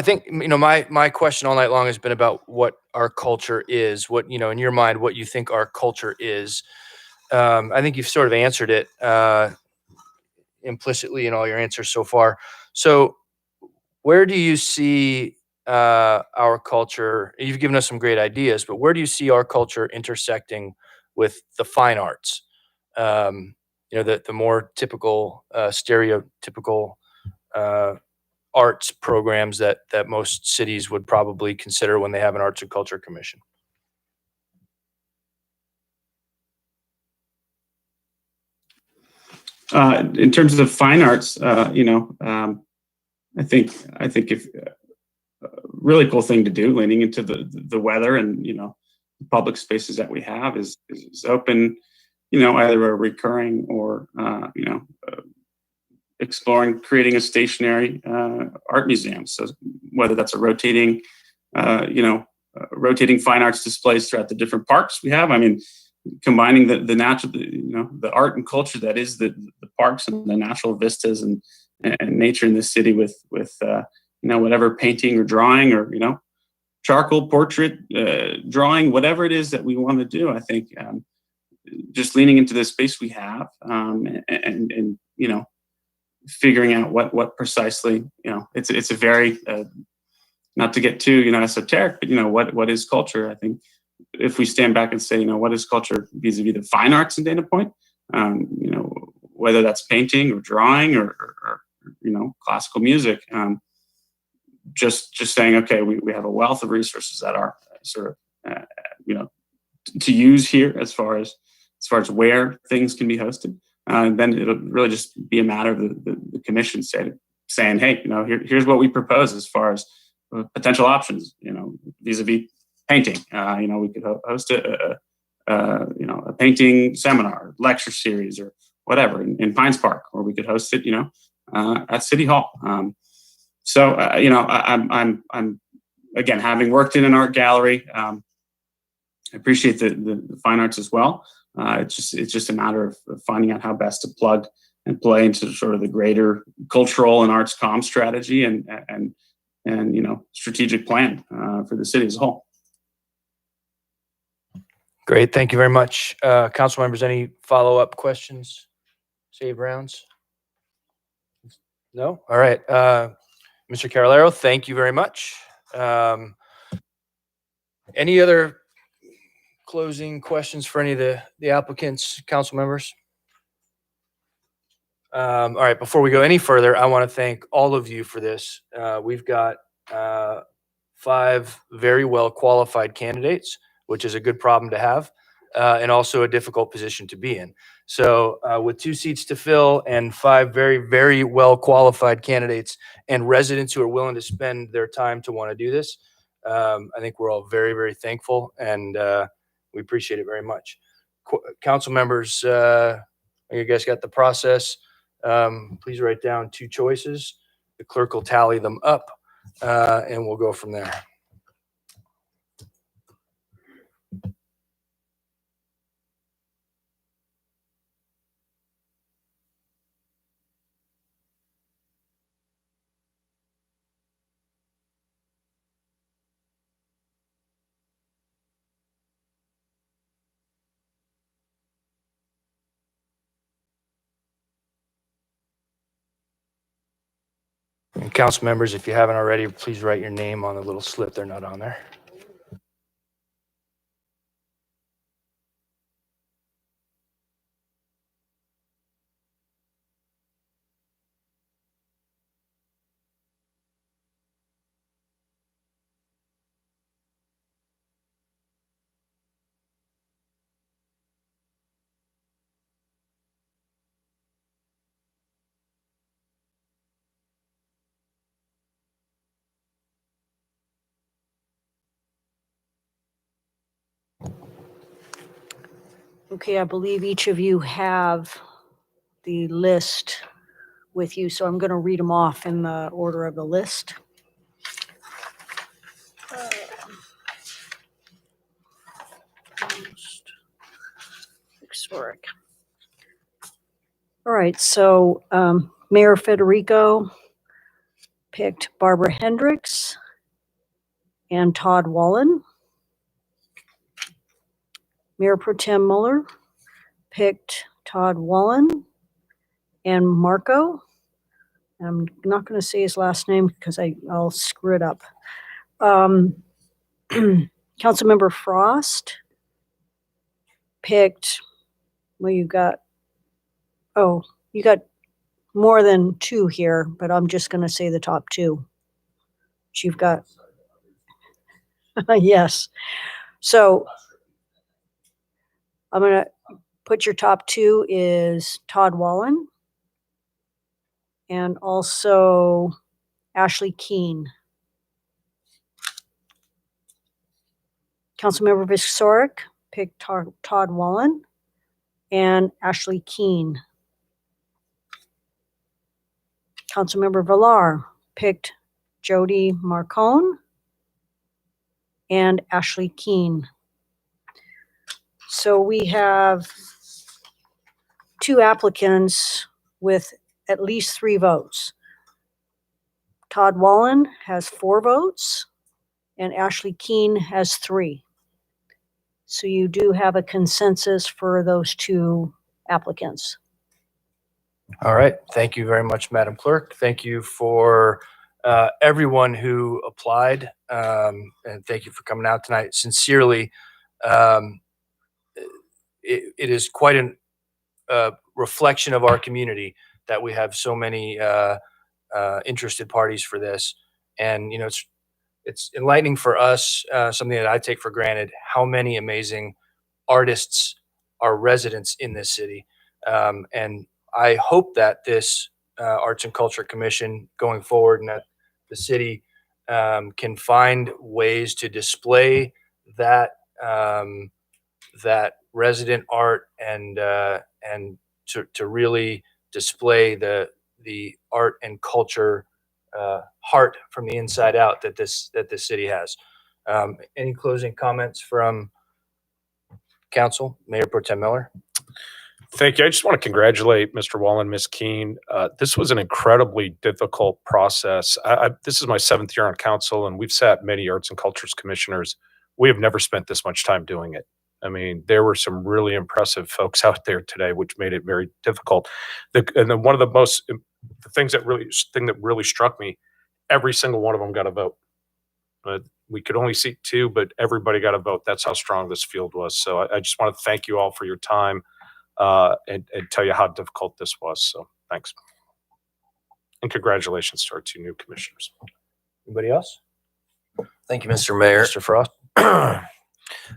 think my question all night long has been about what our culture is. What in your mind, what you think our culture is. I think you've sort of answered it implicitly in all your answers so far. So, where do you see our culture? You've given us some great ideas, but where do you see our culture intersecting with the fine arts? The more typical, stereotypical arts programs that most cities would probably consider when they have an arts and culture commission. In terms of fine arts, I think if really cool thing to do, leaning into the weather and the public spaces that we have is open, either a recurring or exploring creating a stationary art museum. So whether that's a rotating fine arts displays throughout the different parks we have. I mean, combining the natural, the art and culture that is the parks and the natural vistas and nature in this city with whatever painting or drawing or charcoal portrait drawing, whatever it is that we want to do. I think just leaning into the space we have and figuring out what precisely it's a very not to get too esoteric, but what is culture? I think if we stand back and say what is culture vis-a-vis the fine arts in Dana Point, whether that's painting or drawing or classical music, just saying, okay, we have a wealth of resources that are sort of to use here as far as where things can be hosted. Then it'll really just be a matter of the commission saying, hey, here's what we propose as far as potential options, vis-a-vis painting. We could host a painting seminar, lecture series, or whatever in Pines Park, or we could host it, at City Hall. I'm again, having worked in an art gallery, I appreciate the fine arts as well. It's just a matter of finding out how best to plug and play into sort of the greater cultural and arts comm strategy and strategic plan for the city as a whole. Great, thank you very much. Council members, any follow-up questions? Save rounds? No? All right. Mr. Carolero, thank you very much. Any other closing questions for any of the applicants, council members? All right, before we go any further, I want to thank all of you for this. We've got 5 very well qualified candidates, which is a good problem to have, and also a difficult position to be in. So with 2 seats to fill and 5 very, very well qualified candidates and residents who are willing to spend their time to want to do this, I think we're all very, very thankful, and we appreciate it very much. Council members, you guys got the process. Please write down 2 choices. The clerk will tally them up, and we'll go from there. And council members, if you haven't already, please write your name on the little slip. They're not on there. Okay, I believe each of you have the list with you, so I'm going to read them off in the order of the list. Historic. All right, so Mayor Federico picked Barbara Hendricks and Todd Wallen. Mayor Pro Tem Mueller picked Todd Wallen and Marco. I'm not going to say his last name because I'll screw it up. Councilmember Frost picked, well, you got more than two here, but I'm just going to say the top two. You've got, yes. So I'm going to put your top two is Todd Wallen and also Ashley Keene. Councilmember Visoric picked Todd Wallen and Ashley Keene. Councilmember Villar picked Jody Marcone and Ashley Keene. So we have two applicants with at least 3 votes. Todd Wallen has 4 votes and Ashley Keene has 3. So you do have a consensus for those 2 applicants. All right. Thank you very much, Madam Clerk. Thank you for everyone who applied, and thank you for coming out tonight. Sincerely, it is quite a reflection of our community that we have so many interested parties for this. And, you know, it's enlightening for us, something that I take for granted, how many amazing artists are residents in this city. And I hope that this Arts and Culture Commission going forward and that the city can find ways to display that that resident art and to really display the art and culture heart from the inside out that this city has. Any closing comments from council? Mayor Pro Tem Miller. Thank you. I just want to congratulate Mr. Wallen, Ms. Keene. This was an incredibly difficult process. This is my 7th year on council, and we've sat many arts and cultures commissioners. We have never spent this much time doing it. I mean, there were some really impressive folks out there today, which made it very difficult. And then one of the thing that really struck me, every single one of them got a vote. We could only seat 2, but everybody got a vote. That's how strong this field was. So I just want to thank you all for your time. And tell you how difficult this was. So thanks. And congratulations to our 2 new commissioners. Anybody else? Thank you, Mr. Mayor. Mr. Frost.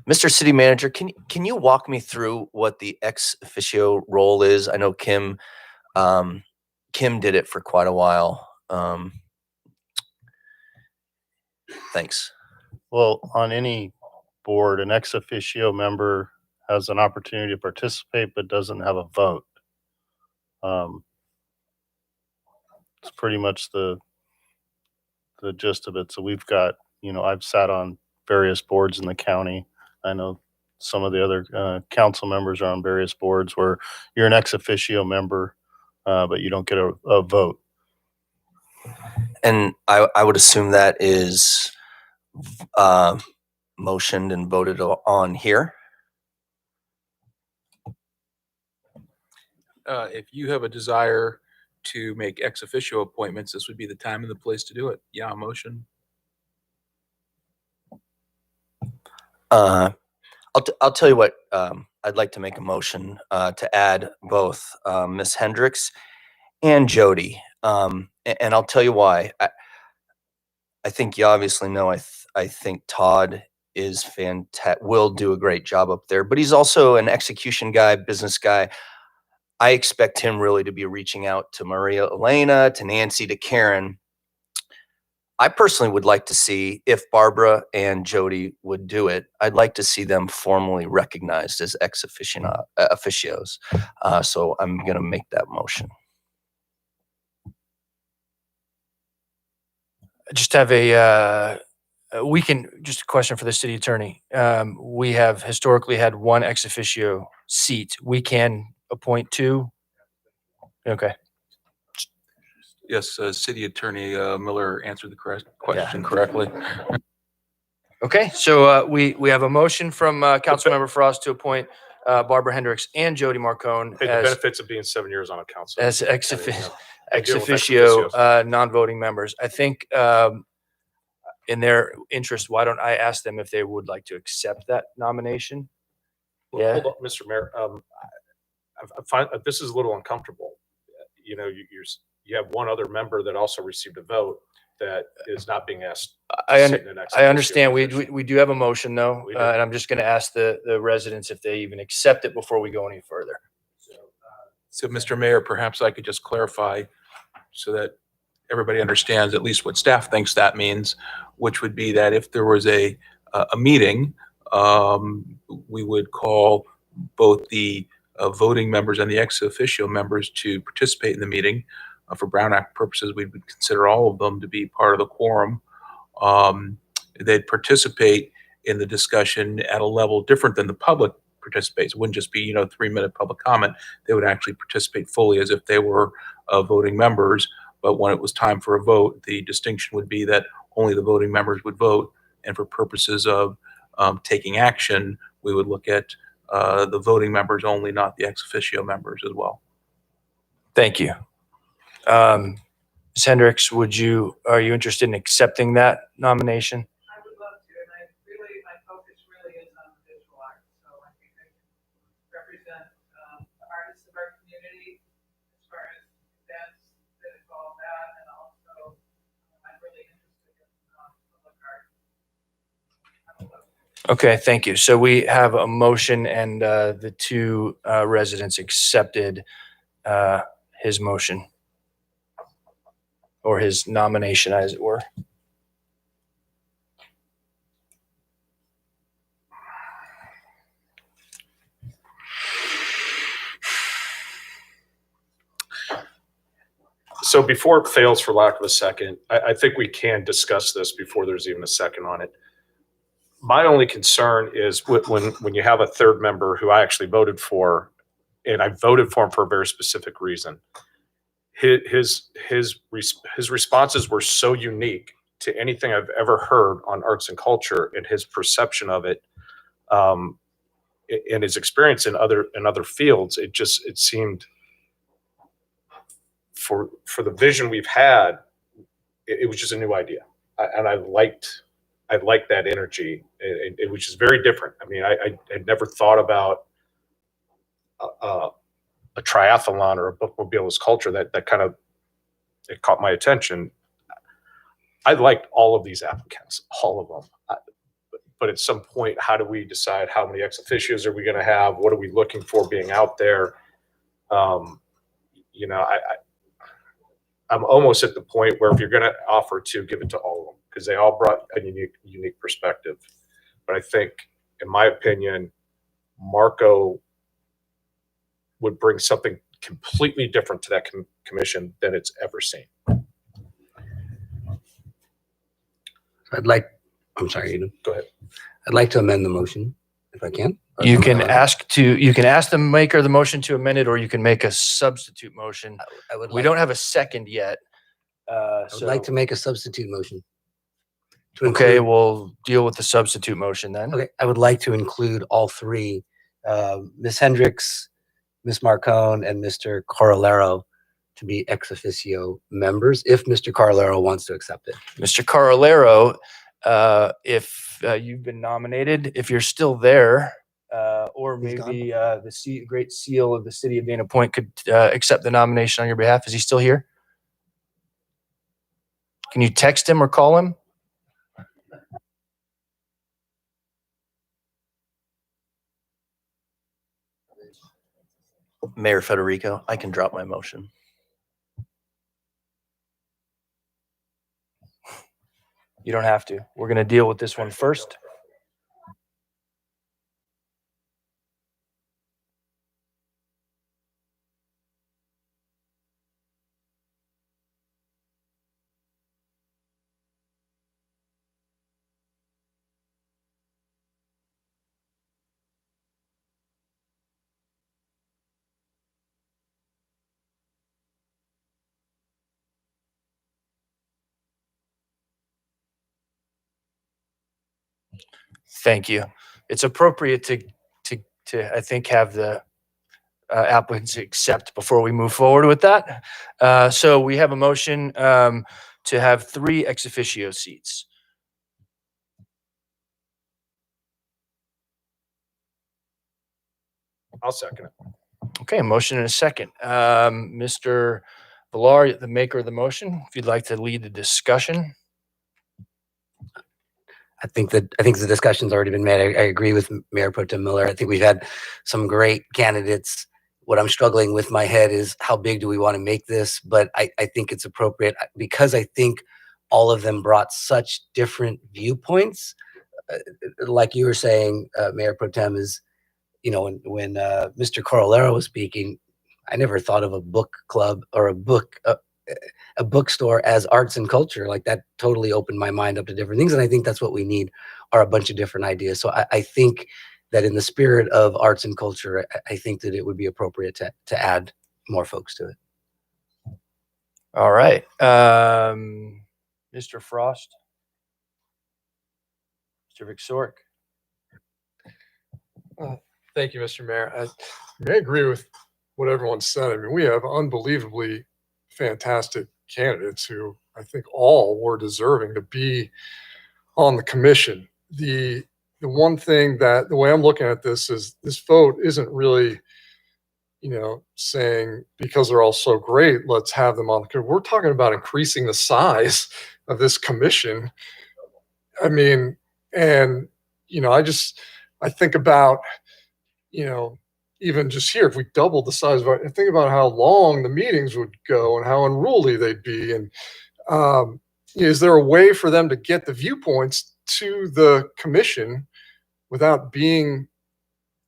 Mr. City Manager, can you walk me through what the ex officio role is? I know Kim did it for quite a while. Thanks. Well, on any board, an ex officio member has an opportunity to participate but doesn't have a vote. It's pretty much the gist of it. So we've got, you know, I've sat on various boards in the county. I know some of the other council members are on various boards where you're an ex officio member, but you don't get a vote. And I would assume that is motioned and voted on here. If you have a desire to make ex officio appointments, this would be the time and the place to do it. Yeah, motion. I'll tell you what, I'd like to make a motion to add both Ms. Hendricks and Jody. And I'll tell you why. I think you obviously know, I think Todd is will do a great job up there, but he's also an execution guy, business guy. I expect him really to be reaching out to Maria Elena, to Nancy, to Karen. I personally would like to see, if Barbara and Jody would do it, I'd like to see them formally recognized as ex officios. So I'm going to make that motion. I just have just a question for the city attorney. We have historically had 1 ex officio seat. We can appoint 2. Okay. Yes, City Attorney Miller answered the correct question correctly. Okay, so we have a motion from Councilmember Frost to appoint Barbara Hendricks and Jody Marcone Hey, the as benefits of being 7 years on a council. ex dealing with ex officio officios. non-voting members. I think in their interest, why don't I ask them if they would like to accept that nomination? Well, Yeah. hold on, Mr. Mayor. I find this is a little uncomfortable. you know, you have one other member that also received a vote that is not being asked. to sit in an ex I officio understand. position. We do have a motion though, We do. and I'm just going to ask the residents if they even accept it before we go any further. So, Mr. Mayor, perhaps I could just clarify so that everybody understands at least what staff thinks that means, which would be that if there was a meeting, we would call both the voting members and the ex officio members to participate in the meeting. For Brown Act purposes, we would consider all of them to be part of the quorum. They'd participate in the discussion at a level different than the public participates. It wouldn't just be, 3-minute public comment. They would actually participate fully as if they were voting members. But when it was time for a vote, the distinction would be that only the voting members would vote. And for purposes of taking action, we would look at the voting members only, not the ex officio members as well. Thank you. Ms. Hendricks, are you interested in accepting that nomination? I would love to, and my focus really is on the visual art, so I think I can represent the artists of our community as far as events that involve that, and also I'm really interested in public art. Okay, thank you. So we have a motion and the two residents accepted his motion or his nomination, as it were. So before it fails, for lack of a second, I think we can discuss this before there's even a second on it. My only concern is when you have a third member who I actually voted for, and I voted for him for a very specific reason. His responses were so unique to anything I've ever heard on arts and culture, and his perception of it, and his experience in other fields. It seemed for the vision we've had, it was just a new idea, and I liked that energy. It was just very different. I mean, I had never thought about a triathlon or a bookmobilist culture that kind of it caught my attention. I liked all of these applicants, all of them. But at some point, how do we decide how many ex officios are we going to have? What are we looking for being out there? I'm almost at the point where if you're going to offer to, give it to all of them, because they all brought a unique perspective. But I think, in my opinion, Marco would bring something completely different to that commission than it's ever seen. I'm sorry, Go ahead. I'd like to amend the motion if I can. You can ask the maker of the motion to amend it, or you can make a substitute motion. We don't have a second yet. I would like to make a substitute motion. Okay, we'll deal with the substitute motion then. Okay, I would like to include all three, Ms. Hendricks, Ms. Marcone, and Mr. Corolero to be ex officio members, if Mr. Corolero wants to accept it. Mr. Corolero, if you've been nominated, if you're still there, or maybe the Great Seal of the City of Dana Point could accept the nomination on your behalf. Is he still here? Can you text him or call him? Mayor Federico, I can drop my motion. You don't have to. We're going to deal with this one first. Thank you. It's appropriate to I think have the applicants accept before we move forward with that. So we have a motion to have 3 ex officio seats. I'll second it. Okay, a motion and a second. Mr. Villar, the maker of the motion, if you'd like to lead the discussion. I think the discussion's already been made. I agree with Mayor Pro Tem Miller. I think we've had some great candidates. What I'm struggling with my head is how big do we want to make this? But I think it's appropriate because I think all of them brought such different viewpoints. Like you were saying, Mayor Pro Tem, is, when Mr. Corolero was speaking, I never thought of a book club or a bookstore as arts and culture. Like, that totally opened my mind up to different things. And I think that's what we need, are a bunch of different ideas. So I think that in the spirit of arts and culture, I think that it would be appropriate to add more folks to it. All right. Mr. Frost. Mr. Vicsoric. Thank you, Mr. Mayor. I may agree with what everyone said. I mean, we have unbelievably fantastic candidates who I think all were deserving to be on the commission. The one thing that the way I'm looking at this is this vote isn't really, saying because they're all so great, let's have them on the commission. We're talking about increasing the size of this commission. I mean, and, I think about, even just here, if we doubled the size of our, think about how long the meetings would go and how unruly they'd be. And is there a way for them to get the viewpoints to the commission without being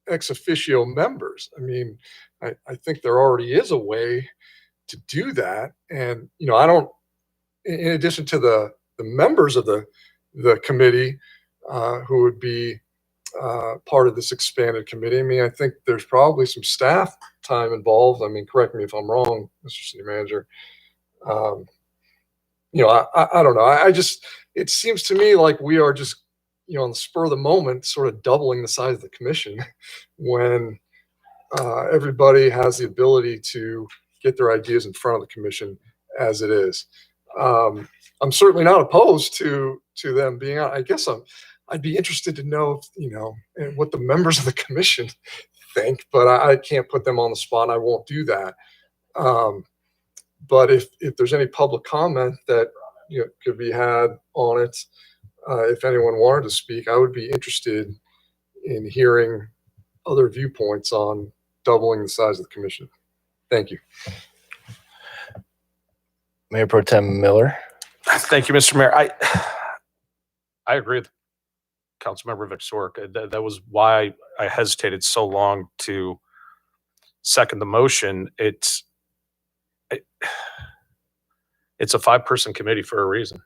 ex officio members? I mean, I think there already is a way to do that. And, I don't, in addition to the members of the committee who would be part of this expanded committee. I mean, I think there's probably some staff time involved. I mean, correct me if I'm wrong, Mr. City Manager. I don't know. It seems to me like we are just, on the spur of the moment, sort of doubling the size of the commission when everybody has the ability to get their ideas in front of the commission as it is. I'm certainly not opposed to them being on. I guess I'd be interested to know, what the members of the commission think, but I can't put them on the spot. I won't do that. But if there's any public comment that could be had on it, if anyone wanted to speak, I would be interested in hearing other viewpoints on doubling the size of the commission. Thank you. Mayor Pro Tem Miller. Thank you, Mr. Mayor. I agree with Councilmember Vicsoric. That was why I hesitated so long to second the motion. It's a 5-person committee for a reason.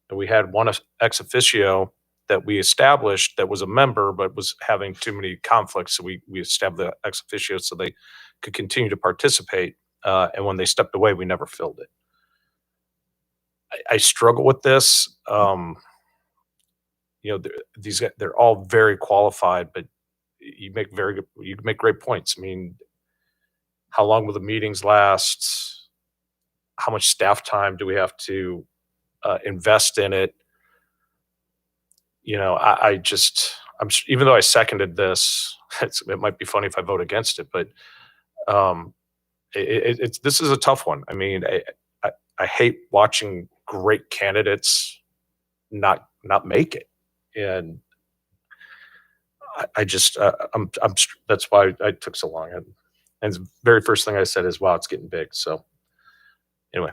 And we had one ex officio that we established that was a member, but was having too many conflicts. So we established the ex officio so they could continue to participate. And when they stepped away, we never filled it. I struggle with this. They're all very qualified, but you make great points. I mean, how long will the meetings last? How much staff time do we have to invest in it? Even though I seconded this, it might be funny if I vote against it, but this is a tough one. I mean, I hate watching great candidates not make it. And that's why I took so long. And the very first thing I said is, wow, it's getting big. So anyway,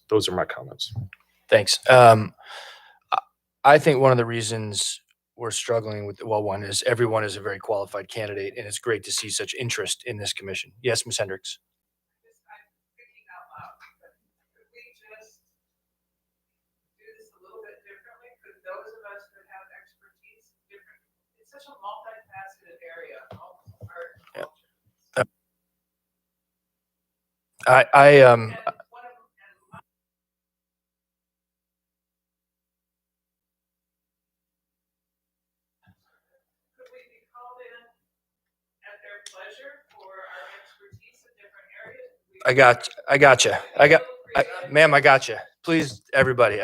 those are my comments. Thanks. I think one of the reasons we're struggling with, one is everyone is a very qualified candidate, and it's great to see such interest in this commission. Yes, Ms. Hendricks. Such a multifaceted area. Could we be called in at their pleasure for our expertise in different areas? Ma'am, I got you. Please, everybody.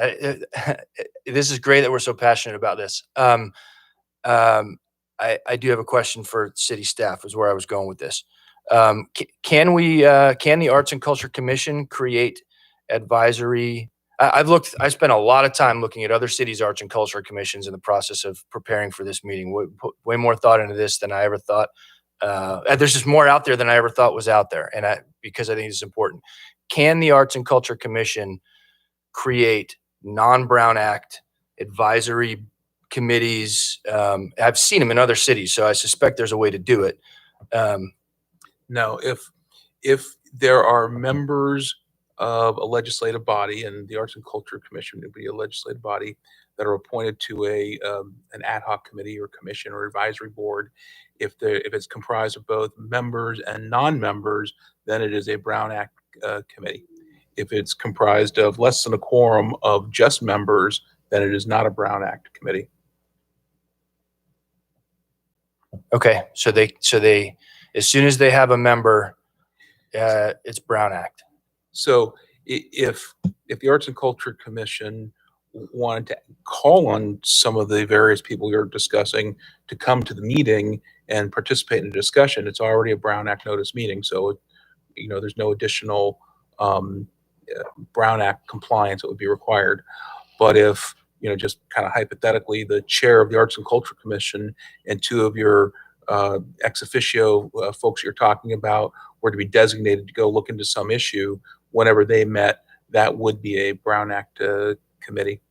This is great that we're so passionate about this. I do have a question for city staff, is where I was going with this. Can the Arts and Culture Commission create advisory. I spent a lot of time looking at other cities' arts and culture commissions in the process of preparing for this meeting. Put way more thought into this than I ever thought. There's just more out there than I ever thought was out there. And because I think it's important. Can the Arts and Culture Commission create non-Brown Act advisory committees? I've seen them in other cities, so I suspect there's a way to do it. No, if there are members of a legislative body, and the Arts and Culture Commission would be a legislative body that are appointed to an ad hoc committee or commission or advisory board, if it's comprised of both members and non-members, then it is a Brown Act committee. If it's comprised of less than a quorum of just members, then it is not a Brown Act committee. Okay, so they as soon as they have a member, it's Brown Act. So if the Arts and Culture Commission wanted to call on some of the various people you're discussing to come to the meeting and participate in the discussion, it's already a Brown Act notice meeting. So, there's no additional Brown Act compliance that would be required. But if, just kind of hypothetically, the chair of the Arts and Culture Commission and two of your ex officio folks you're talking about were to be designated to go look into some issue, whenever they met, that would be a Brown Act committee.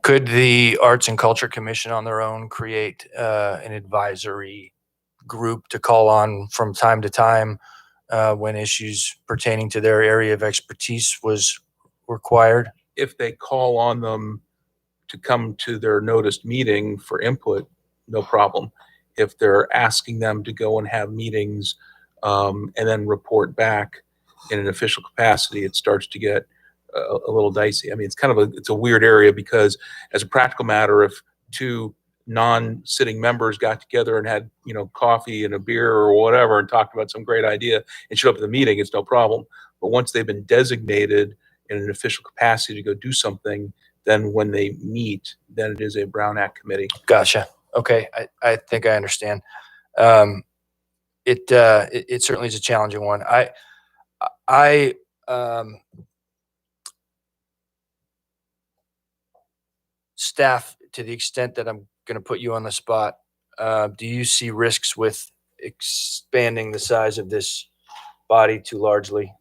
Could the Arts and Culture Commission on their own create an advisory group to call on from time to time when issues pertaining to their area of expertise was required? If they call on them to come to their noticed meeting for input, no problem. If they're asking them to go and have meetings and then report back in an official capacity, it starts to get a little dicey. I mean, it's a weird area, because as a practical matter, if two non-sitting members got together and had, coffee and a beer or whatever and talked about some great idea and showed up at the meeting, it's no problem. But once they've been designated in an official capacity to go do something, then when they meet, then it is a Brown Act committee. Gotcha. Okay, I think I understand. It certainly is a challenging one. Staff, to the extent that I'm going to put you on the spot, do you see risks with expanding the size of this body too largely?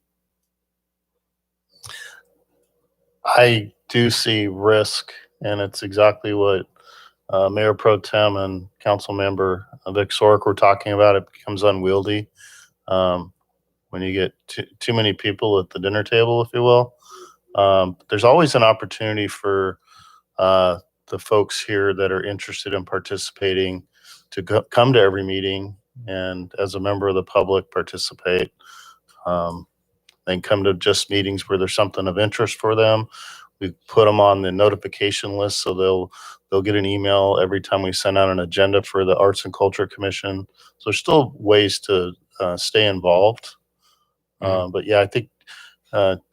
I do see risk, and it's exactly what Mayor Pro Tem and Council Member Vic Sork were talking about. It becomes unwieldy when you get too many people at the dinner table, if you will. There's always an opportunity for the folks here that are interested in participating to come to every meeting, and as a member of the public, participate. Then come to just meetings where there's something of interest for them. We put them on the notification list, so they'll get an email every time we send out an agenda for the Arts and Culture Commission. So there's still ways to stay involved. But yeah, I think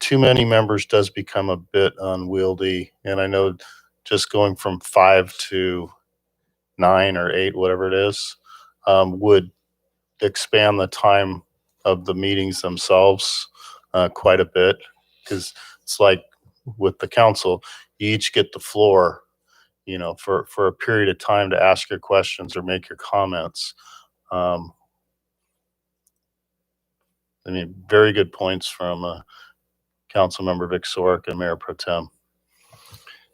too many members does become a bit unwieldy. And I know just going from 5 to 9 or 8, whatever it is, would expand the time of the meetings themselves quite a bit, because it's like with the council, you each get the floor, for a period of time to ask your questions or make your comments. Very good points from Council Member Vic Sork and Mayor Pro Tem.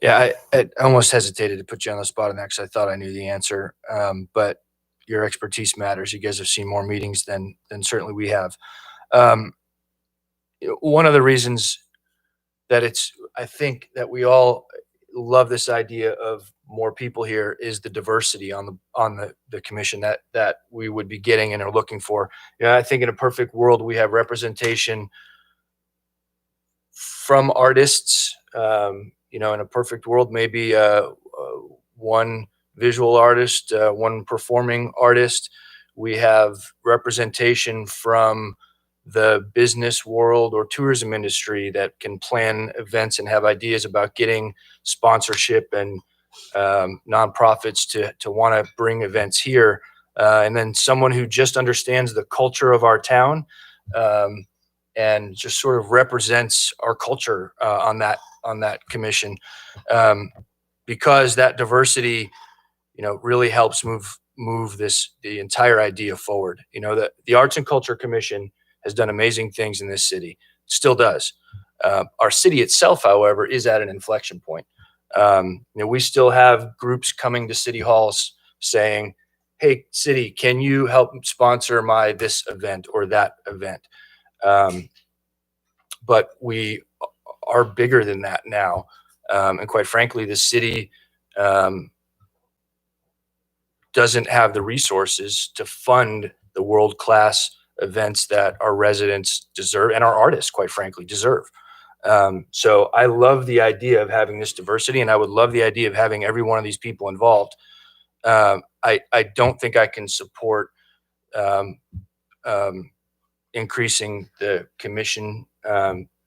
Yeah, I almost hesitated to put you on the spot on that because I thought I knew the answer. But your expertise matters. You guys have seen more meetings than certainly we have. One of the reasons that I think that we all love this idea of more people here is the diversity on the commission that we would be getting and are looking for. Yeah, I think in a perfect world we have representation from artists. In a perfect world, maybe one visual artist, one performing artist. We have representation from the business world or tourism industry that can plan events and have ideas about getting sponsorship and nonprofits to want to bring events here. And then someone who just understands the culture of our town and just sort of represents our culture on that commission, because that diversity, really helps move the entire idea forward. The Arts and Culture Commission has done amazing things in this city, still does. Our city itself, however, is at an inflection point. We still have groups coming to city halls saying, "Hey, city, can you help sponsor my this event or that event?" But we are bigger than that now, and quite frankly, the city doesn't have the resources to fund the world-class events that our residents deserve and our artists, quite frankly, deserve. So I love the idea of having this diversity, and I would love the idea of having every one of these people involved. I don't think I can support increasing the commission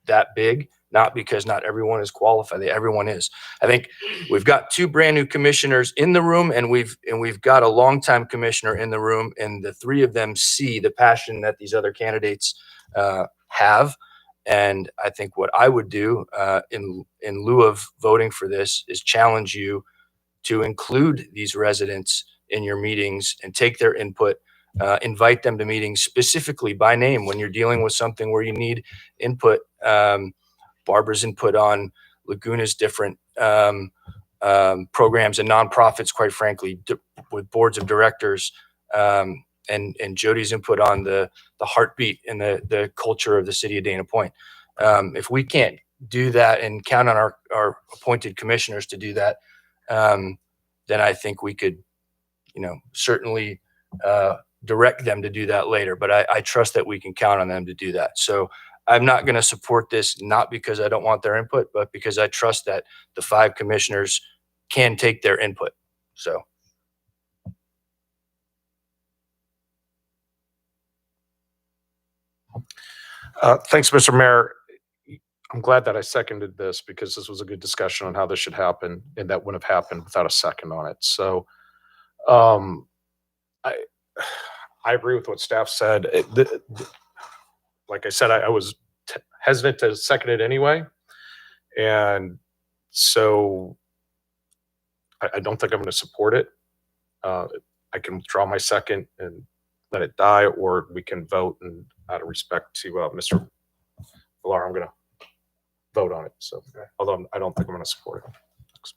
that big, not because not everyone is qualified. Everyone is. I think we've got 2 brand new commissioners in the room, and we've got a longtime commissioner in the room, and the 3 of them see the passion that these other candidates have. And I think what I would do in lieu of voting for this is challenge you to include these residents in your meetings and take their input. Invite them to meetings specifically by name when you're dealing with something where you need input. Barbara's input on Laguna's different programs and nonprofits, quite frankly, with boards of directors, and Jody's input on the heartbeat and the culture of the city of Dana Point. If we can't do that and count on our appointed commissioners to do that, then I think we could, certainly direct them to do that later. But I trust that we can count on them to do that. So I'm not going to support this, not because I don't want their input, but because I trust that the 5 commissioners can take their input. So. Thanks, Mr. Mayor. I'm glad that I seconded this because this was a good discussion on how this should happen, and that wouldn't have happened without a second on it. So I agree with what staff said. Like I said, I was hesitant to second it anyway. And so I don't think I'm going to support it. I can withdraw my second and let it die, or we can vote, and out of respect to Mr. Villar, I'm going to vote on it. So, although I don't think I'm going to support it. Thanks.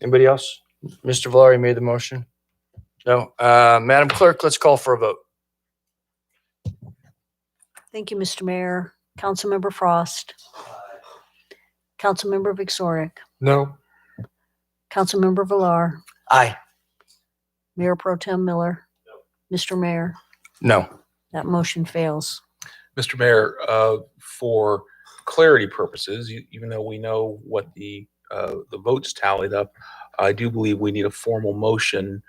Anybody else? Mr. Villar, you made the motion? No. Madam Clerk, let's call for a vote. Thank you, Mr. Mayor. Councilmember Frost. Councilmember Vixoric. No. Councilmember Villar. Aye. Mayor Pro Tem Miller. Mr. Mayor, No. that motion fails. Mr. Mayor, for clarity purposes, even though we know what the votes tallied up, I do believe we need a formal motion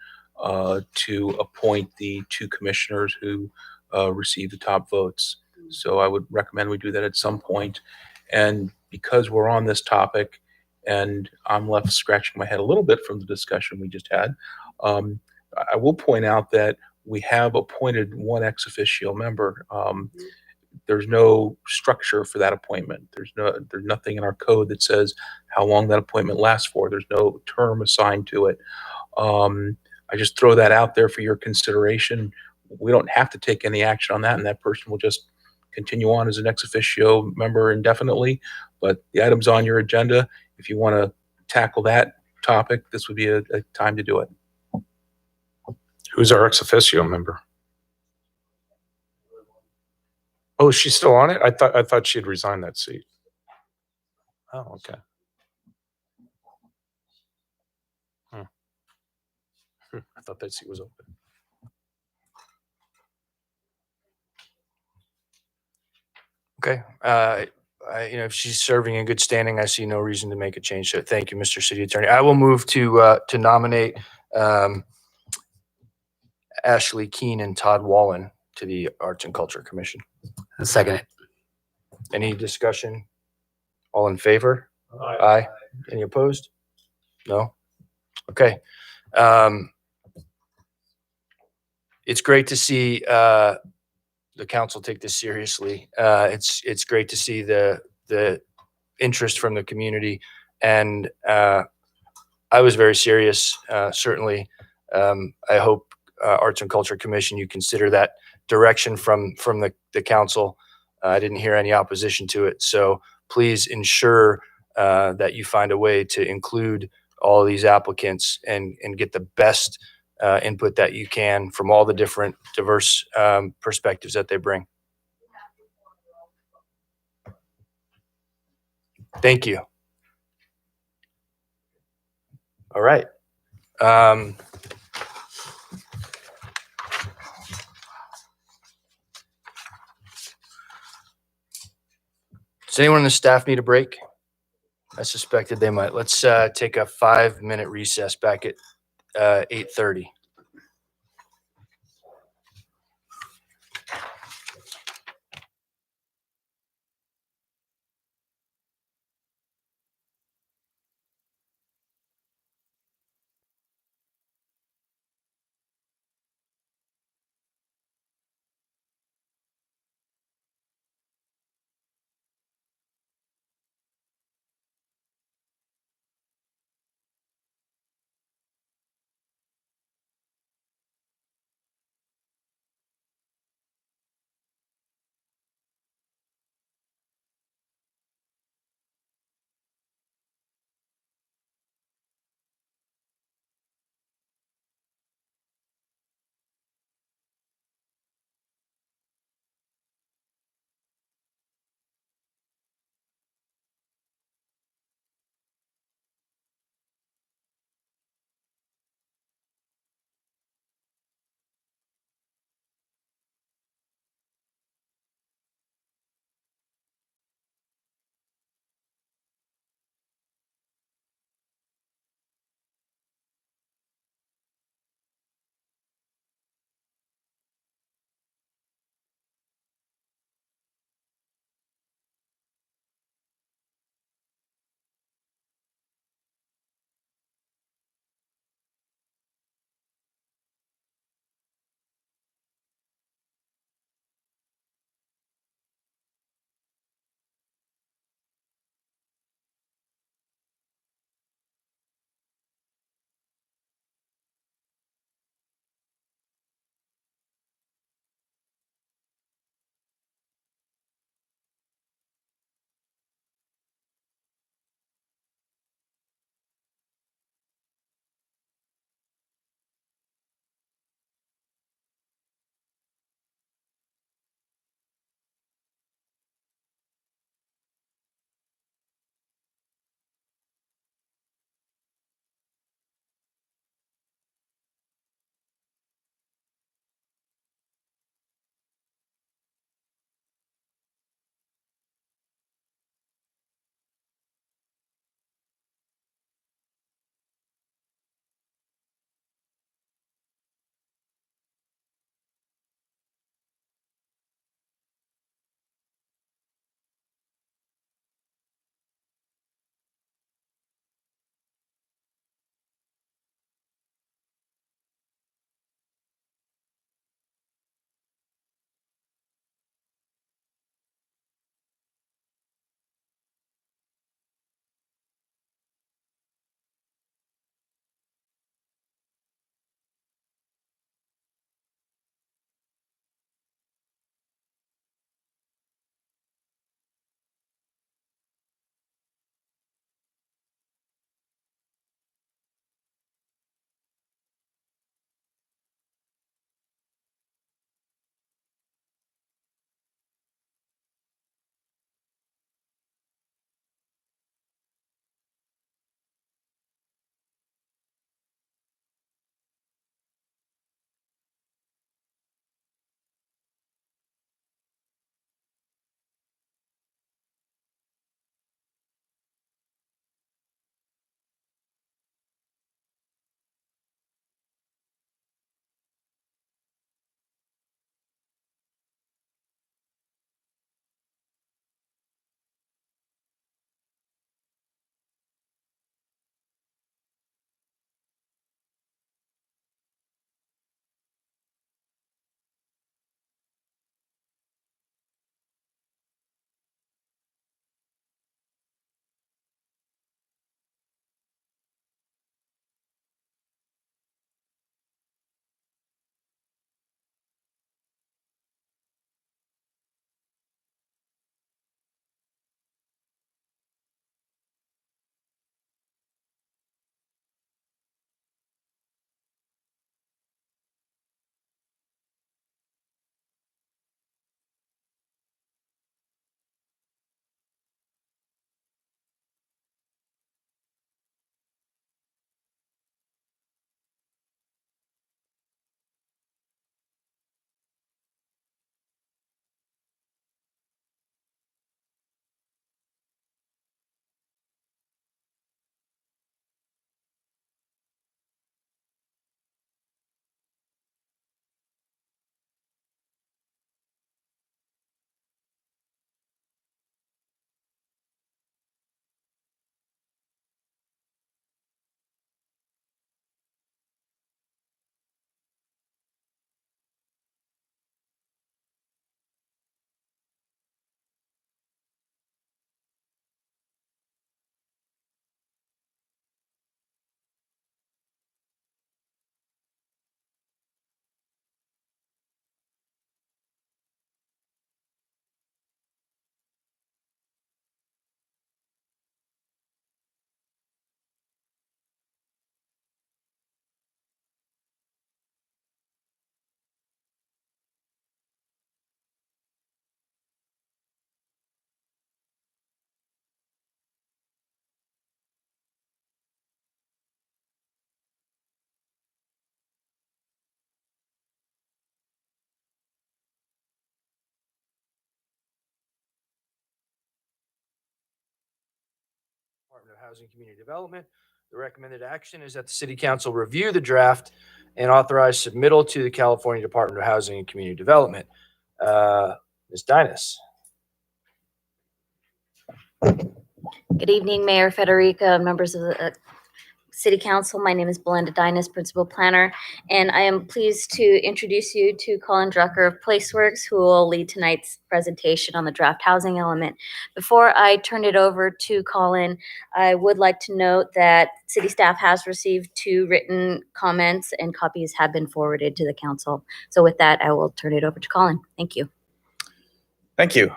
to appoint the 2 commissioners who received the top votes. So I would recommend we do that at some point. And because we're on this topic, and I'm left scratching my head a little bit from the discussion we just had, I will point out that we have appointed 1 ex officio member. There's no structure for that appointment. There's nothing in our code that says how long that appointment lasts for. There's no term assigned to it. I just throw that out there for your consideration. We don't have to take any action on that, and that person will just continue on as an ex officio member indefinitely. But the item's on your agenda. If you want to tackle that topic, this would be a time to do it. Who's our ex officio member? Oh, is she still on it? I thought she had resigned that seat. Oh, okay. I thought that seat was open. Okay. If she's serving in good standing, I see no reason to make a change. So thank you, Mr. City Attorney. I will move to nominate Ashley Keene and Todd Wallen to the Arts and Culture Commission. Second it. Any discussion? All in favor? Aye. Any opposed? No? Okay. It's great to see the council take this seriously. It's great to see the interest from the community, and I was very serious. Certainly, I hope Arts and Culture Commission, you consider that direction from the council. I didn't hear any opposition to it, so please ensure that you find a way to include all these applicants and get the best input that you can from all the different diverse perspectives that they bring. Thank you. All right. Does anyone in the staff need a break? I suspected they might. Let's take a 5-minute recess back at 8:30. Housing and Community Development. The recommended action is that the City Council review the draft and authorize submittal to the California Department of Housing and Community Development. Ms. Dinas. Good evening, Mayor Federica, members of the City Council. My name is Belinda Dinas, Principal Planner, and I am pleased to introduce you to Colin Drucker of PlaceWorks, who will lead tonight's presentation on the draft housing element. Before I turn it over to Colin, I would like to note that City staff has received 2 written comments and copies have been forwarded to the council. So with that, I will turn it over to Colin. Thank you. Thank you.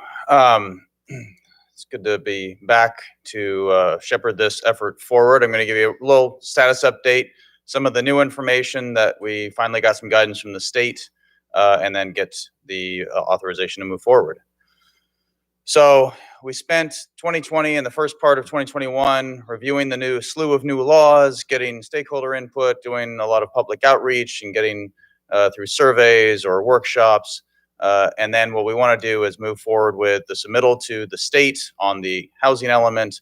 It's good to be back to shepherd this effort forward. I'm going to give you a little status update, some of the new information that we finally got some guidance from the state, and then get the authorization to move forward. So we spent 2020 and the first part of 2021 reviewing the slew of new laws, getting stakeholder input, doing a lot of public outreach, and getting through surveys or workshops. And then what we want to do is move forward with the submittal to the state on the housing element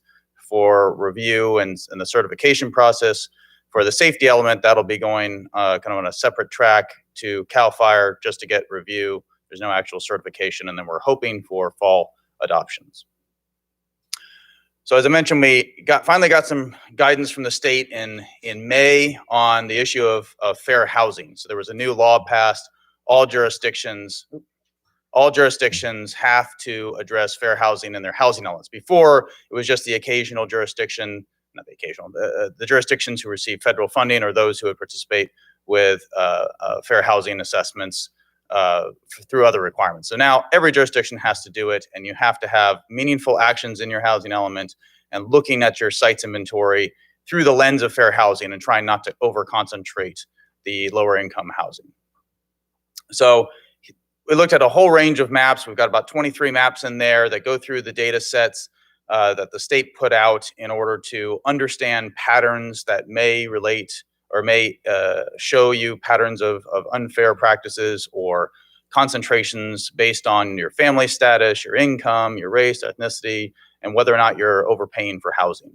for review and the certification process. For the safety element, that'll be going kind of on a separate track to CAL FIRE just to get review. There's no actual certification, and then we're hoping for fall adoptions. So as I mentioned, we finally got some guidance from the state in May on the issue of fair housing. So there was a new law passed. All jurisdictions have to address fair housing in their housing elements. Before, it was just the occasional jurisdiction, not the occasional, the jurisdictions who receive federal funding or those who would participate with fair housing assessments through other requirements. So now every jurisdiction has to do it, and you have to have meaningful actions in your housing element and looking at your sites inventory through the lens of fair housing and trying not to over-concentrate the lower income housing. So we looked at a whole range of maps. We've got about 23 maps in there that go through the data sets that the state put out in order to understand patterns that may relate or may show you patterns of unfair practices or concentrations based on your family status, your income, your race, ethnicity, and whether or not you're overpaying for housing.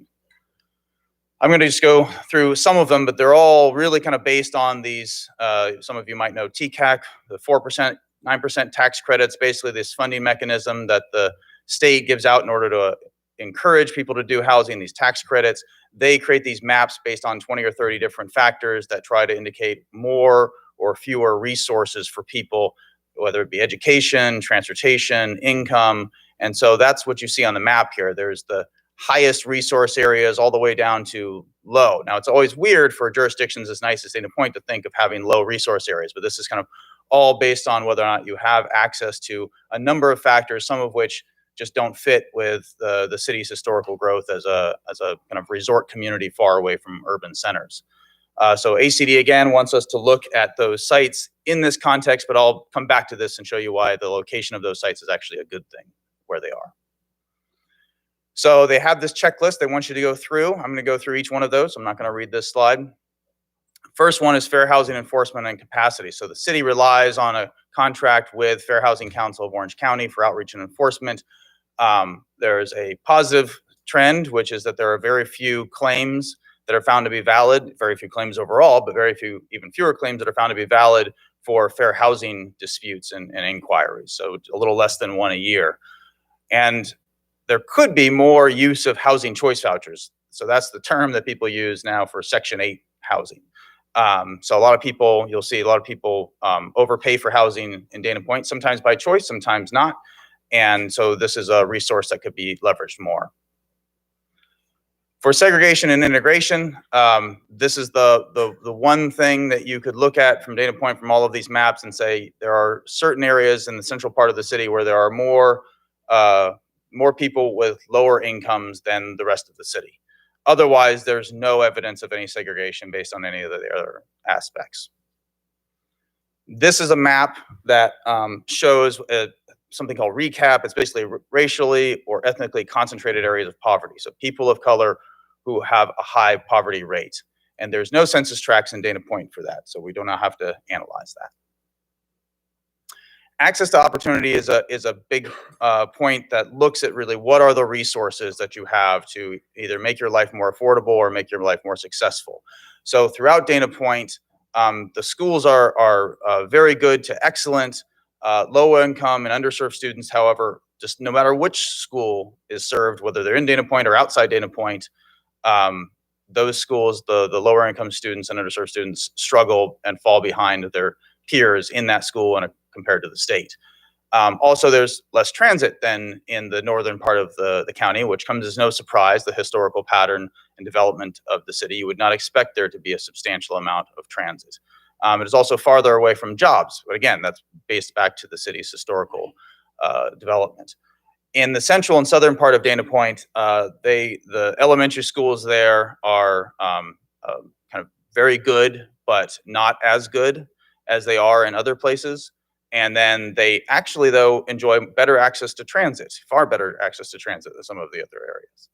I'm going to just go through some of them, but they're all really kind of based on these, some of you might know TCAC, the 4%, 9% tax credits, basically this funding mechanism that the state gives out in order to encourage people to do housing, these tax credits. They create these maps based on 20 or 30 different factors that try to indicate more or fewer resources for people, whether it be education, transportation, income. And so that's what you see on the map here. There's the highest resource areas all the way down to low. Now, it's always weird for jurisdictions as nice as Dana Point to think of having low resource areas, but this is kind of all based on whether or not you have access to a number of factors, some of which just don't fit with the city's historical growth as a kind of resort community far away from urban centers. So ACD, again, wants us to look at those sites in this context, but I'll come back to this and show you why the location of those sites is actually a good thing where they are. So they have this checklist they want you to go through. I'm going to go through each one of those. I'm not going to read this slide. First one is fair housing enforcement and capacity. So the city relies on a contract with Fair Housing Council of Orange County for outreach and enforcement. There's a positive trend, which is that there are very few claims that are found to be valid, very few claims overall, but very few, even fewer claims that are found to be valid for fair housing disputes and inquiries. So a little less than one a year. And there could be more use of housing choice vouchers. So that's the term that people use now for Section 8 housing. So a lot of people, you'll see a lot of people overpay for housing in Dana Point, sometimes by choice, sometimes not. And so this is a resource that could be leveraged more. For segregation and integration, this is the one thing that you could look at from Dana Point from all of these maps and say there are certain areas in the central part of the city where there are more people with lower incomes than the rest of the city. Otherwise, there's no evidence of any segregation based on any of the other aspects. This is a map that shows something called RECAP. It's basically racially or ethnically concentrated areas of poverty. So people of color who have a high poverty rate. And there's no census tracts in Dana Point for that. So we do not have to analyze that. Access to opportunity is a big point that looks at really what are the resources that you have to either make your life more affordable or make your life more successful. So throughout Dana Point, the schools are very good to excellent. Low income and underserved students, however, just no matter which school is served, whether they're in Dana Point or outside Dana Point, those schools, the lower income students and underserved students struggle and fall behind their peers in that school and compared to the state. Also, there's less transit than in the northern part of the county, which comes as no surprise, the historical pattern and development of the city. You would not expect there to be a substantial amount of transit. It is also farther away from jobs, but again, that's based back to the city's historical development. In the central and southern part of Dana Point, the elementary schools there are kind of very good, but not as good as they are in other places. And then they actually, though, enjoy better access to transit, far better access to transit than some of the other areas.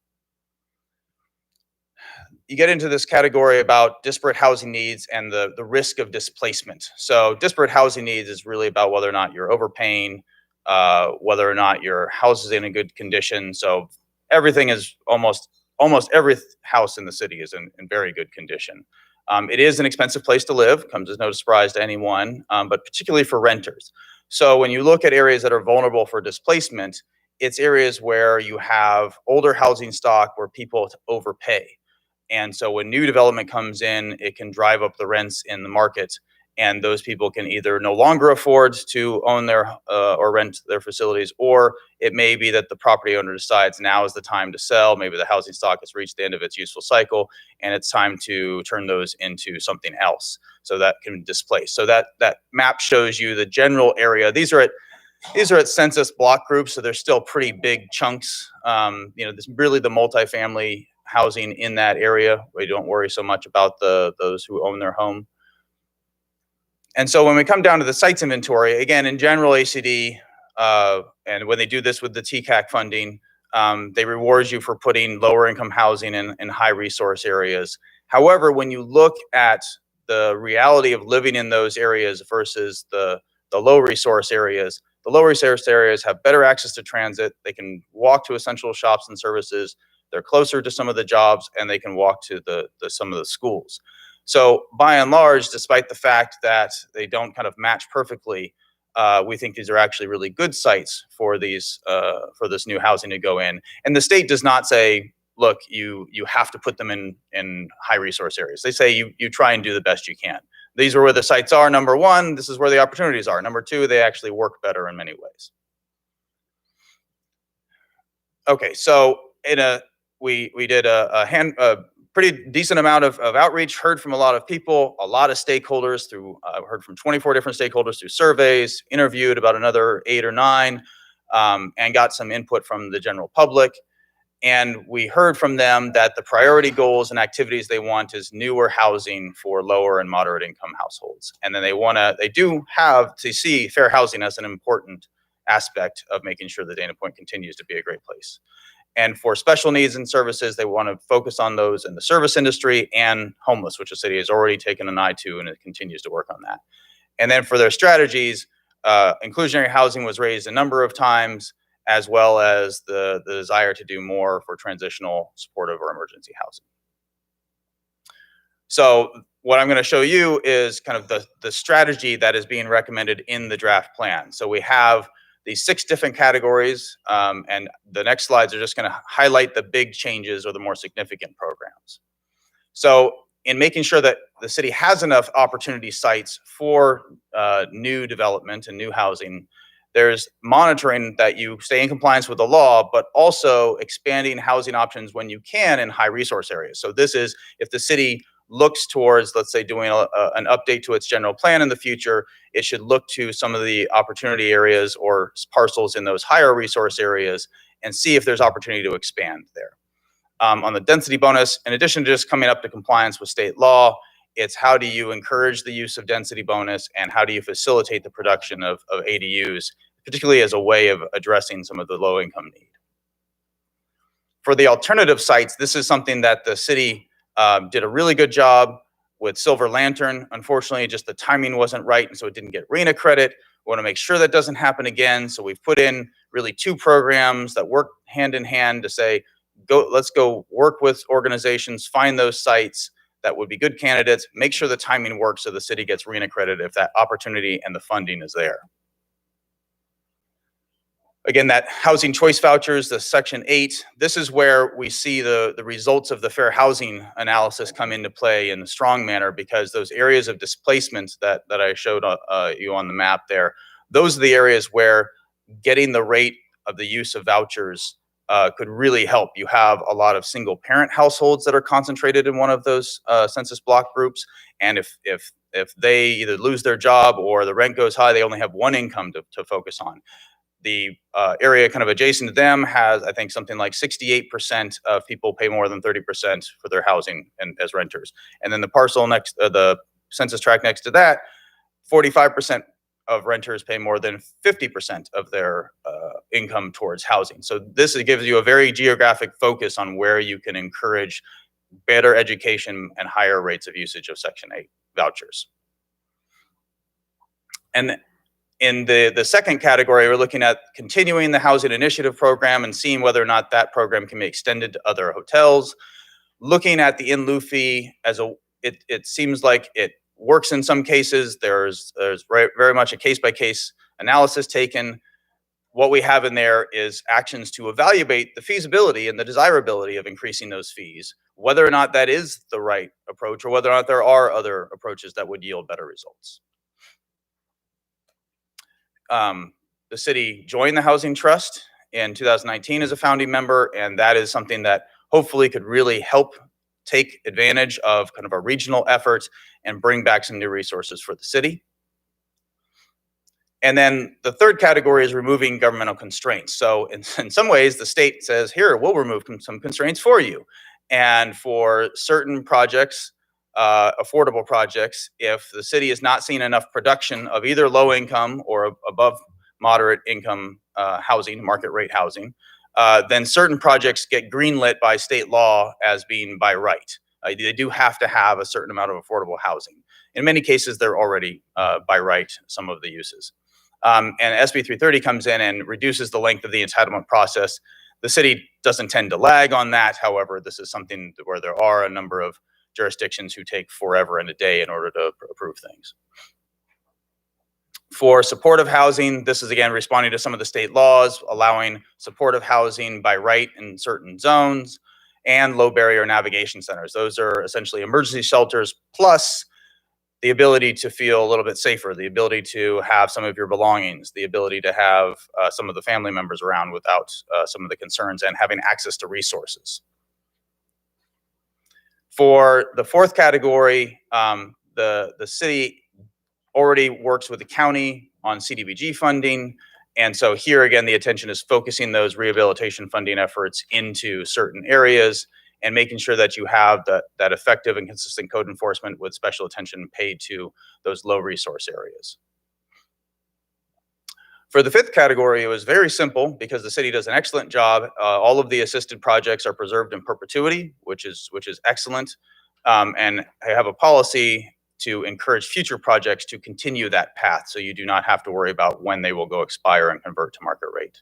You get into this category about disparate housing needs and the risk of displacement. So disparate housing needs is really about whether or not you're overpaying, whether or not your house is in a good condition. So everything is almost every house in the city is in very good condition. It is an expensive place to live, comes as no surprise to anyone, but particularly for renters. So when you look at areas that are vulnerable for displacement, it's areas where you have older housing stock where people overpay. And so when new development comes in, it can drive up the rents in the market. And those people can either no longer afford to own their or rent their facilities, or it may be that the property owner decides now is the time to sell. Maybe the housing stock has reached the end of its useful cycle and it's time to turn those into something else. So that can displace. So that map shows you the general area. These are at census block groups, so they're still pretty big chunks. This really the multifamily housing in that area. We don't worry so much about those who own their home. And so when we come down to the sites inventory, again, in general, ACD, and when they do this with the TCAC funding, they reward you for putting lower income housing in high resource areas. However, when you look at the reality of living in those areas versus the low resource areas, the low resource areas have better access to transit. They can walk to essential shops and services. They're closer to some of the jobs, and they can walk to some of the schools. So by and large, despite the fact that they don't kind of match perfectly, we think these are actually really good sites for these for this new housing to go in. And the state does not say, look, you have to put them in high resource areas. They say you try and do the best you can. These are where the sites are. Number one, this is where the opportunities are. Number two, they actually work better in many ways. Okay, so we did a pretty decent amount of outreach, heard from a lot of people, a lot of stakeholders heard from 24 different stakeholders through surveys, interviewed about another 8 or 9, and got some input from the general public. And we heard from them that the priority goals and activities they want is newer housing for lower and moderate income households. And then they do have to see fair housing as an important aspect of making sure that Dana Point continues to be a great place. And for special needs and services, they want to focus on those in the service industry and homeless, which the city has already taken an eye to, and it continues to work on that. And then for their strategies, inclusionary housing was raised a number of times, as well as the desire to do more for transitional, supportive, or emergency housing. So what I'm going to show you is kind of the strategy that is being recommended in the draft plan. So we have these 6 different categories, and the next slides are just going to highlight the big changes or the more significant programs. So in making sure that the city has enough opportunity sites for new development and new housing, there's monitoring that you stay in compliance with the law, but also expanding housing options when you can in high resource areas. So this is if the city looks towards, let's say, doing an update to its general plan in the future, it should look to some of the opportunity areas or parcels in those higher resource areas and see if there's opportunity to expand there. On the density bonus, in addition to just coming up to compliance with state law, it's how do you encourage the use of density bonus and how do you facilitate the production of ADUs, particularly as a way of addressing some of the low income need. For the alternative sites, this is something that the city did a really good job with Silver Lantern. Unfortunately, just the timing wasn't right, and so it didn't get RHNA credit. We want to make sure that doesn't happen again. So we've put in really 2 programs that work hand in hand to say, let's go work with organizations, find those sites that would be good candidates, make sure the timing works so the city gets RHNA credit if that opportunity and the funding is there. Again, that housing choice vouchers, the Section 8, this is where we see the results of the fair housing analysis come into play in a strong manner, because those areas of displacement that I showed you on the map there, those are the areas where getting the rate of the use of vouchers could really help. You have a lot of single parent households that are concentrated in one of those census block groups. And if they either lose their job or the rent goes high, they only have one income to focus on. The area kind of adjacent to them has, I think, something like 68% of people pay more than 30% for their housing and as renters. And then the parcel next, the census tract next to that, 45% of renters pay more than 50% of their income towards housing. So this gives you a very geographic focus on where you can encourage better education and higher rates of usage of Section 8 vouchers. And in the second category, we're looking at continuing the housing initiative program and seeing whether or not that program can be extended to other hotels. Looking at the in lieu fee as it seems like it works in some cases. There's very much a case-by-case analysis taken. What we have in there is actions to evaluate the feasibility and the desirability of increasing those fees, whether or not that is the right approach or whether or not there are other approaches that would yield better results. The city joined the Housing Trust in 2019 as a founding member, and that is something that hopefully could really help take advantage of kind of a regional effort and bring back some new resources for the city. And then the third category is removing governmental constraints. So in some ways, the state says, here, we'll remove some constraints for you. And for certain projects, affordable projects, if the city is not seeing enough production of either low income or above moderate income housing, market rate housing, then certain projects get greenlit by state law as being by right. They do have to have a certain amount of affordable housing. In many cases, they're already by right, some of the uses. And SB 330 comes in and reduces the length of the entitlement process. The city doesn't tend to lag on that. However, this is something where there are a number of jurisdictions who take forever and a day in order to approve things. For supportive housing, this is again responding to some of the state laws, allowing supportive housing by right in certain zones, and low barrier navigation centers. Those are essentially emergency shelters plus the ability to feel a little bit safer, the ability to have some of your belongings, the ability to have some of the family members around without some of the concerns, and having access to resources. For the fourth category, the city already works with the county on CDBG funding. And so here again, the attention is focusing those rehabilitation funding efforts into certain areas and making sure that you have that effective and consistent code enforcement with special attention paid to those low resource areas. For the fifth category, it was very simple because the city does an excellent job. All of the assisted projects are preserved in perpetuity, which is excellent. And I have a policy to encourage future projects to continue that path, so you do not have to worry about when they will go expire and convert to market rate.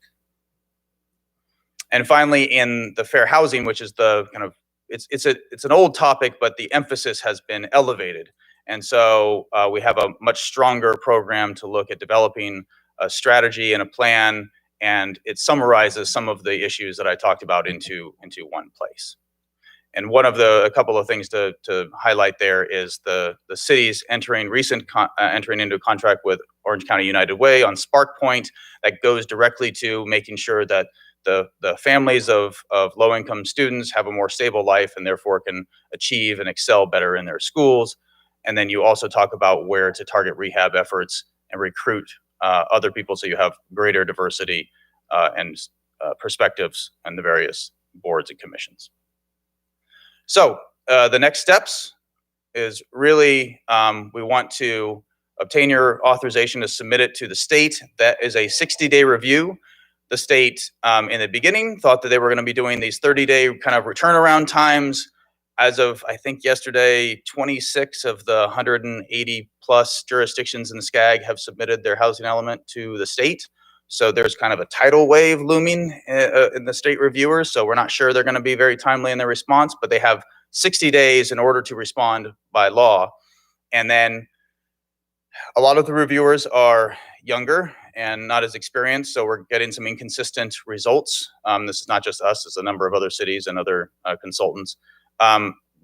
And finally, in the fair housing, which is the kind of, it's an old topic, but the emphasis has been elevated. And so we have a much stronger program to look at developing a strategy and a plan, and it summarizes some of the issues that I talked about into one place. And a couple of things to highlight there is the city's entering into a contract with Orange County United Way on Spark Point that goes directly to making sure that the families of low-income students have a more stable life and therefore can achieve and excel better in their schools. And then you also talk about where to target rehab efforts and recruit other people so you have greater diversity and perspectives on the various boards and commissions. So the next steps is really we want to obtain your authorization to submit it to the state. That is a 60-day review. The state in the beginning thought that they were going to be doing these 30-day kind of turnaround times. As of, I think yesterday, 26 of the 180 plus jurisdictions in the SCAG have submitted their housing element to the state. So there's kind of a tidal wave looming in the state reviewers. So we're not sure they're going to be very timely in their response, but they have 60 days in order to respond by law. And then a lot of the reviewers are younger and not as experienced, so we're getting some inconsistent results. This is not just us, it's a number of other cities and other consultants.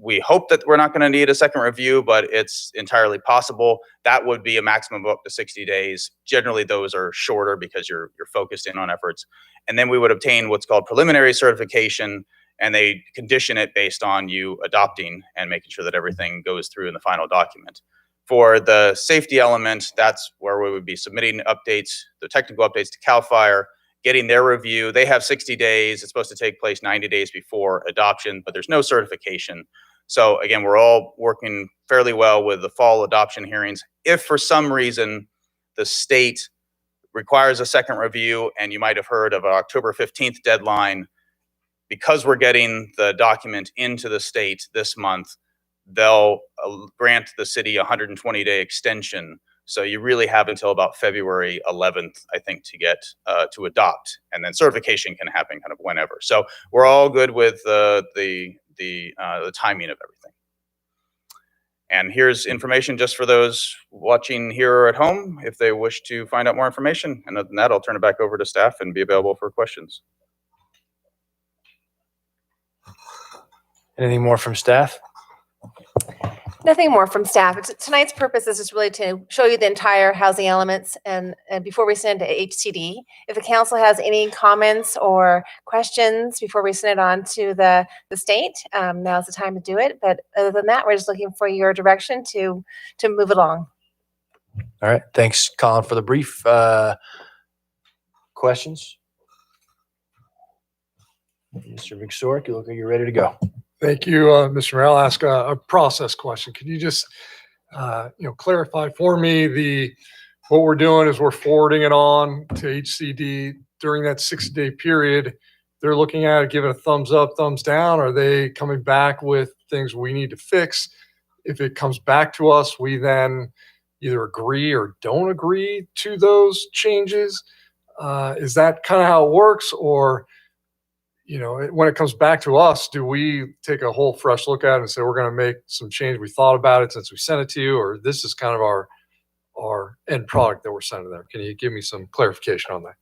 We hope that we're not going to need a second review, but it's entirely possible. That would be a maximum of up to 60 days. Generally, those are shorter because you're focused in on efforts. And then we would obtain what's called preliminary certification, and they condition it based on you adopting and making sure that everything goes through in the final document. For the safety element, that's where we would be submitting updates, the technical updates to CAL FIRE, getting their review. They have 60 days. It's supposed to take place 90 days before adoption, but there's no certification. So again, we're all working fairly well with the fall adoption hearings. If for some reason the state requires a second review, and you might have heard of an October 15th deadline, because we're getting the document into the state this month, they'll grant the city a 120-day extension. So you really have until about February 11th, I think, to get to adopt, and then certification can happen kind of whenever. So we're all good with the timing of everything. And here's information just for those watching here or at home if they wish to find out more information. And other than that, I'll turn it back over to staff and be available for questions. Anything more from staff? Nothing more from staff. Tonight's purpose is just really to show you the entire housing elements, and before we send it to HCD, if the council has any comments or questions before we send it on to the state, now's the time to do it. But other than that, we're just looking for your direction to move along. All right. Thanks, Colin, for the brief. Questions? Mr. McSork, you look like you're ready to go. Thank you, Mr. Mayor. I'll ask a process question. Can you just, clarify for me what we're doing is we're forwarding it on to HCD during that 60-day period. They're looking at it, giving a thumbs up, thumbs down. Are they coming back with things we need to fix? If it comes back to us, we then either agree or don't agree to those changes. Is that kind of how it works? Or when it comes back to us, do we take a whole fresh look at it and say, we're going to make some change? We thought about it since we sent it to you, or this is kind of our end product that we're sending them. Can you give me some clarification on that?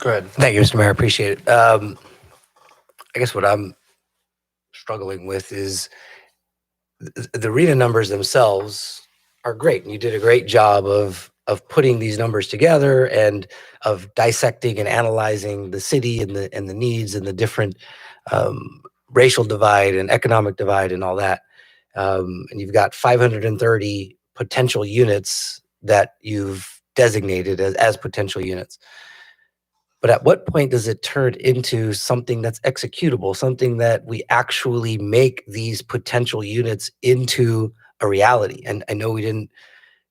Go ahead. Thank you, Mr. Mayor. Appreciate it. I guess what I'm struggling with is the RENA numbers themselves are great. And you did a great job of putting these numbers together and of dissecting and analyzing the city and the needs and the different racial divide and economic divide and all that. And you've got 530 potential units that you've designated as potential units. But at what point does it turn into something that's executable, something that we actually make these potential units into a reality? And I know we didn't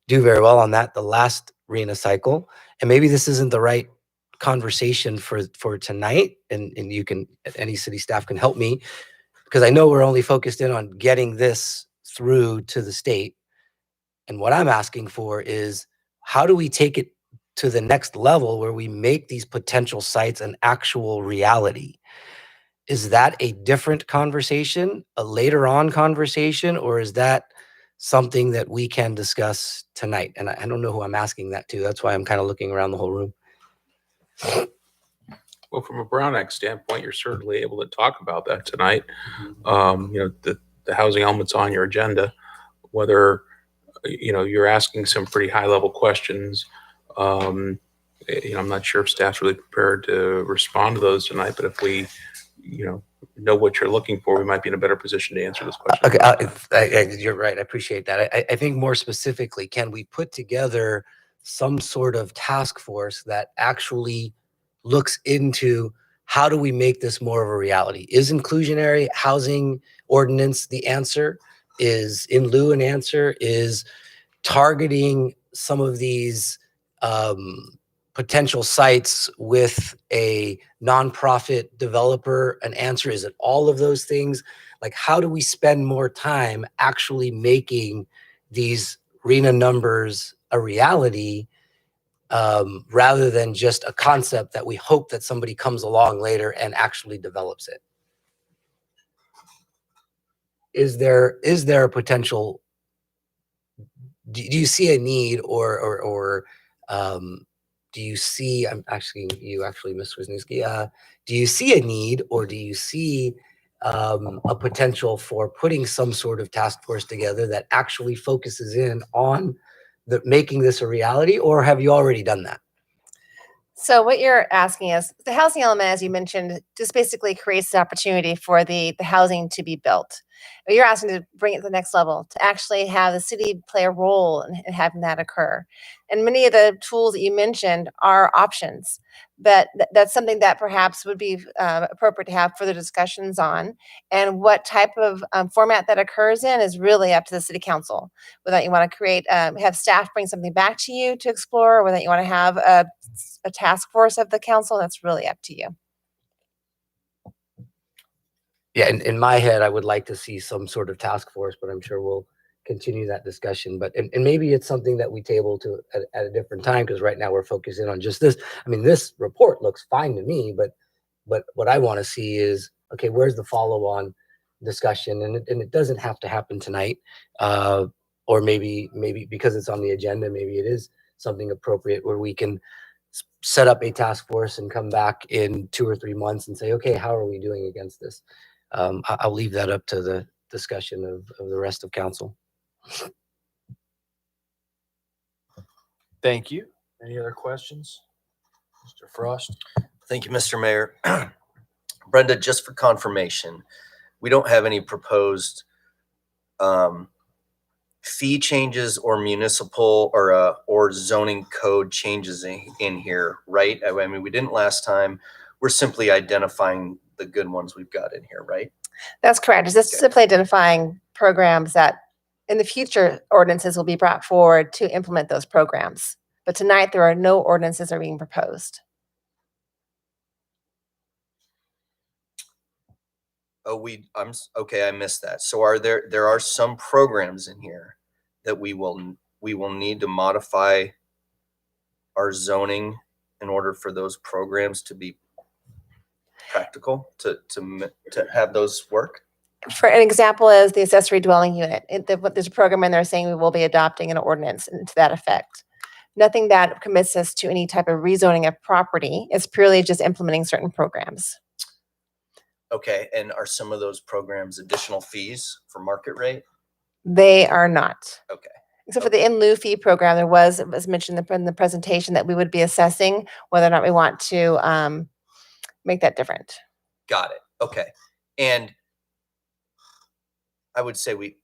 do very well on that the last RENA cycle, and maybe this isn't the right conversation for tonight. And you can, any city staff can help me, because I know we're only focused in on getting this through to the state. And what I'm asking for is, how do we take it to the next level where we make these potential sites an actual reality? Is that a different conversation, a later on conversation, or is that something that we can discuss tonight? And I don't know who I'm asking that to. That's why I'm kind of looking around the whole room. Well, from a Brown Act standpoint, you're certainly able to talk about that tonight. The housing element's on your agenda, whether, you're asking some pretty high level questions. I'm not sure if staff's really prepared to respond to those tonight, but if we, know what you're looking for, we might be in a better position to answer this question. Okay, you're right. I appreciate that. I think more specifically, can we put together some sort of task force that actually looks into how do we make this more of a reality? Is inclusionary housing ordinance the answer? Is in lieu an answer? Is targeting some of these potential sites with a nonprofit developer an answer? Is it all of those things? Like, how do we spend more time actually making these RENA numbers a reality, rather than just a concept that we hope that somebody comes along later and actually develops it? Is there a potential? Do you see a need, or do you see? I'm asking you, actually, Ms. Wisniewski. Do you see a need, or do you see a potential for putting some sort of task force together that actually focuses in on making this a reality, or have you already done that? So what you're asking is, the housing element, as you mentioned, just basically creates the opportunity for the housing to be built. But you're asking to bring it to the next level, to actually have the city play a role in having that occur. And many of the tools that you mentioned are options, but that's something that perhaps would be appropriate to have further discussions on. And what type of format that occurs in is really up to the city council. Whether you want to create, have staff bring something back to you to explore, or whether you want to have a task force of the council, that's really up to you. Yeah, in my head, I would like to see some sort of task force, but I'm sure we'll continue that discussion. But and maybe it's something that we table to at a different time, because right now we're focusing on just this. I mean, this report looks fine to me, but what I want to see is, okay, where's the follow-on discussion? And it doesn't have to happen tonight, or maybe because it's on the agenda, maybe it is something appropriate where we can set up a task force and come back in 2 or 3 months and say, okay, how are we doing against this? I'll leave that up to the discussion of the rest of council. Thank you. Any other questions? Mr. Frost? Thank you, Mr. Mayor. Brenda, just for confirmation, we don't have any proposed fee changes or municipal or zoning code changes in here, right? I mean, we didn't last time. We're simply identifying the good ones we've got in here, right? That's correct. It's just simply identifying programs that in the future ordinances will be brought forward to implement those programs. But tonight there are no ordinances that are being proposed. Oh, okay, I missed that. So there are some programs in here that we will need to modify our zoning in order for those programs to be practical, to have those work? For an example is the accessory dwelling unit. There's a program in there saying we will be adopting an ordinance to that effect. nothing that commits us to any type of rezoning of property. It's purely just implementing certain programs. Okay, and are some of those programs additional fees for market rate? They are not. Okay. Except for the in lieu fee program, it was mentioned in the presentation that we would be assessing whether or not we want to make that different. Got it. Okay. And I would say we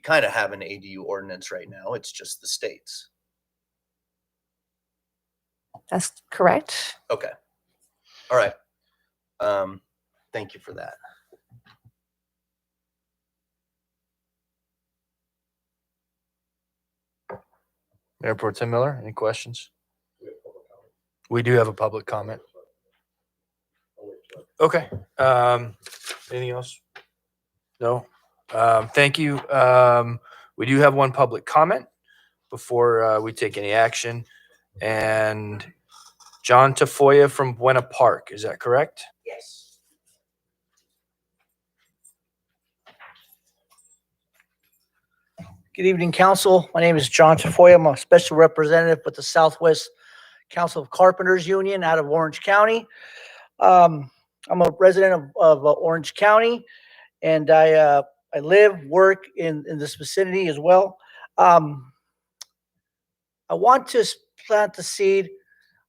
kind of have an ADU ordinance right now. It's just the states. That's correct. Okay. All right. Thank you for that. Mayor Pro Tem Miller, any questions? We do have a public comment. Okay. Anything else? No? Thank you. We do have one public comment before we take any action. And John Tafoya from Buena Park, is that correct? Yes. Good evening, council. My name is John Tafoya. I'm a special representative with the Southwest Council of Carpenters Union out of Orange County. I'm a resident of Orange County, and I live, work in this vicinity as well. I want to plant the seed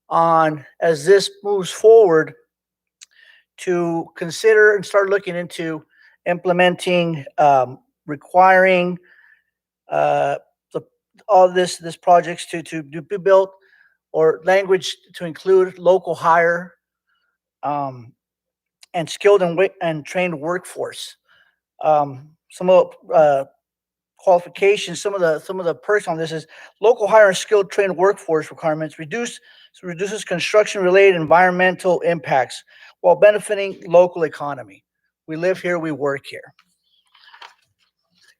on, as this moves forward, to consider and start looking into implementing, requiring all this projects to be built, or language to include local hire and skilled and trained workforce. Some of qualifications, some of the perks on this is local hire and skilled trained workforce requirements reduces construction related environmental impacts while benefiting local economy. We live here, we work here.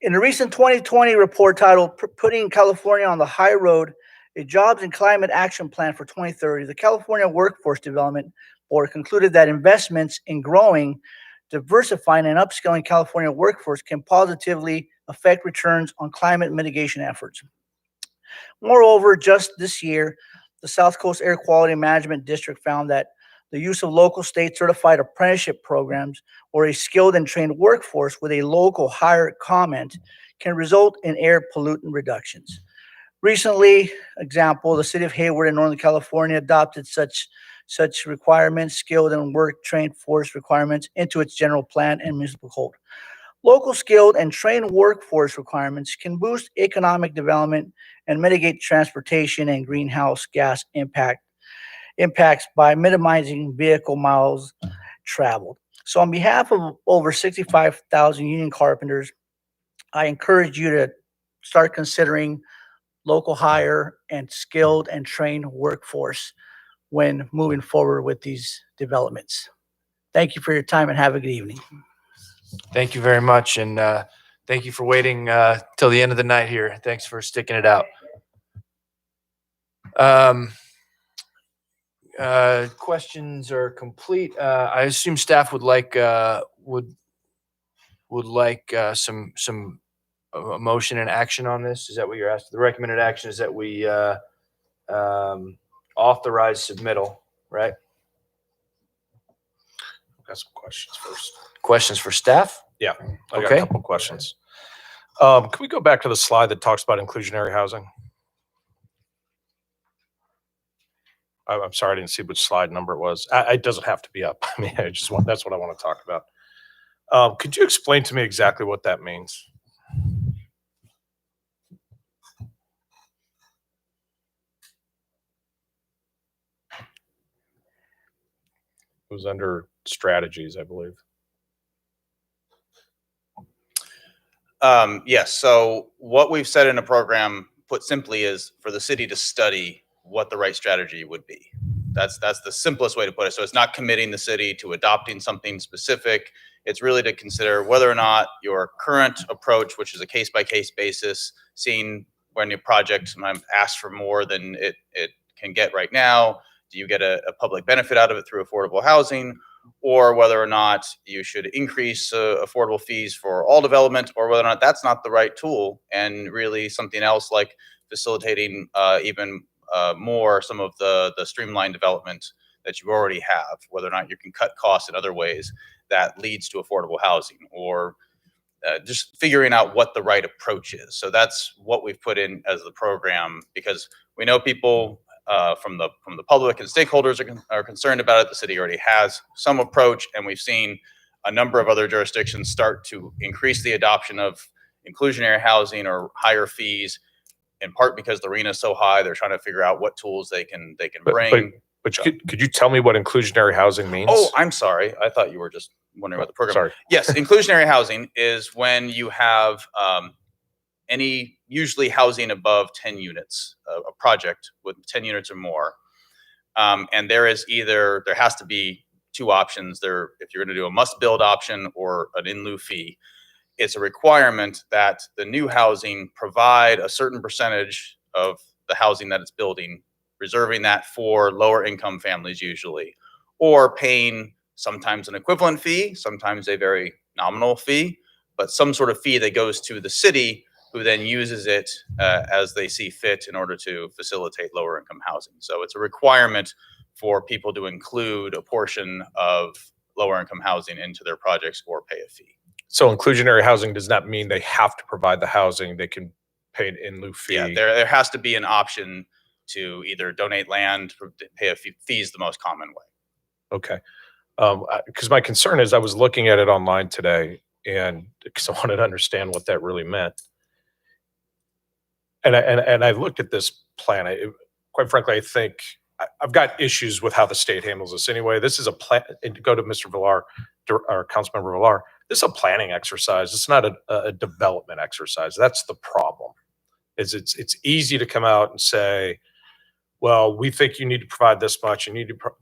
In a recent 2020 report titled Putting California on the High Road, a Jobs and Climate Action Plan for 2030, the California Workforce Development Board concluded that investments in growing, diversifying, and upskilling California workforce can positively affect returns on climate mitigation efforts. Moreover, just this year, the South Coast Air Quality Management District found that the use of local state certified apprenticeship programs or a skilled and trained workforce with a local hire comment can result in air pollutant reductions. Recently, example, the city of Hayward in Northern California adopted such requirements, skilled and work trained force requirements into its general plan and municipal code. Local skilled and trained workforce requirements can boost economic development and mitigate transportation and greenhouse gas impacts by minimizing vehicle miles traveled. So on behalf of over 65,000 union carpenters, I encourage you to start considering local hire and skilled and trained workforce when moving forward with these developments. Thank you for your time and have a good evening. Thank you very much. And thank you for waiting till the end of the night here. Thanks for sticking it out. Questions are complete. I assume staff would like some motion and action on this. Is that what you're asking? The recommended action is that we authorize submittal, right? I've got some questions first. Questions for staff? Yeah, I got Okay. a couple of questions. Can we go back to the slide that talks about inclusionary housing? I'm sorry, I didn't see which slide number it was. It doesn't have to be up. I mean, that's what I want to talk about. Could you explain to me exactly what that means? It was under strategies, I believe. Yes. So what we've said in a program, put simply, is for the city to study what the right strategy would be. That's the simplest way to put it. So it's not committing the city to adopting something specific. It's really to consider whether or not your current approach, which is a case-by-case basis, seeing when your project asks for more than it can get right now, do you get a public benefit out of it through affordable housing, or whether or not you should increase affordable fees for all development, or whether or not that's not the right tool, and really something else like facilitating even more some of the streamlined development that you already have, whether or not you can cut costs in other ways that leads to affordable housing, or just figuring out what the right approach is. So that's what we've put in as the program, because we know people from the public and stakeholders are concerned about it. The city already has some approach, and we've seen a number of other jurisdictions start to increase the adoption of inclusionary housing or higher fees, in part because the arena is so high. They're trying to figure out what tools they can bring. But could you tell me what inclusionary housing means? Oh, I'm sorry. I thought you were just wondering about the program. Sorry. Yes, inclusionary housing is when you have any usually housing above 10 units, a project with 10 units or more. And there has to be two options there. If you're going to do a must build option or an in lieu fee, it's a requirement that the new housing provide a certain percentage of the housing that it's building, reserving that for lower income families usually, or paying sometimes an equivalent fee, sometimes a very nominal fee, but some sort of fee that goes to the city, who then uses it as they see fit in order to facilitate lower income housing. So it's a requirement for people to include a portion of lower income housing into their projects or pay a fee. So inclusionary housing does not mean they have to provide the housing. They can pay an in lieu fee. Yeah, there has to be an option to either donate land or pay a fee. Fee is the most common way. Okay. Because my concern is I was looking at it online today, and because I wanted to understand what that really meant. And I looked at this plan. Quite frankly, I think I've got issues with how the state handles this anyway. This is a plan, and to go to Mr. Villar, or Councilmember Villar, this is a planning exercise. It's not a development exercise. That's the problem. It's easy to come out and say, well, we think you need to provide this much,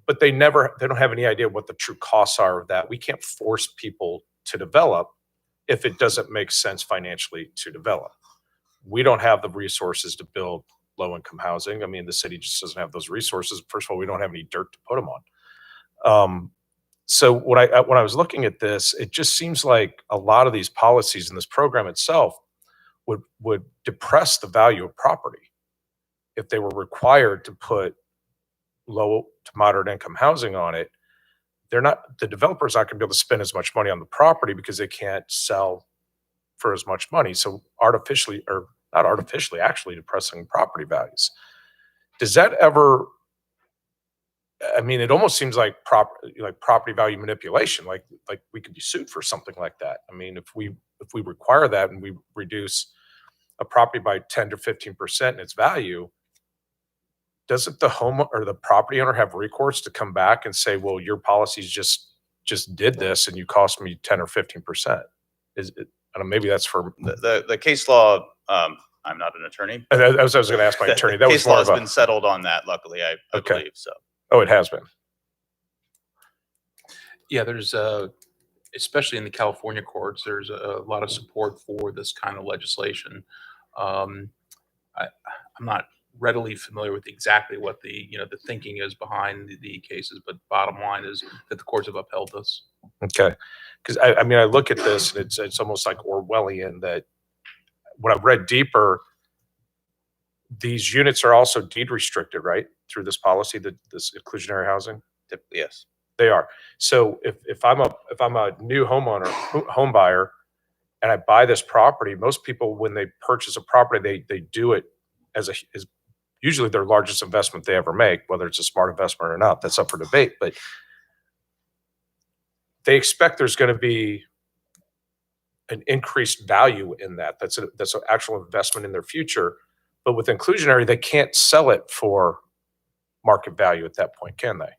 but they don't have any idea what the true costs are of that. We can't force people to develop if it doesn't make sense financially to develop. We don't have the resources to build low-income housing. I mean, the city just doesn't have those resources. First of all, we don't have any dirt to put them on. So when I was looking at this, it just seems like a lot of these policies in this program itself would depress the value of property if they were required to put low to moderate income housing on it. The developer's not going to be able to spend as much money on the property because they can't sell for as much money. So artificially, or not artificially, actually depressing property values. Does that ever, I mean, it almost seems like property value manipulation, like we could be sued for something like that. I mean, if we require that and we reduce a property by 10 to 15% in its value, doesn't the home or the property owner have recourse to come back and say, well, your policies just did this and you cost me 10 or 15%? Is it, I don't know, maybe that's for the case law. I'm not an attorney. I was going to ask my attorney. That case was more law of has a, been settled on that, luckily, I believe so. Oh, it has been. Yeah, there's especially in the California courts, there's a lot of support for this kind of legislation. I'm not readily familiar with exactly what the thinking is behind the cases, but bottom line is that the courts have upheld this. Okay. Because I mean, I look at this and it's almost like Orwellian that when I've read deeper, these units are also deed restricted, right? Through this policy, this inclusionary housing? Yes. They are. So if I'm a new home buyer and I buy this property, most people, when they purchase a property, they do it as usually their largest investment they ever make, whether it's a smart investment or not, that's up for debate. But they expect there's going to be an increased value in that. That's an actual investment in their future. But with inclusionary, they can't sell it for market value at that point, can they?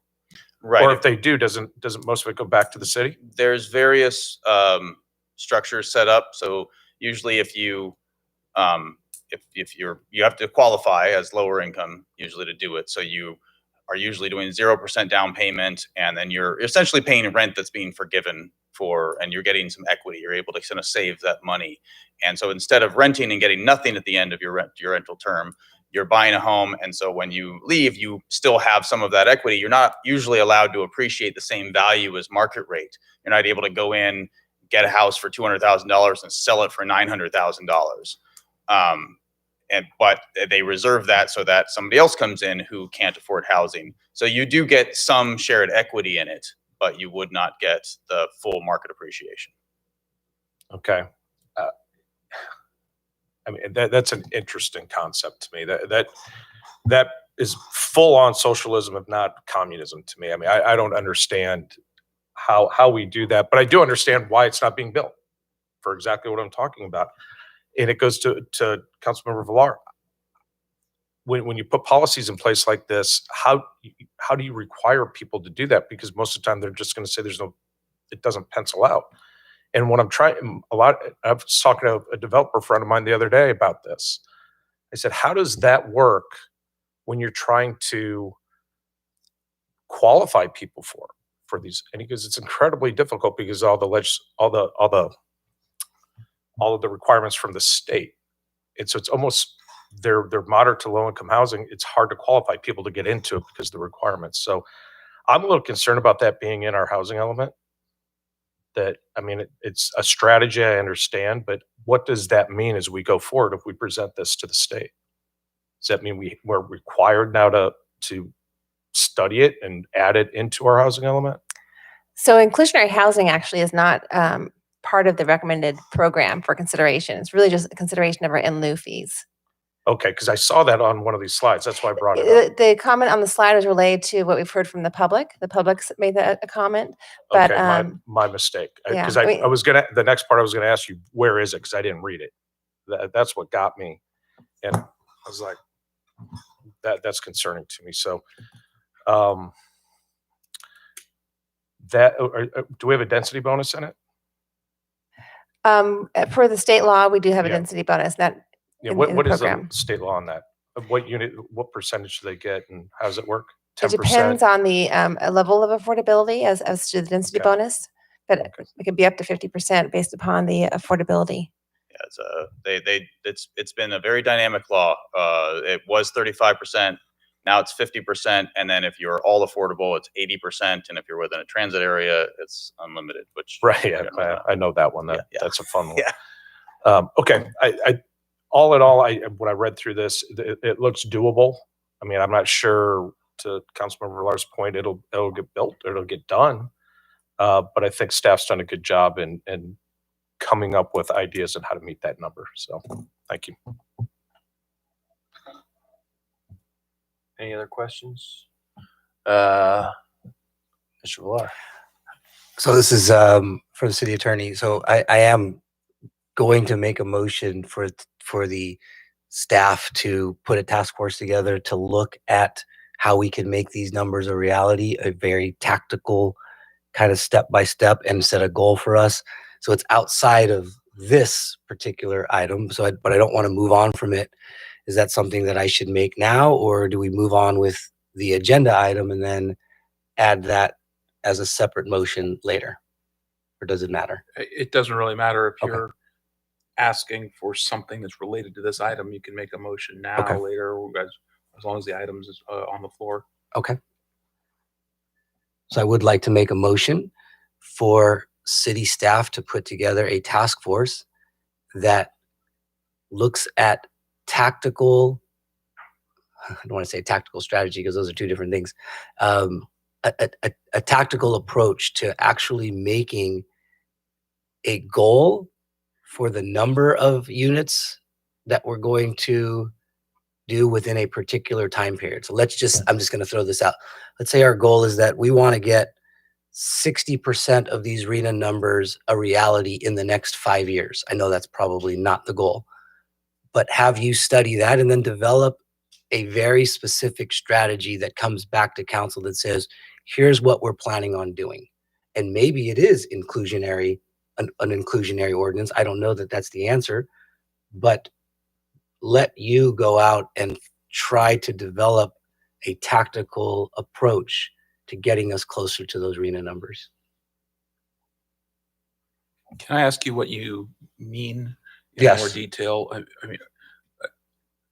Right. Or if they do, doesn't most of it go back to the city? There's various structures set up. So usually if you have to qualify as lower income usually to do it. So you are usually doing 0% down payment, and then you're essentially paying rent that's being forgiven for, and you're getting some equity. You're able to kind of save that money. And so instead of renting and getting nothing at the end of your rental term, you're buying a home. And so when you leave, you still have some of that equity. You're not usually allowed to appreciate the same value as market rate. You're not able to go in, get a house for $200,000 and sell it for $900,000. but they reserve that so that somebody else comes in who can't afford housing. So you do get some shared equity in it, but you would not get the full market appreciation. Okay. I mean, that's an interesting concept to me. That is full on socialism, if not communism to me. I mean, I don't understand how we do that, but I do understand why it's not being built for exactly what I'm talking about. And it goes to Councilmember Villar. When you put policies in place like this, how do you require people to do that? Because most of the time they're just going to say it doesn't pencil out. And what I'm trying I was talking to a developer friend of mine the other day about this. I said, how does that work when you're trying to qualify people for these? And he goes, it's incredibly difficult because all of the requirements from the state. And so it's almost they're moderate to low income housing. It's hard to qualify people to get into it because of the requirements. So I'm a little concerned about that being in our housing element. That, I mean, it's a strategy, I understand, but what does that mean as we go forward if we present this to the state? Does that mean we're required now to study it and add it into our housing element? So inclusionary housing actually is not part of the recommended program for consideration. It's really just a consideration of our in lieu fees. Okay, because I saw that on one of these slides. That's why I brought it up. The comment on the slide is related to what we've heard from the public. The public's made a comment, but Okay, my mistake. yeah, Because I mean- the next part I was gonna ask you, where is it? Because I didn't read it. That's what got me. And I was like, that's concerning to me. So, do we have a density bonus in it? per the state law, we do have a Yeah. density bonus that Yeah, in what the is the program. state law on that? What unit, what percentage do they get and how does it work? It 10%? depends on the level of affordability as to the density Okay. bonus, but it could be up to 50% based upon the affordability. Yeah, it's been a very dynamic law. It was 35%, now it's 50%, and then if you're all affordable, it's 80%, and if you're within a transit area, it's unlimited. Which Right, you know, I know that one. That's a fun one. Yeah. Okay, I all in all, when I read through this, it looks doable. I mean, I'm not sure, to Councilmember Villar's point, it'll get built, or it'll get done. But I think staff's done a good job in coming up with ideas on how to meet that number. So, thank you. Any other questions? Mr. Villar. So this is for the city attorney. So I am going to make a motion for the staff to put a task force together to look at how we can make these numbers a reality, a very tactical kind of step by step, and set a goal for us. So it's outside of this particular item. But I don't want to move on from it. Is that something that I should make now, or do we move on with the agenda item and then add that as a separate motion later? Or does it matter? It doesn't really matter if Okay. you're asking for something that's related to this item. You can make a motion now, Okay. later, or as long as the item is on the floor. Okay. So I would like to make a motion for city staff to put together a task force that looks at tactical, I don't want to say tactical strategy because those are two different things, a tactical approach to actually making a goal for the number of units that we're going to do within a particular time period. So I'm just going to throw this out. Let's say our goal is that we want to get 60% of these RHNA numbers a reality in the next 5 years. I know that's probably not the goal, but have you study that and then develop a very specific strategy that comes back to council that says, here's what we're planning on doing. And maybe it is inclusionary, an inclusionary ordinance. I don't know that that's the answer, but let you go out and try to develop a tactical approach to getting us closer to those RHNA numbers. Can I ask you what you mean in Yes. more detail? I mean,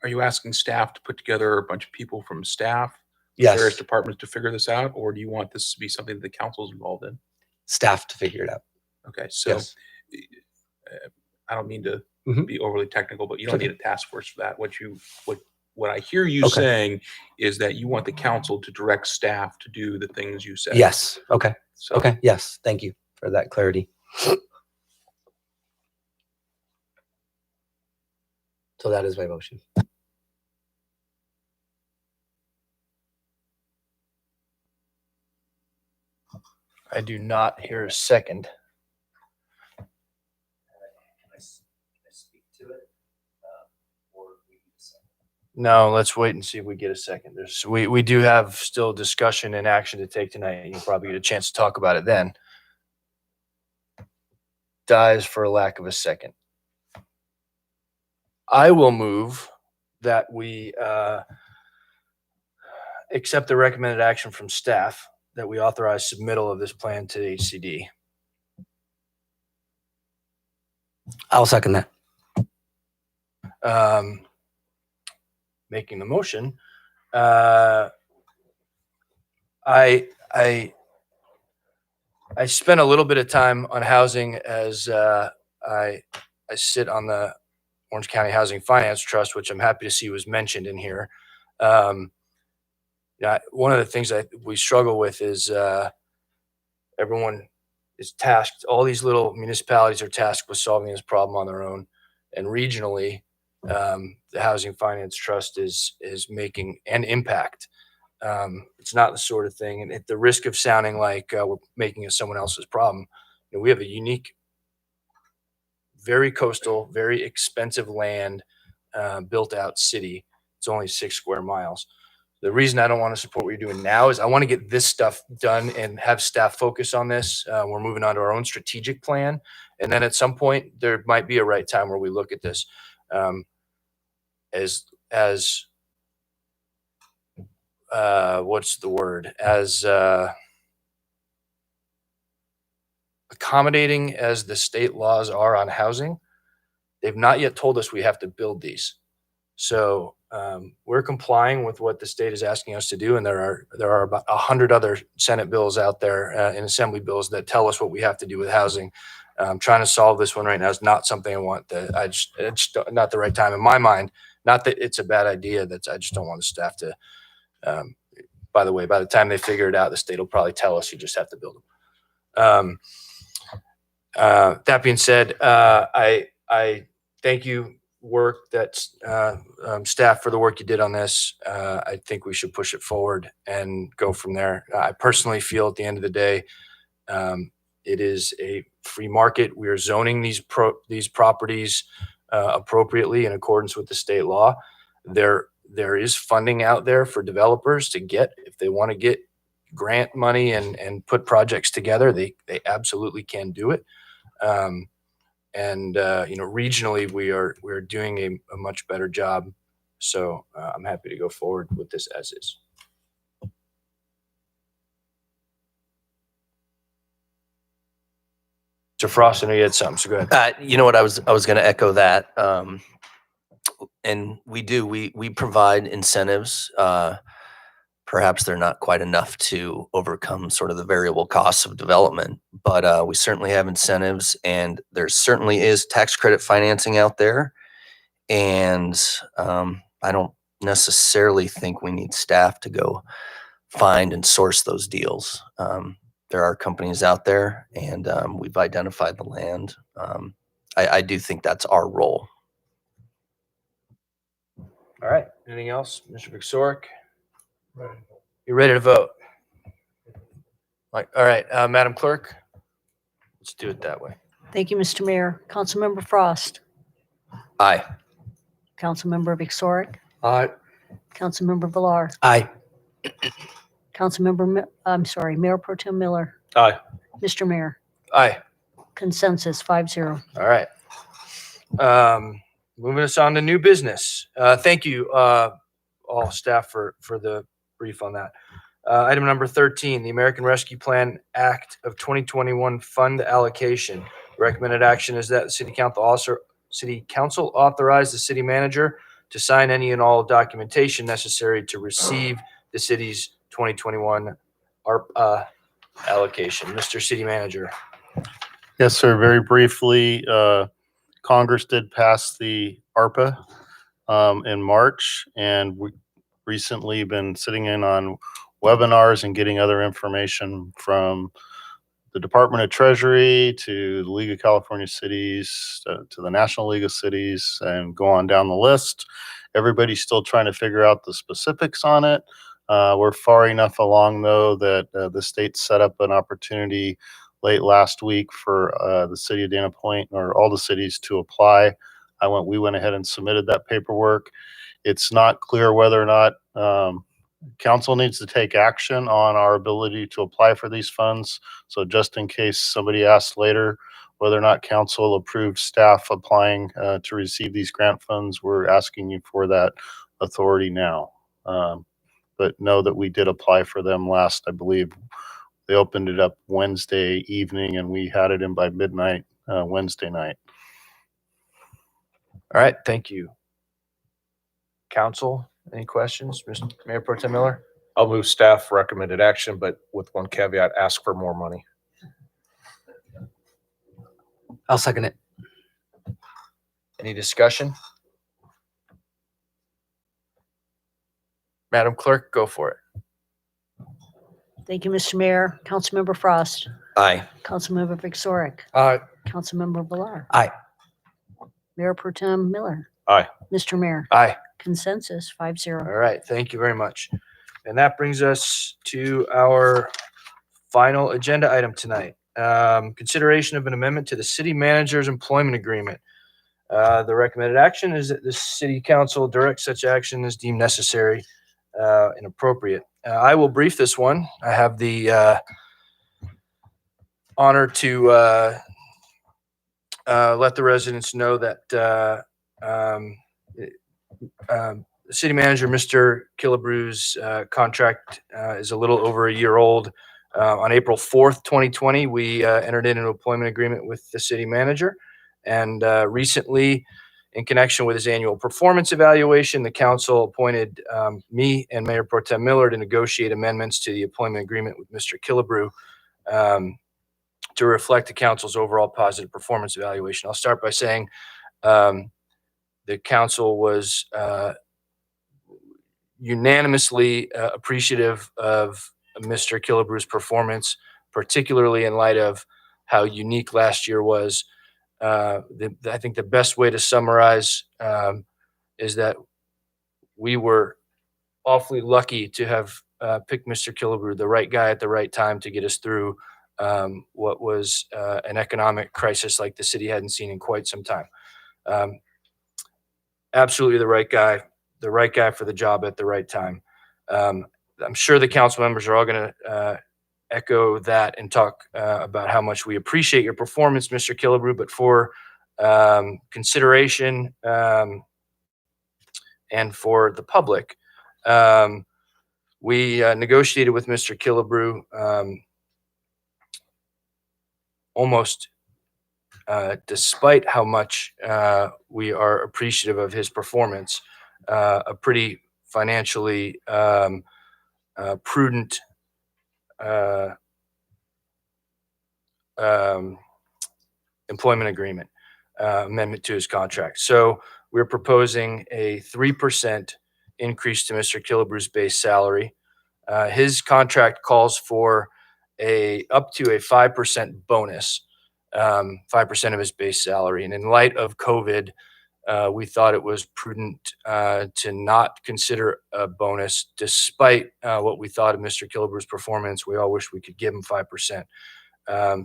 are you asking staff to put together a bunch of people from staff, Yes. various departments to figure this out, or do you want this to be something that the council is involved in? Staff to figure it out. Okay, so Yes. I don't mean to Mhm. be overly technical, but you don't Okay. need a task force for that. What I hear you Okay. saying is that you want the council to direct staff to do the things you said. Yes. Okay. So, Okay. Yes. Thank you for that clarity. So that is my motion. I do not hear a second. No, let's wait and see if we get a second. We do have still discussion and action to take tonight, and you'll probably get a chance to talk about it then. Dies for a lack of a second. I will move that we accept the recommended action from staff that we authorize submittal of this plan to HCD. I'll second that. Making the motion. I spent a little bit of time on housing as I sit on the Orange County Housing Finance Trust, which I'm happy to see was mentioned in here. Yeah, one of the things that we struggle with is everyone is tasked. All these little municipalities are tasked with solving this problem on their own, and regionally, the Housing Finance Trust is making an impact. It's not the sort of thing, and at the risk of sounding like we're making it someone else's problem, we have a unique, very coastal, very expensive land, built out city. It's only 6 square miles. The reason I don't want to support what you're doing now is I want to get this stuff done and have staff focus on this. We're moving on to our own strategic plan, and then at some point there might be a right time where we look at this. As what's the word? As accommodating as the state laws are on housing, they've not yet told us we have to build these. So we're complying with what the state is asking us to do, and there are about 100 other Senate bills out there and Assembly bills that tell us what we have to do with housing. Trying to solve this one right now is not something I want. It's not the right time in my mind. Not that it's a bad idea. I just don't want the staff to. By the way, by the time they figure it out, the state will probably tell us you just have to build them. That being said, I thank you, staff, for the work you did on this. I think we should push it forward and go from there. I personally feel at the end of the day, it is a free market. We are zoning these properties appropriately in accordance with the state law. There is funding out there for developers to get, if they want to get grant money and put projects together, they absolutely can do it. Regionally, we're doing a much better job. So I'm happy to go forward with this as is. Mr. Frost, I know you had something, so go ahead. You know what? I was going to echo that. And we provide incentives. Perhaps they're not quite enough to overcome sort of the variable costs of development, but we certainly have incentives, and there certainly is tax credit financing out there. And I don't necessarily think we need staff to go find and source those deals. There are companies out there, and we've identified the land. I do think that's our role. All right. Anything else, Mr. Vicsoric? You ready to vote? All right, Madam Clerk, let's do it that way. Thank you, Mr. Mayor. Councilmember Frost. Aye. Councilmember Vicsoric. Aye. Councilmember Villar. Aye. Mayor Pro Tem Miller. Aye. Mr. Mayor. Aye. Consensus 5-0. All right. Moving us on to new business. Thank you, all staff, for the brief on that. Item number 13, the American Rescue Plan Act of 2021 fund allocation. Recommended action is that the City Council authorize the city manager to sign any and all documentation necessary to receive the city's 2021 ARP allocation. Mr. City Manager. Yes, sir. Very briefly, Congress did pass the ARPA in March, and we recently been sitting in on webinars and getting other information from the Department of Treasury to the League of California Cities to the National League of Cities, and go on down the list. Everybody's still trying to figure out the specifics on it. We're far enough along, though, that the state set up an opportunity late last week for the city of Dana Point, or all the cities, to apply. We went ahead and submitted that paperwork. It's not clear whether or not council needs to take action on our ability to apply for these funds. So just in case somebody asks later whether or not council approved staff applying to receive these grant funds, we're asking you for that authority now. But know that we did apply for them last, I believe. They opened it up Wednesday evening, and we had it in by midnight Wednesday night. All right, thank you. Council, any questions? Mr. Mayor Pro Tem Miller? I'll move staff recommended action, but with one caveat, ask for more money. I'll second it. Any discussion? Madam Clerk, go for it. Thank you, Mr. Mayor. Councilmember Frost. Aye. Councilmember Victoric. Aye. Councilmember Villar. Aye. Mayor Pro Tem Miller. Aye. Mr. Mayor. Aye. Consensus 5-0. All right, thank you very much. And that brings us to our final agenda item tonight. Consideration of an amendment to the city manager's employment agreement. The recommended action is that the city council direct such action as deemed necessary and appropriate. I will brief this one. I have the honor to let the residents know that the city manager, Mr. Killebrew's contract is a little over a year old. On April 4th, 2020, we entered into an employment agreement with the city manager. And recently, in connection with his annual performance evaluation, the council appointed me and Mayor Pro Tem Miller to negotiate amendments to the employment agreement with Mr. Killebrew to reflect the council's overall positive performance evaluation. I'll start by saying the council was unanimously appreciative of Mr. Killebrew's performance, particularly in light of how unique last year was. I think the best way to summarize is that we were awfully lucky to have picked Mr. Killebrew, the right guy at the right time to get us through what was an economic crisis like the city hadn't seen in quite some time. Absolutely the right guy for the job at the right time. I'm sure the council members are all going to echo that and talk about how much we appreciate your performance, Mr. Killebrew, but for consideration and for the public, we negotiated with Mr. Killebrew almost despite how much we are appreciative of his performance, a pretty financially prudent employment agreement amendment to his contract. So we're proposing a 3% increase to Mr. Killebrew's base salary. His contract calls for up to a 5% bonus, 5% of his base salary. And in light of COVID, we thought it was prudent to not consider a bonus, despite what we thought of Mr. Killebrew's performance. We all wish we could give him 5%.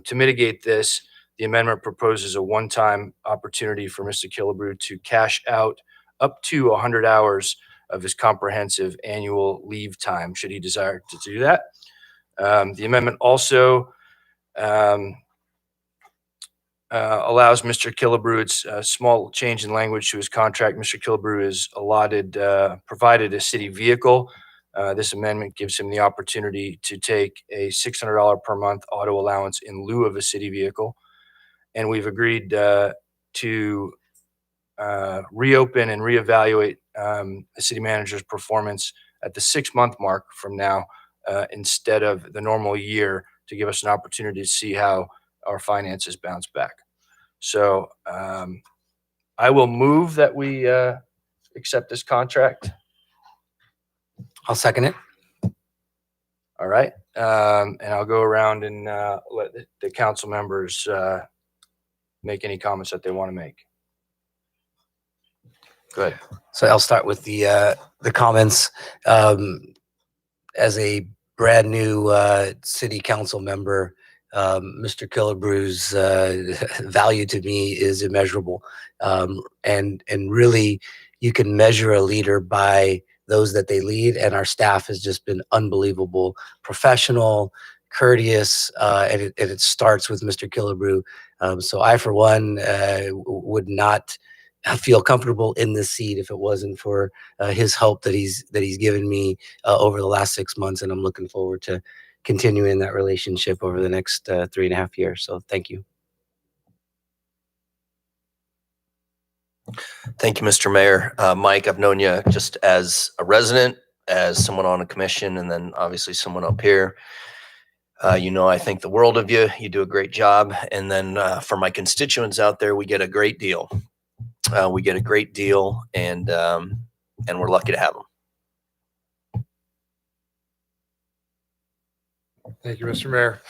To mitigate this, the amendment proposes a one-time opportunity for Mr. Killebrew to cash out up to 100 hours of his comprehensive annual leave time, should he desire to do that. The amendment also allows Mr. Killebrew, it's a small change in language to his contract. Mr. Killebrew is provided a city vehicle. This amendment gives him the opportunity to take a $600 per month auto allowance in lieu of a city vehicle. And we've agreed to reopen and reevaluate the city manager's performance at the 6-month mark from now instead of the normal year, to give us an opportunity to see how our finances bounce back. So I will move that we accept this contract. I'll second it. All right. And I'll go around and let the council members make any comments that they want to make. Go ahead. So I'll start with the comments. As a brand new city council member, Mr. Killebrew's value to me is immeasurable. And really, you can measure a leader by those that they lead, and our staff has just been unbelievable, professional, courteous, and it starts with Mr. Killebrew. So I, for one, would not feel comfortable in this seat if it wasn't for his help that he's given me over the last 6 months, and I'm looking forward to continuing that relationship over the next 3.5 years. So thank you. Thank you, Mr. Mayor. Mike, I've known you just as a resident, as someone on a commission, and then obviously someone up here. I think the world of you. You do a great job. And then for my constituents out there, we get a great deal. And we're lucky to have them. Thank you, Mr. Mayor.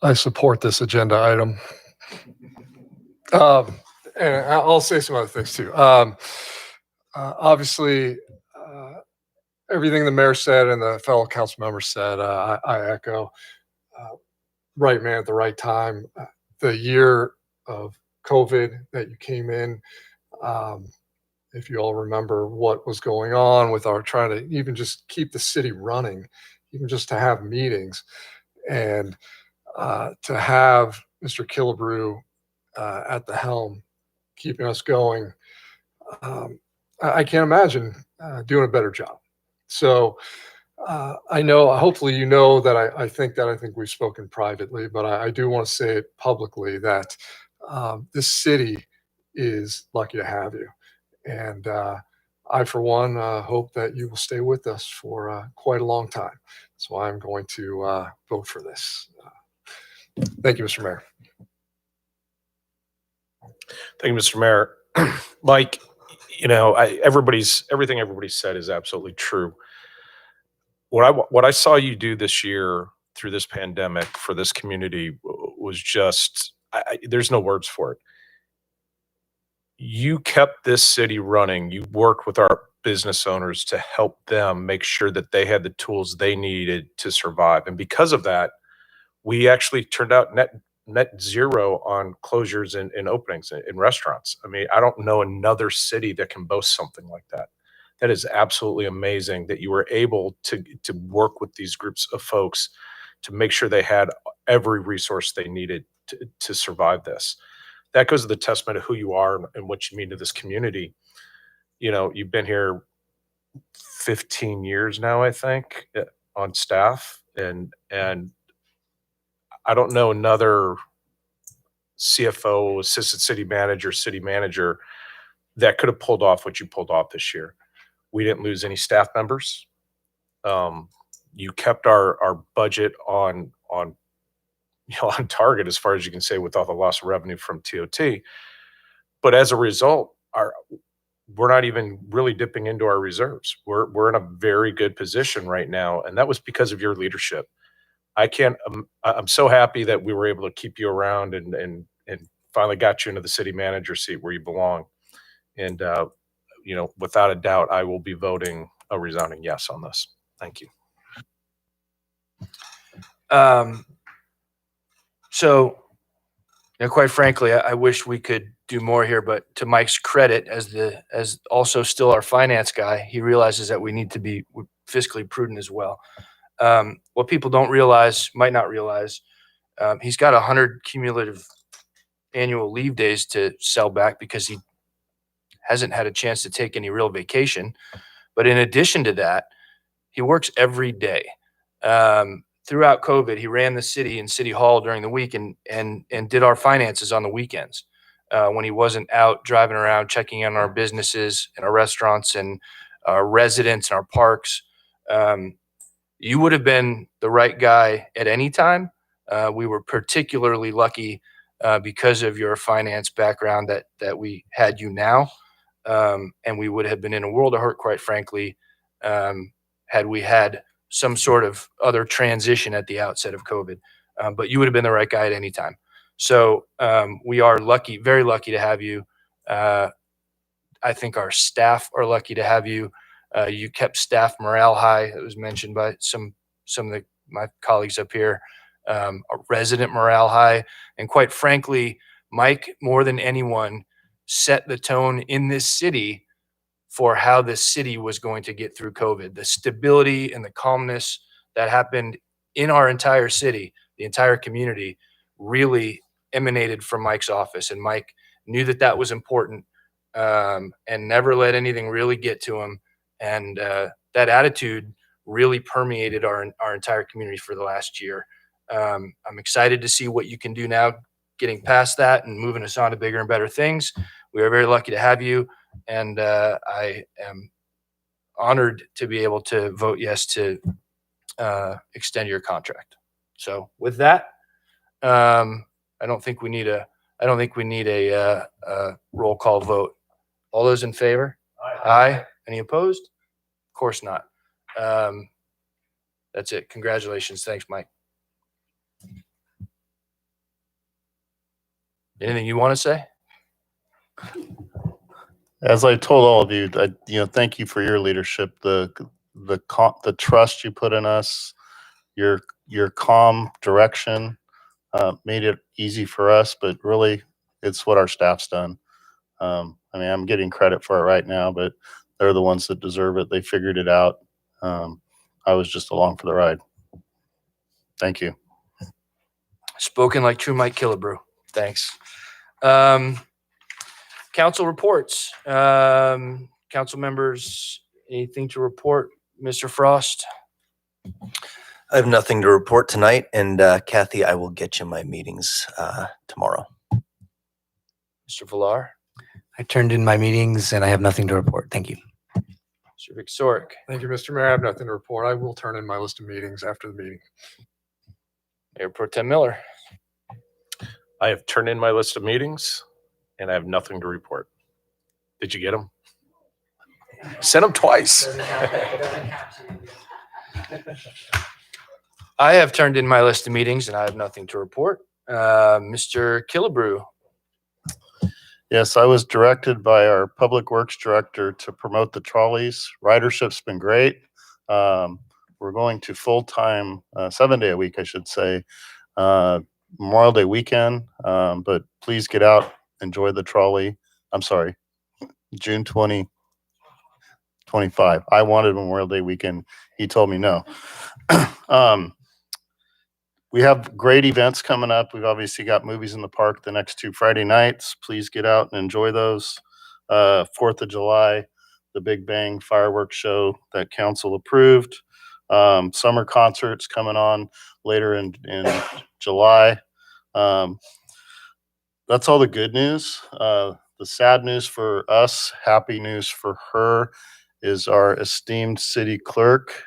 I support this agenda item. And I'll say some other things too. Obviously, everything the mayor said and the fellow council members said, I echo. Right man at the right time. The year of COVID that you came in, if you all remember what was going on with our trying to even just keep the city running, even just to have meetings, and to have Mr. Killebrew at the helm, keeping us going. I can't imagine doing a better job. So I know, hopefully you know that I think we've spoken privately, but I do want to say it publicly that this city is lucky to have you. And I, for one, hope that you will stay with us for quite a long time. So I'm going to vote for this. Thank you, Mr. Mayor. Thank you, Mr. Mayor. Mike, everything everybody said is absolutely true. What I saw you do this year through this pandemic for this community was just, there's no words for it. You kept this city running. You worked with our business owners to help them make sure that they had the tools they needed to survive. And because of that, we actually turned out net zero on closures and openings in restaurants. I mean, I don't know another city that can boast something like that. That is absolutely amazing that you were able to work with these groups of folks to make sure they had every resource they needed to survive this. That goes to the testament of who you are and what you mean to this community. You've been here 15 years now, I think, on staff, and I don't know another CFO, assistant city manager that could have pulled off what you pulled off this year. We didn't lose any staff members. You kept our budget on target, as far as you can say, without the loss of revenue from TOT. But as a result, we're not even really dipping into our reserves. We're in a very good position right now, and that was because of your leadership. I'm so happy that we were able to keep you around and finally got you into the city manager seat where you belong. And without a doubt, I will be voting a resounding yes on this. Thank you. So, quite frankly, I wish we could do more here, but to Mike's credit, as also still our finance guy, he realizes that we need to be fiscally prudent as well. What people might not realize, he's got 100 cumulative annual leave days to sell back because he hasn't had a chance to take any real vacation. But in addition to that, he works every day. Throughout COVID, he ran the city and city hall during the week and did our finances on the weekends when he wasn't out driving around checking in on our businesses and our restaurants and our residents and our parks. You would have been the right guy at any time. We were particularly lucky because of your finance background that we had you now. And we would have been in a world of hurt, quite frankly, had we had some sort of other transition at the outset of COVID. But you would have been the right guy at any time. So we are lucky, very lucky to have you. I think our staff are lucky to have you. You kept staff morale high. It was mentioned by some of my colleagues up here. Resident morale high. And quite frankly, Mike, more than anyone, set the tone in this city for how this city was going to get through COVID. The stability and the calmness that happened in our entire city, the entire community, really emanated from Mike's office. And Mike knew that that was important, and never let anything really get to him. And that attitude really permeated our entire community for the last year. I'm excited to see what you can do now, getting past that and moving us on to bigger and better things. We are very lucky to have you, and I am honored to be able to vote yes to extend your contract. So with that, I don't think we need a roll call vote. All those in favor? Aye. Any opposed? Of course not. That's it. Congratulations. Thanks, Mike. Anything you want to say? As I told all of you, thank you for your leadership, the trust you put in us, your calm direction made it easy for us, but really it's what our staff's done. I'm getting credit for it right now, but they're the ones that deserve it. They figured it out. I was just along for the ride. Thank you. Spoken like true Mike Killebrew. Thanks. Council reports. Council members, anything to report? Mr. Frost? I have nothing to report tonight. And Kathy, I will get you my meetings tomorrow. Mr. Villar? I turned in my meetings and I have nothing to report. Thank you. Mr. Victoric? Thank you, Mr. Mayor. I have nothing to report. I will turn in my list of meetings after the meeting. Mayor Pro Tem Miller? I have turned in my list of meetings and I have nothing to report. Did you get them? Sent them twice. I have turned in my list of meetings and I have nothing to report. Mr. Killebrew? Yes, I was directed by our Public Works Director to promote the trolleys. Ridership's been great. We're going to full-time, 7-day a week, I should say, Memorial Day weekend. But please get out, enjoy the trolley. I'm sorry, June 2025. I wanted Memorial Day weekend. He told me no. We have great events coming up. We've obviously got movies in the park the next 2 Friday nights. Please get out and enjoy those. 4th of July, the Big Bang fireworks show that council approved. Summer concerts coming on later in July. That's all the good news. The sad news for us, happy news for her, is our esteemed city clerk,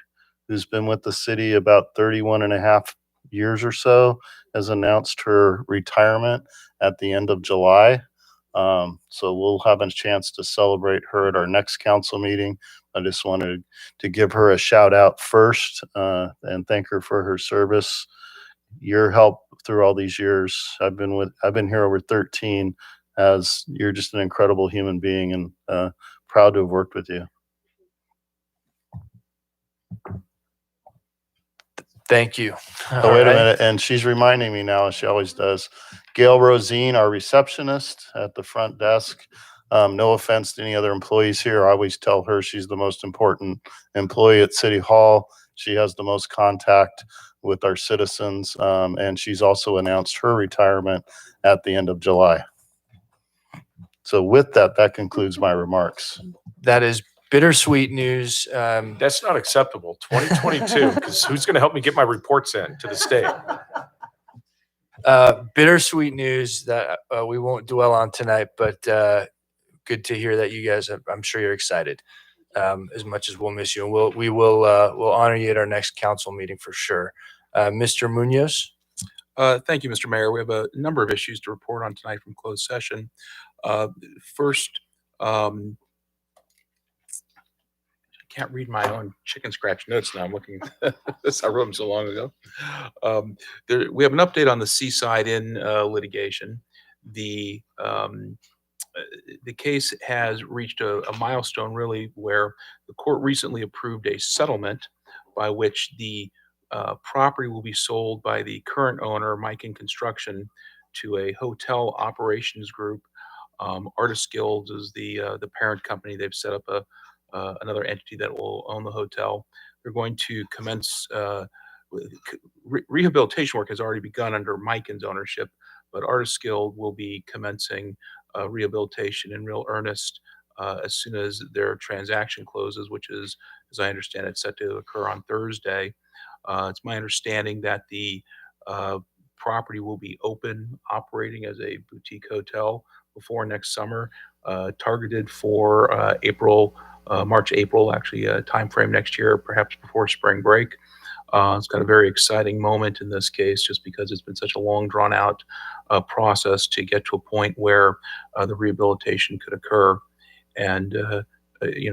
who's been with the city about 31 and a half years or so, has announced her retirement at the end of July. So we'll have a chance to celebrate her at our next council meeting. I just wanted to give her a shout out first and thank her for her service. Your help through all these years. I've been here over 13. As you're just an incredible human being, and proud to have worked with you. Thank you. Oh, wait a minute. And she's reminding me now, as she always does. Gail Rosine, our receptionist at the front desk. No offense to any other employees here. I always tell her she's the most important employee at City Hall. She has the most contact with our citizens. And she's also announced her retirement at the end of July. So with that, that concludes my remarks. That is bittersweet news. That's not acceptable. 2022, because who's going to help me get my reports in to the state? Bittersweet news that we won't dwell on tonight, but good to hear that you guys, I'm sure you're excited as much as we'll miss you. And we'll honor you at our next council meeting for sure. Mr. Munoz? Thank you, Mr. Mayor. We have a number of issues to report on tonight from closed session. First, I can't read my own chicken scratch notes now. I'm looking, this I wrote them so long ago. We have an update on the Seaside Inn litigation. The case has reached a milestone really where the court recently approved a settlement by which the property will be sold by the current owner, Mikan Construction, to a hotel operations group. Artist Guild is the parent company. They've set up another entity that will own the hotel. They're going to commence rehabilitation work has already begun under Mikan's ownership, but Artist Guild will be commencing rehabilitation in real earnest as soon as their transaction closes, which is, as I understand it, set to occur on Thursday. It's my understanding that the property will be open, operating as a boutique hotel before next summer, targeted for March, April, actually a timeframe next year, perhaps before spring break. It's got a very exciting moment in this case, just because it's been such a long, drawn-out process to get to a point where the rehabilitation could occur. And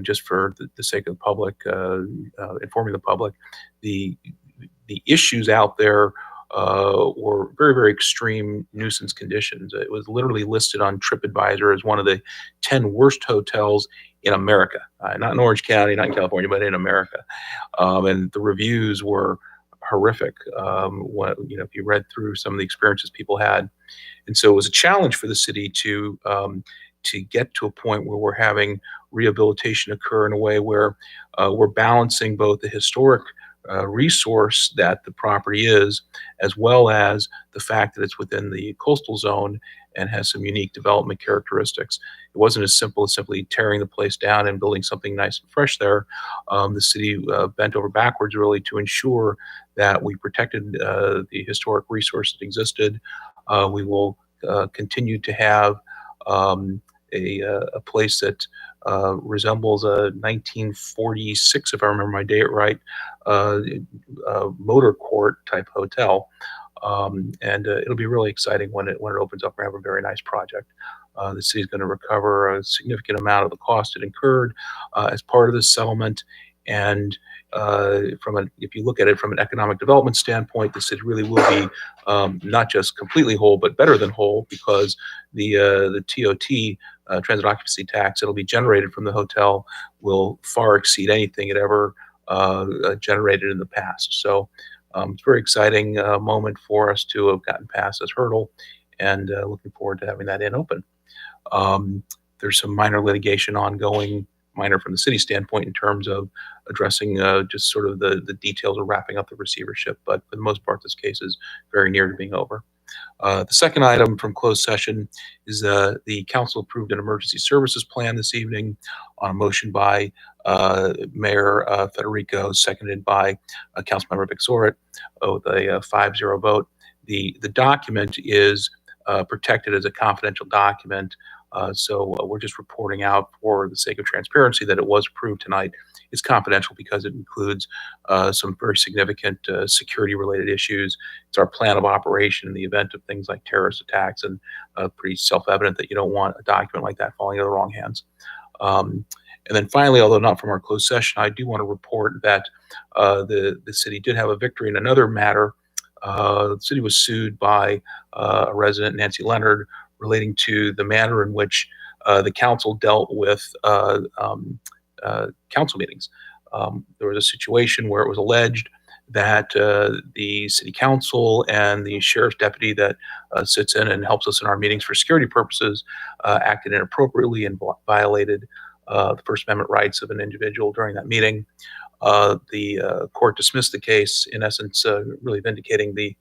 just for the sake of the public, informing the public, the issues out there were very, very extreme nuisance conditions. It was literally listed on TripAdvisor as one of the 10 worst hotels in America, not in Orange County, not in California, but in America. And the reviews were horrific. If you read through some of the experiences people had, and so it was a challenge for the city to get to a point where we're having rehabilitation occur in a way where we're balancing both the historic resource that the property is, as well as the fact that it's within the coastal zone and has some unique development characteristics. It wasn't as simple as simply tearing the place down and building something nice and fresh there. The city bent over backwards really to ensure that we protected the historic resource that existed. We will continue to have a place that resembles a 1946, if I remember my date right, motor court type hotel. And it'll be really exciting when it opens up. We have a very nice project. The city is going to recover a significant amount of the cost it incurred as part of this settlement. And if you look at it from an economic development standpoint, the city really will be not just completely whole, but better than whole, because the TOT, transit occupancy tax, that'll be generated from the hotel will far exceed anything it ever generated in the past. So it's a very exciting moment for us to have gotten past this hurdle, and looking forward to having that inn open. There's some minor litigation ongoing, minor from the city standpoint, in terms of addressing just sort of the details of wrapping up the receivership. But for the most part, this case is very near to being over. The second item from closed session is the council approved an emergency services plan this evening on a motion by Mayor Federico, seconded by Councilmember Bixoret, with a 5-0 vote. The document is protected as a confidential document. So we're just reporting out for the sake of transparency that it was approved tonight. It's confidential because it includes some very significant security-related issues. It's our plan of operation in the event of things like terrorist attacks, and pretty self-evident that you don't want a document like that falling into the wrong hands. And then finally, although not from our closed session, I do want to report that the city did have a victory in another matter. The city was sued by a resident, Nancy Leonard, relating to the manner in which the council dealt with council meetings. There was a situation where it was alleged that the city council and the sheriff's deputy that sits in and helps us in our meetings for security purposes acted inappropriately and violated the First Amendment rights of an individual during that meeting. The court dismissed the case, in essence, really vindicating the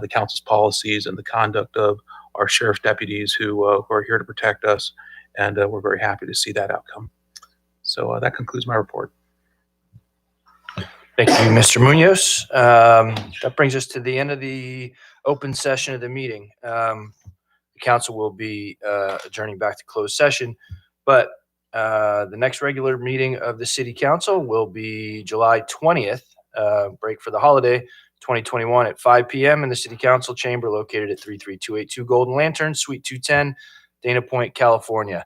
council's policies and the conduct of our sheriff's deputies who are here to protect us, and we're very happy to see that outcome. So that concludes my report. Thank you, Mr. Munoz. That brings us to the end of the open session of the meeting. The council will be adjourning back to closed session, but the next regular meeting of the city council will be July 20th, break for the holiday, 2021 at 5 p.m. in the City Council chamber located at 33282 Golden Lantern, Suite 210, Dana Point, California.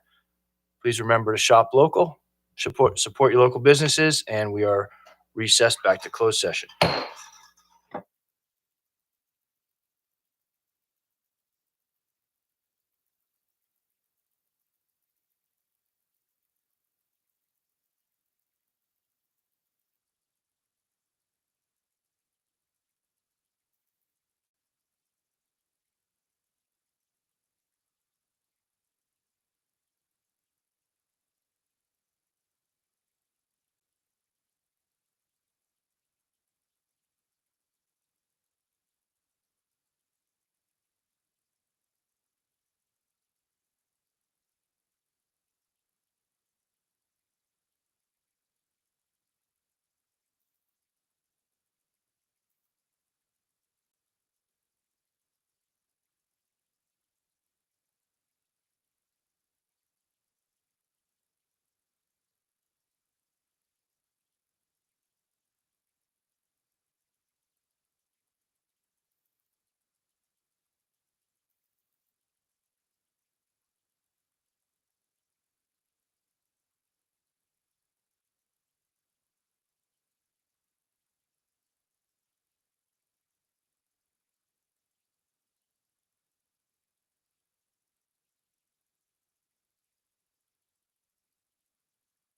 Please remember to shop local, support your local businesses, and we are recessed back to closed session.